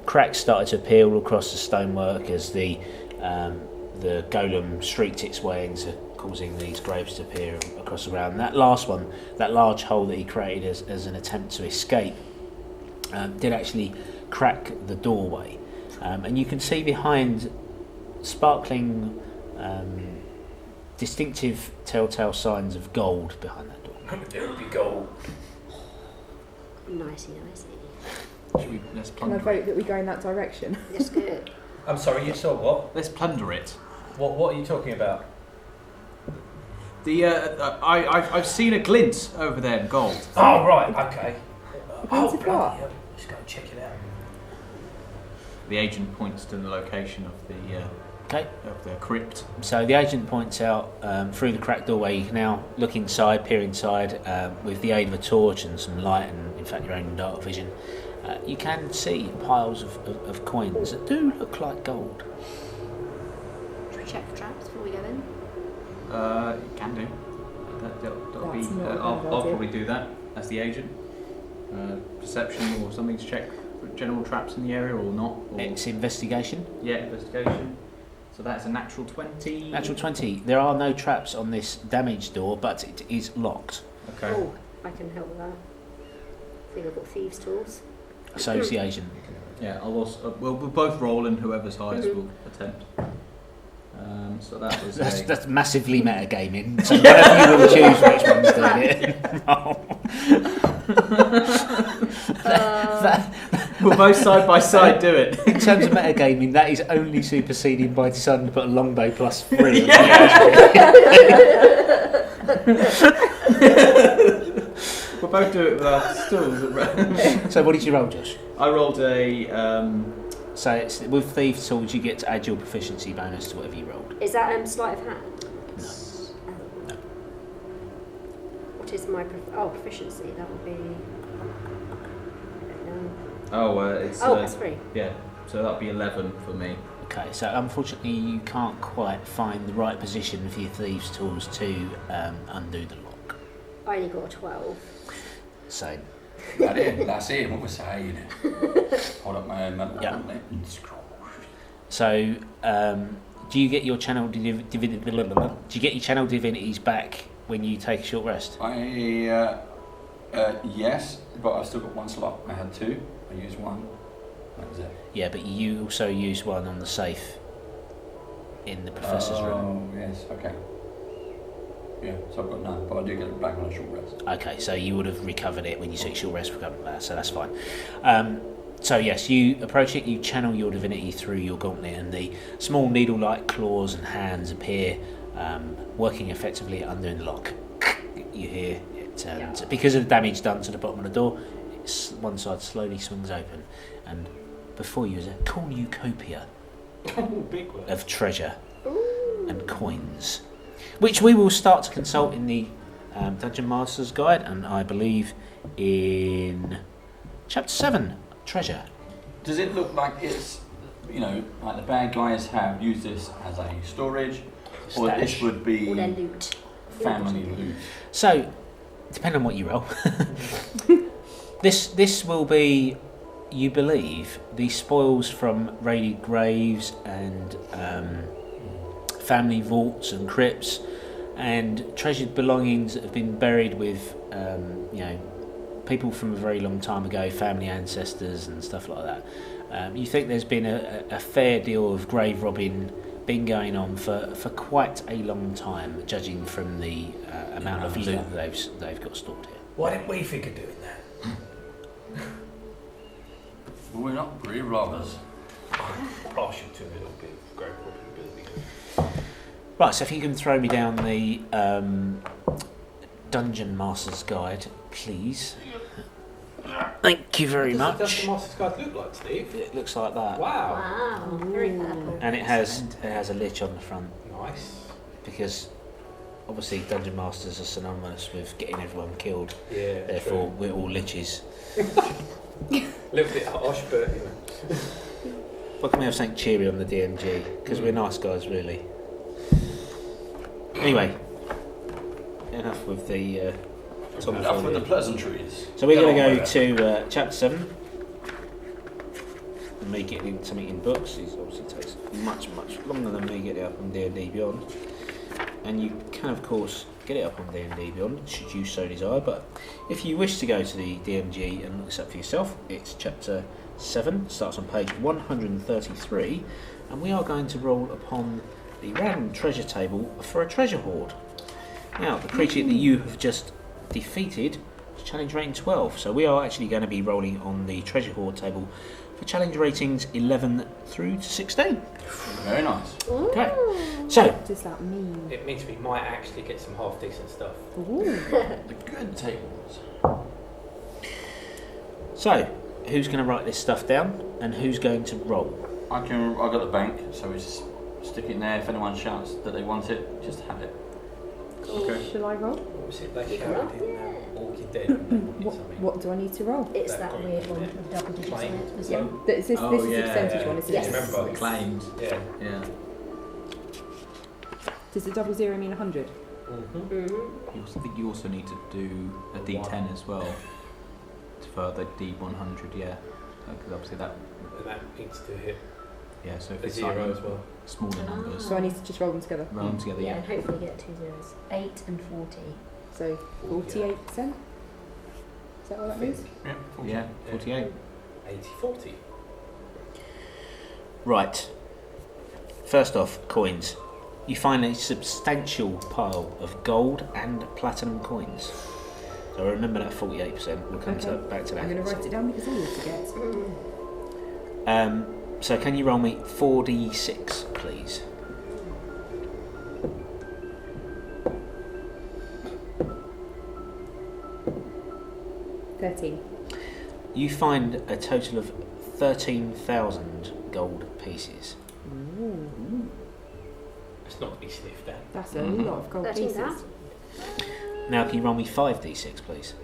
cracks started to appear all across the stonework as the golem shrieked its way into causing these graves to appear across the ground. That last one, that large hole that he created as an attempt to escape, did actually crack the doorway. And you can see behind sparkling, distinctive telltale signs of gold behind that door. There would be gold. Nicey. Let's Can I plunder it. vote that we go in that direction? That's good. I'm sorry, you saw what? Let's plunder it. What are you talking about? I've seen a glint over there in gold. Oh, right, okay. Glint of what? hell. Let's go and check it out. The agent points to the location of Okay. the crypt. So the agent points out through the cracked doorway. You can now look inside, peer inside, with the aid of a torch and some light, and in fact your own dark vision. You can see piles of coins that do look like gold. Should we check for traps before we go in? You can do. That'll be. That's not a I'll bad idea. probably do that as the agent. Perception or something to check for general traps in the area or not. Or, It's investigation. yeah, investigation. So that's a natural 20. Natural 20. There are no traps on this damaged door, but it is locked. Okay. Oh, I can help with that. I think I've got thieves' tools. So is the agent. Yeah, I'll also. We'll both roll, and whoever's highest will attempt. So that was That's massively metagaming. So whatever you will choose which one's doing it. We'll both side by side do it. In terms of metagaming, that is only superseded by deciding to put a longbow plus 3. We'll both do it with our stools. So what did you roll, Josh? I rolled a. So it's, with Thieves' Tools, you get to add your proficiency bonus to whatever you rolled. Is that sleight of hand? No. Oh. What is my proficiency? That would be. I don't know. It's. It's 3. Yeah, so that'll be 11 for me. Okay, so unfortunately you can't quite find the right position for your Thieves' Tools to undo the lock. I only got a 12. So That's it. What was saying? Hold up my own mental. Yeah. So, do you get your channel do you get your channel divinities back when you take a short rest? I Yes, but I've still got one slot. I had two. I used one. That was it. Yeah, but you also use one on the safe in the professor's room. Oh, yes. Okay. Yeah, so I've got none, but I do get it back on a short rest. Okay, so you would have recovered it when you took short rest recovered that, so that's fine. So yes, you approach it, you channel your divinity through your gauntlet, and the small needle-like claws and hands appear, working effectively under the lock. You hear it, and because of the damage done to the bottom of the door, one side slowly swings open, and before you is a cornucopia of treasure and coins, which we will start to consult in the Dungeon Master's Guide, and I believe in Chapter 7, Treasure. Does it look like it's, like the bad guys have used this as a storage, or this would be All their loot. family loot? So, depending on what you roll, this will be, you believe, the spoils from raided graves and family vaults and crypts, and treasured belongings that have been buried with, people from a very long time ago, family ancestors and stuff like that. You think there's been a fair deal of grave robbing been going on for quite a long time, judging from the amount of loot they've got stored here. Why didn't we think of doing that? Well, we're not grave robbers. Partial to a little bit of grave robbing ability. Right, so if you can throw me down the Dungeon Master's Guide, please. Thank you very much. What does the Master's Guide look like, Steve? It looks like that. Wow. Wow, very purple. And it has a lich on the front, Nice. because obviously Dungeon Masters are synonymous with getting everyone killed. Yeah. Therefore, we're all liches. A little bit harsh, but Why can we have something cheery on the DMG? Because we're nice guys, really. Anyway, enough with the Enough with the pleasantries. So we're going Get on to with go to Chapter 7. And me getting something in books. It obviously takes much longer than me getting it up on D&D Beyond. And you can, of course, get it up on D&D Beyond, should you so desire. But if you wish to go to the DMG and look this up for yourself, it's Chapter 7. Starts on page 133. And we are going to roll upon the random treasure table for a treasure hoard. Now, the creature that you have just defeated is challenge rating 12, so we are actually going to be rolling on the treasure hoard table for challenge ratings 11 through to 16. Very nice. Okay, so What does that mean? it means we might actually get some half decent stuff. Ooh. The good tables. who's going to write this stuff down and who's going to roll? I've got the bank, so we just stick it in there. If anyone shouts that they want it, just have it. Okay. Shall I roll? What was it they You can roll, shouted in yeah. Orchid Dead? and something? What do I need to roll? It's That that got weird it, one isn't with double digits on it. Was Yeah. it? This is the yeah, percentage yeah. one, isn't Yes. it? Remember? The claims. Yeah. Yeah. Does the 00 mean 100? Mm-hmm. I think you also need to do a D10 as well for the D100. Yeah, because obviously that. And that needs to hit Yeah, so if a it's zero like as well. smaller numbers, So I need to just roll them together. roll them together. Yeah, Yeah. and hopefully get 2 zeros. 8 and 40. So 48%? Is that what that means? Yeah. Yeah. 48. 80-40. Right. First off, coins. You find a substantial pile of gold and platinum coins. So remember that 48%. We'll come Okay. back to that. I'm going to write it down because I need to get. So can you roll me 4d6, please? $13. You find a total of 13,000 gold pieces. Ooh. It's not to be sniffed at. That's a Mhm. lot of gold 13,000. pieces. Now can you roll me 5d6, please?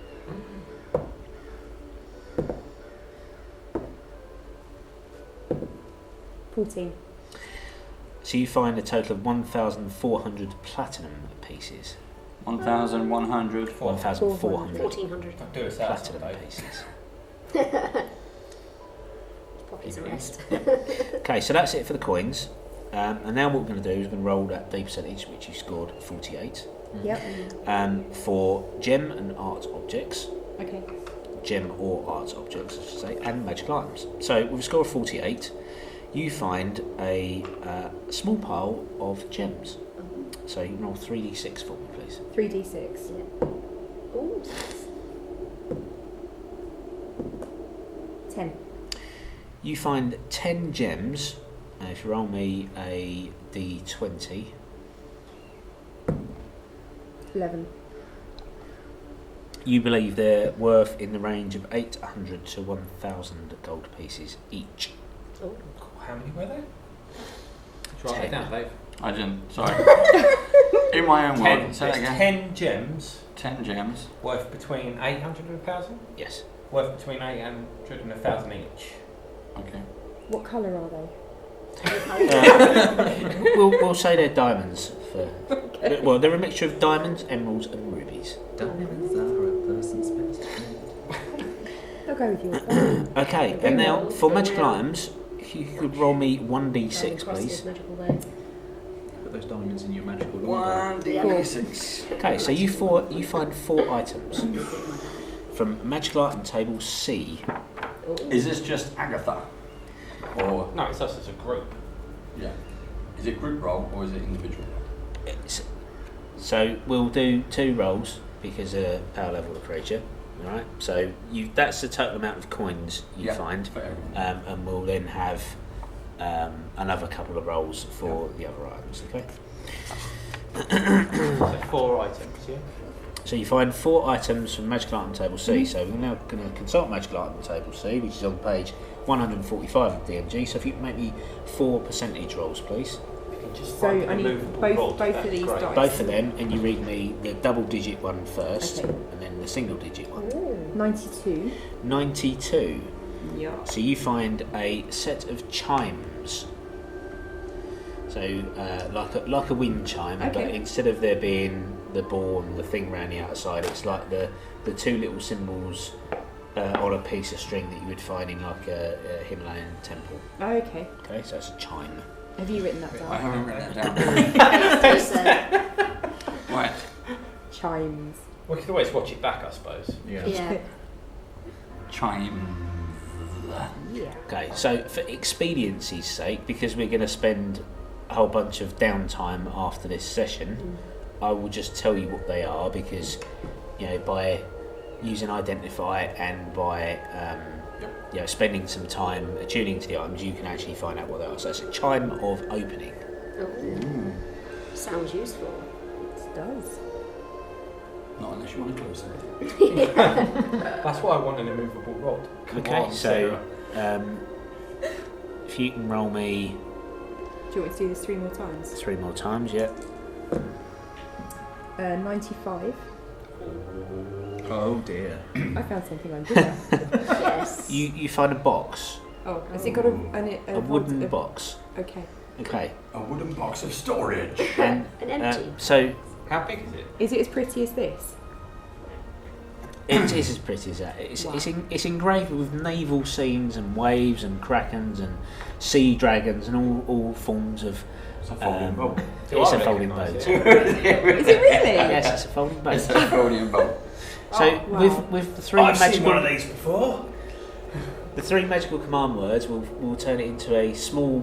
$14. So you find a total of 1,400 platinum pieces. 1,100. 1,400 1,400. Don't do us that platinum someday. pieces. Poppy's a rest. Okay, so that's it for the coins. And now what we're going to do is we're going to roll that D percentage, which you scored 48. Yep. For gem and art objects, Okay. Gem or art objects, I should say, and magical items. So with a score of 48, you find a small pile of gems. So you can roll 3d6 for me, please. 3d6. Ooh. 10. You find 10 gems. If you roll me a d20, 11. you believe they're worth in the range of 800 to 1,000 gold pieces each. Oh. How many were there? Write it 10. down, Dave. I didn't. Sorry. In my own words, say that There's again. 10 gems 10 gems. worth between 800 and 1,000? Yes. Worth between 800 and 1,000 each. Okay. What colour are they? We'll say they're diamonds. Well, they're a mixture of diamonds, emeralds, and rubies. Diamonds are a person's best friend. I'll go with you. Okay, and now for magical items, if you could roll me 1d6, please. Put those diamonds in your magical longbow. 1d6. Okay, so you find 4 items from magical item table C. Is this just Agatha? Or, No, it's us as a group. yeah. Is it group roll or is it individual? So we'll do 2 rolls because of the power level of the creature. Alright, so that's the total amount of coins you find, for everyone. and we'll then have another couple of rolls for the other items, okay? So 4 items, yeah? So you find 4 items from magical item table C, so we're now going to consult magical item table C, which is on page 145 of DMG, so if you can make me 4 percentage rolls, please. Just So find the I need removable both rod, of that's these great. dice. Both of them, and you read me the double digit one first, Okay. and then the single digit one. 92. 92. Yeah. So you find a set of chimes. So like a wind chime, but Okay. instead of there being the ball and the thing round the outside, it's like the 2 little symbols on a piece of string that you would find in like a Himalayan temple. Okay. Okay, so that's a chime. Have you written that I down? haven't written that down. Right. Chimes. We could always watch it back, I suppose. Yeah. Chime. Yeah. Okay, so for expediency's sake, because we're going to spend a whole bunch of downtime after this session, I will just tell you what they are because, by using identify and by spending some time attuning to the items, you can actually find out what they are. So it's a chime of opening. Ooh. Sounds useful. It does. Not unless you want to close it. That's why I want an immovable rod. Come Okay, on, so Sarah. if you can roll me Do you want me to do this 3 more times? 3 more times, yeah. 95. Oh dear. I found something I'm good at. Yes. You find a box, Oh, has it got a wooden box. Okay. Okay, A wooden box of storage. and An empty. so How big is it? Is it as pretty as this? it is as pretty as that. It's engraved with naval scenes and waves and krakens and sea dragons and all forms of. It's a folding boat. It's I a folding boat. recognise Is it really? Yes, it's a folding boat. It's a folding boat. So Oh, wow. with the 3 magical these before. the 3 magical command words, we'll turn it into a small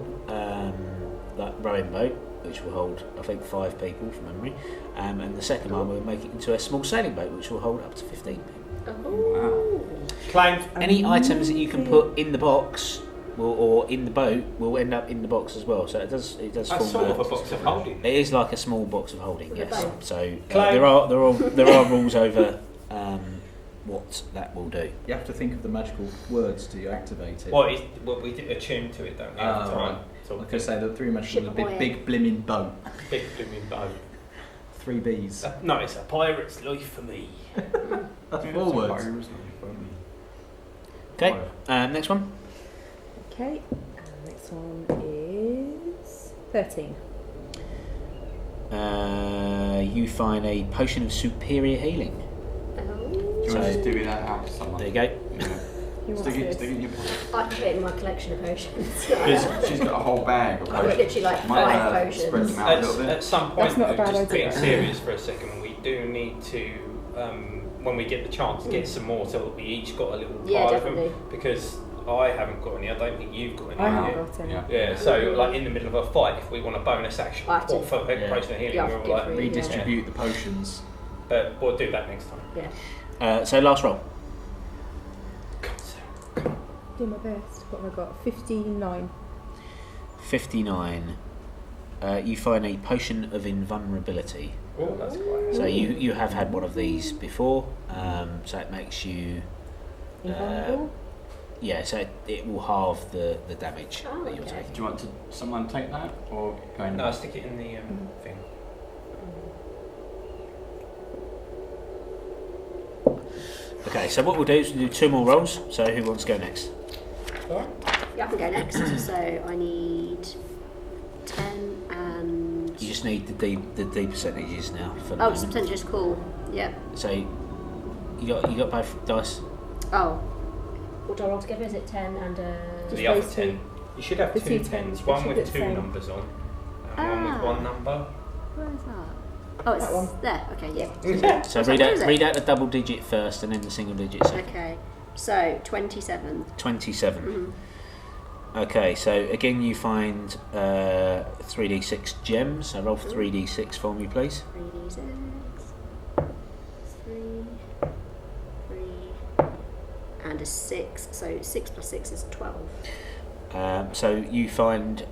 like rowing boat, which will hold I think 5 people from memory, and the second one will make it into a small sailing boat, which will hold up to 15 people. Oh. Claimed. Any items that you can put in the box or in the boat will end up in the box as well. So it does That's form sort of a box of holding. It is like a small box of holding, For the yes. boat. So Claim. there are rules over what that will do. You have to think of the magical words to activate it. Well, we did attune to it, don't we? At the time. Right. So Like I say, the 3 magical Ship is a away. big blimmin' boat. big blooming boat. 3 B's. No, it's a pirate's life for me. That's 4 words. Okay, next one. Okay. And next one is 13. You find a potion of superior healing. Do you want to just divvy that out to someone? There you go. Yeah. Who wants Stick it this? in your pocket. I can put it in my collection of potions. She's got a whole bag of I've got potions. literally like Might 5 spread potions. them out a little bit. At some point, That's not a bad just being idea. serious for a second, when we do need to, when we get the chance, get some more so that we each got a little Yeah, pile definitely. of them. Because I haven't got any, I don't think you've got any. I have you? haven't got any. Yeah. Yeah, so like in the middle of a fight, if we want a bonus action I have to. or for Yeah. potion of healing, Yeah, we're all give like, free. Redistribute the potions. but we'll do that next time. Yeah. So last roll. Do my best. What have I got? 59. 59. You find a potion of invulnerability. Oh, that's quite. So you have had one of these before. So it makes you. Invulnerable? Yeah, so it will halve the damage Oh, that you're okay. taking. Do you want someone take that or go in? No, stick it in the thing. Okay, so what we'll do is we'll do 2 more rolls. So who wants to go next? Yeah, I can go next. So I need 10 and. You just need the D percentages now for the Oh, just moment. percentage, cool. Yep. So you got both dice. Oh. What do I roll together? Is it 10 and. Just The other those 10. two. You should have The 2 two tens, tens, one they should with be 2 the same. numbers on, and one with Ah. 1 number. Where is that? Oh, it's That one. there. Okay, yeah. So What's read that, what is it? out the double digit first and then the single digit second. Okay. So 27. 27. Mm-hmm. Okay, so again you find 3d6 gems. So roll for 3d6 for me, please. 3d6. 3. And a 6. So 6 plus 6 is 12. So you find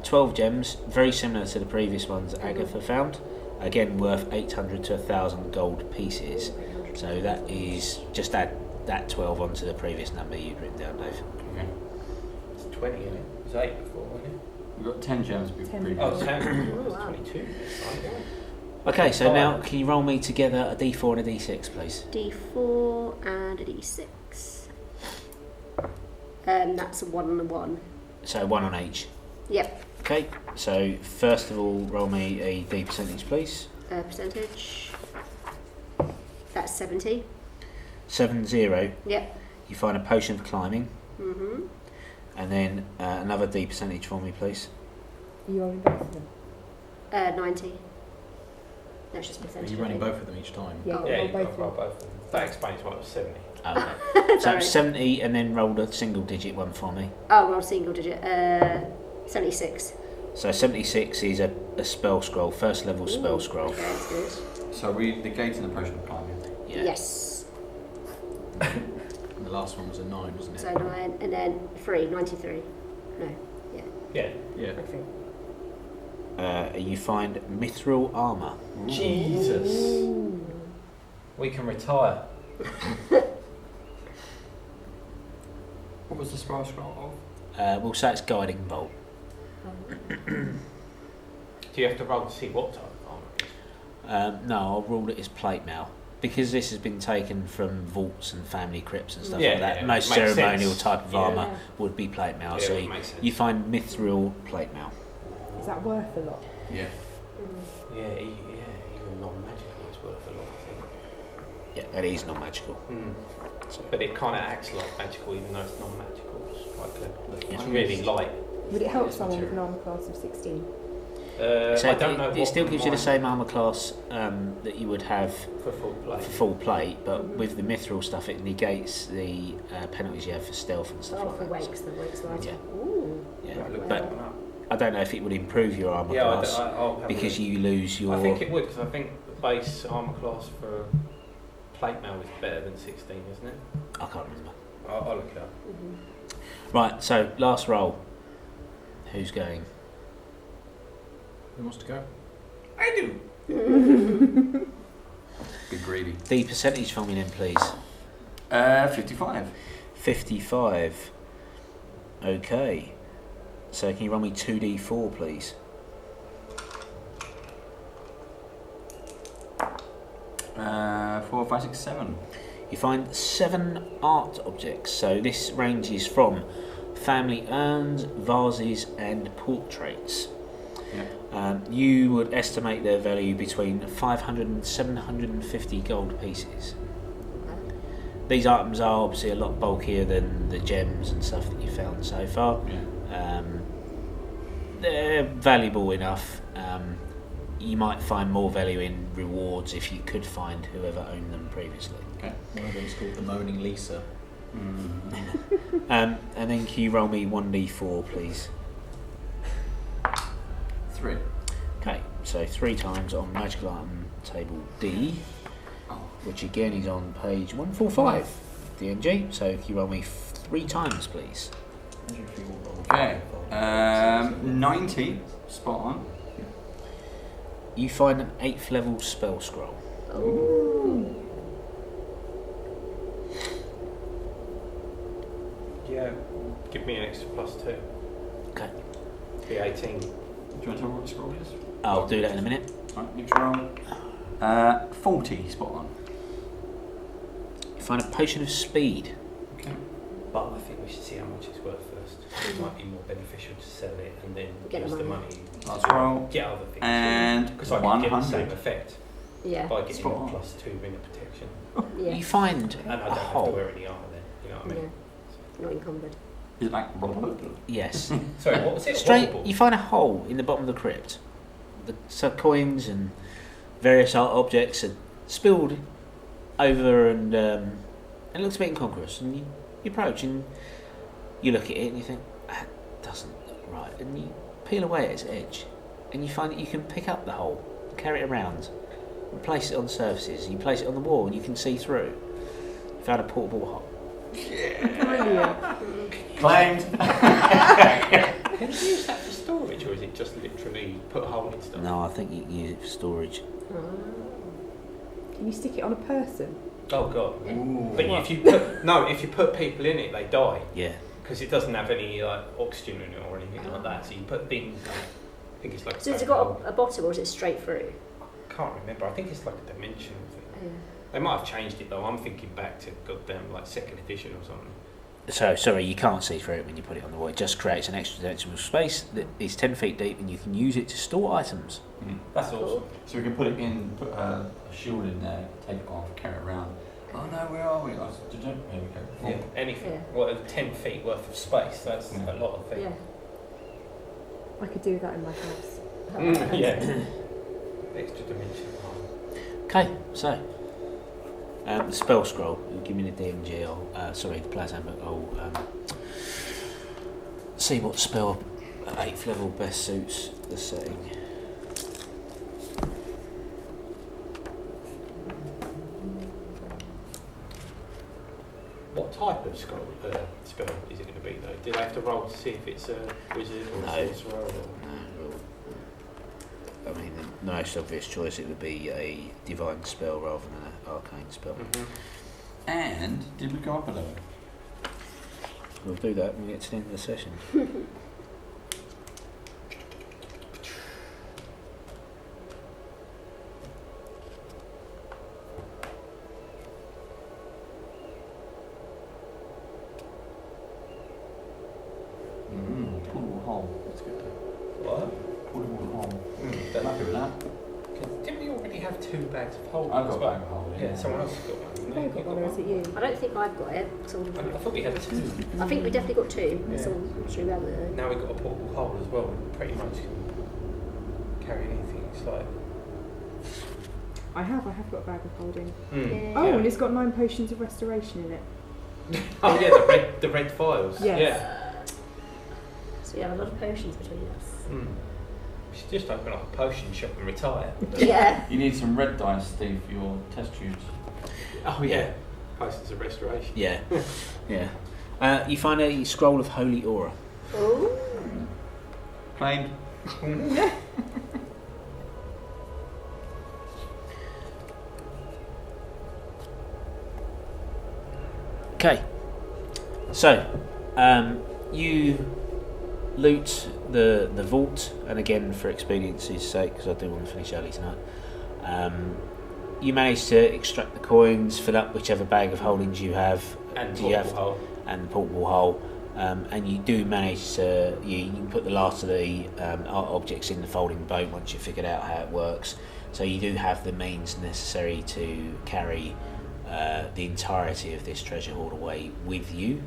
12 gems, very similar to the previous ones that Agatha found. Again, worth 800 to 1,000 gold pieces. So that is just add that 12 onto the previous number you'd written down, Dave. Okay. It's 20, isn't it? It was 8 before, wasn't it? We've got 10 gems. 10. Oh, 10. Oh, It's wow. 22. Okay, so Oh, now can you roll me together a d4 and a d6, please? D4 and a D6. That's a 1 and a 1. So 1 on each. Yep. Okay, so first of all, roll me a d percentage, please. Percentage. That's 70. 70. Yep. You find a potion for climbing, Mm-hmm. and then another d percentage for me, please. Are you rolling both of them? 90. That's just Are percentage. you running both of them each time? Yeah, Oh. Yeah, roll you've both got of to roll them. both of them. That explains why it was 70. Okay. So Sorry. 70, and then roll a single digit one for me. Oh, roll single digit. 76. So 76 is a spell scroll, first level spell scroll. Okay, that's good. So we negating the potion of climbing. Yeah. Yes. And the last one was a 9, wasn't it? So 9 and then 3, 93. No. Yeah. Yeah. Okay. You find mithril armour. Jesus. We can retire. What was the spell scroll We'll say it's guiding bolt. Do you have to roll to see what type of armour? No, I'll rule it as plate mail. Because this has been taken from vaults and family crypts and stuff Yeah, like that, yeah, most makes ceremonial sense. type of Yeah. armour would be plate mail. Yeah, So it makes sense. you find mithril plate mail. Is that worth a lot? Yeah. Yeah, even non-magical is worth a lot, I think. Yeah, it is not magical. So, But it kind of acts like magical, even though it's non-magical. It's quite clever. It's Yeah. really light. Would it help someone with an armor class of 16? so I don't know. it what still gives you the mine- same armour class that you would have for full play. for full plate, but with the mithril stuff, it negates the penalties you have for stealth and stuff Oh, like for that. wakes, the wakes lighter. Yeah. Ooh. Yeah, Right, look but that one up. I don't know if it would improve your armour Yeah, class I'll have a because look. you lose your. I think it would, because I think the base armour class for plate mail is better than 16, isn't it? I can't remember. I'll look it up. Right, so last roll. Who's going? Who wants to go? I do. Good greedy. The percentage for me then, please. 55. 55. Okay. So can you run me 2d4, please? 4, 5, 6, 7. You find 7 art objects. So this ranges from family urns, vases, and portraits. Yeah. You would estimate their value between 500 and 750 gold pieces. These items are obviously a lot bulkier than the gems and stuff that you found so far. Yeah. They're valuable enough. you might find more value in rewards if you could find whoever owned them previously. Okay. One of them's called the Moaning Lisa. And then can you roll me 1d4, please? 3. Okay, so 3 times on magical item table D, which again is on page 145, DMG. So can you roll me 3 times, please? Okay. 90. Spot on. You find an 8th level spell scroll. Ooh. Yeah, give me an extra +2. Okay. Be 18. Do you want to tell me what the scroll is? I'll do that in a minute. Right, next roll. 40. Spot on. You find a potion of speed. Okay. But I think we should see how much it's worth first. It might be more beneficial to sell it and then Get use the the money. money Last roll. get other things. And Because I can get the 100. same effect Yeah. by getting Spot on. +2 ring of protection. Yeah. You find And I a don't have to hole. wear any armour then. You know what I Yeah. mean? Not encumbered. Is it like rubber? Sorry, Yes. what was it? Straight, Horrible? you find a hole in the bottom of the crypt. The coins and various art objects are spilled over, and it looks a bit incongruous. And you approach and you look at it and you think, that doesn't look right. And you peel away at its edge, and you find that you can pick up the hole, carry it around, and place it on surfaces. You place it on the wall, and you can see through. You found a portable hole. Brilliant. Claimed. Can you use that for storage, or is it just literally put a hole in stuff? No, I think you can use it for storage. Can you stick it on a person? Oh god. Ooh. But if you put people in it, they die Yeah. because it doesn't have any like oxygen in it or anything like that. So you put things. I think it's like. So has it got a bottom or is it straight through? I can't remember. I think it's like a dimensional thing. Yeah. They might have changed it though. I'm thinking back to goddamn like 2nd edition or something. So, sorry, you can't see through it when you put it on the wall. It just creates an extra dimensional space that is 10 feet deep, and you can use it to store items. That's awesome. So we can put it in, put a shield in there, take it off, carry it around. Oh no, where are we? Oh, there we go. Yeah, anything. Yeah. Well, 10 feet worth of space. That's Yeah. a lot of things. Yeah. I could do that in my house. Yeah. Extra dimension. Okay, so the spell scroll. Give me the DMG. The player's handbook. I'll see what spell at 8th level best suits the setting. What type of spell is it going to be though? Do they have to roll to see if it's a wizard or No. a sorcerer? Or... I mean, the most obvious choice it would be a divine spell rather than an arcane spell. And did we go up a level? We'll do that when we get to the end of the session. Portable hole. That's good. What? Portable hole. Don't Happy with that? Didn't we already have 2 bags of holes? I've got as a well? bag of hole. Yeah, someone else has got one. Have I got one or is it you? I don't think I've got it. It's all I thought we had 2. I think we definitely got 2. It's Yeah. all true about it. Now we've got a portable hole as well. We pretty much can carry anything. It's like. I have got a bag of holding. Yeah. Oh, and it's got 9 potions of restoration in it. Oh yeah, the red files. Yes. Yeah. So we have a lot of potions between us. We should just open up a potion shop and retire. Yeah. You need some red dice, Steve, for your test tubes. Oh yeah. Potions of restoration. Yeah, yeah. You find a scroll of holy aura. Ooh. Claimed. Okay, so you loot the vault, and again for expediency's sake, because I do want to finish early tonight, you manage to extract the coins, fill up whichever bag of holdings you have, And you have, portable hole. and the portable hole, and you do manage to you can put the last of the art objects in the folding boat once you've figured out how it works. So you do have the means necessary to carry the entirety of this treasure haul away with you.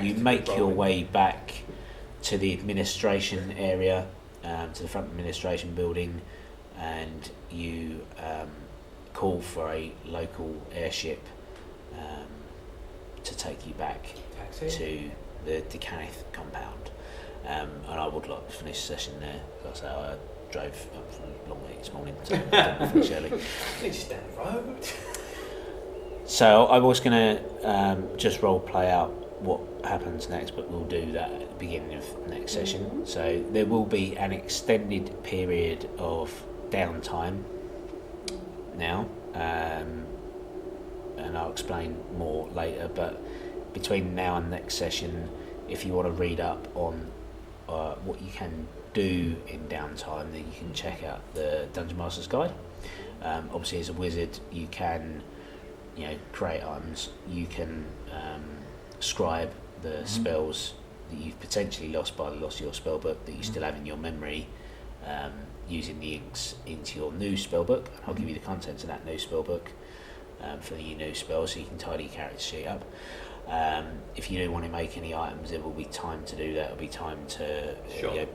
You make your way back to the administration area, to the front administration building, and you call for a local airship to take you back to the D'Cannith compound. And I would like to finish the session there. Like I say, I drove up from Longleat this morning, so I didn't finish early. It's just down the road. So I was going to just role play out what happens next, but we'll do that at the beginning of next session. So there will be an extended period of downtime now, and I'll explain more later, but between now and next session, if you want to read up on what you can do in downtime, then you can check out the Dungeon Master's Guide. Obviously, as a wizard, you can create items, you can scribe the spells that you've potentially lost by the loss of your spellbook that you still have in your memory, using the inks into your new spellbook. I'll give you the contents of that new spellbook for your new spells, so you can tidy your character sheet up. If you do want to make any items, there will be time to do that. There will be time to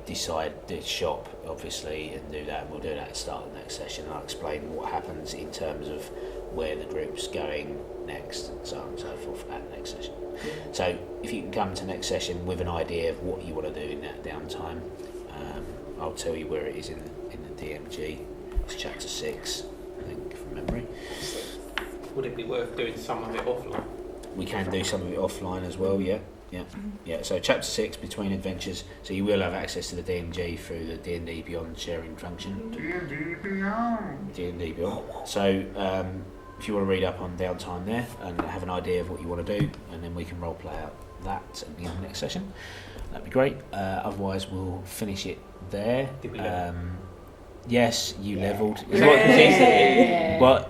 decide the shop, obviously, and do that. And we'll do that at the start of the next session. And I'll explain what happens in terms of where the group's going next, and so on and so forth at the next session. So if you can come to next session with an idea of what you want to do in that downtime, I'll tell you where it is in the DMG. It's chapter 6, I think, from memory. Would it be worth doing some of it offline? We can do some of it offline as well, yeah. So chapter 6, Between Adventures. So you will have access to the DMG through the D&D Beyond sharing function. D&D Beyond. So if you want to read up on downtime there and have an idea of what you want to do, and then we can role play out that at the end of the next session, that'd be great. Otherwise, we'll finish it there. Did we level? Yes, you levelled. Yeah. Well,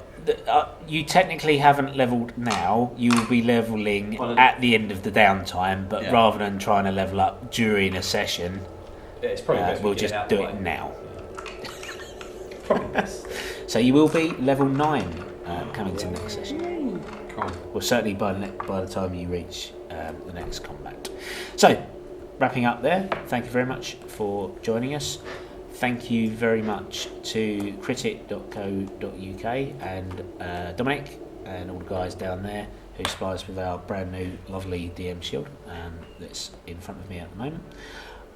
you technically haven't levelled now. You will be levelling at the end of the downtime, but rather than trying to level up during a session, it's probably best we'll we just get do out it the way. now. Probably best. So you will be level 9 coming to the next session. Cool. Well, certainly by the time you reach the next combat. So, wrapping up there, thank you very much for joining us. Thank you very much to critic.co.uk and Dominic and all the guys down there who supply us with our brand new lovely DM shield that's in front of me at the moment.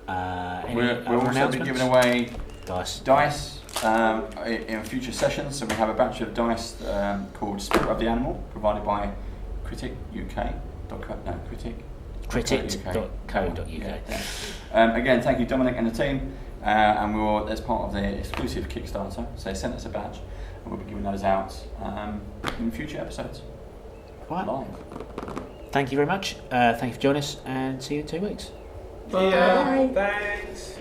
We're also be giving away dice in future sessions. So we have a batch of dice called Spirit of the Animal, provided by critic.co.uk. Again, thank you, Dominic and the team. And we will, as part of the exclusive Kickstarter, so they sent us a badge, and we'll be giving those out in future episodes. Right. Live. Thank you very much. Thank you for joining us, and see you in 2 weeks. Bye. Thanks.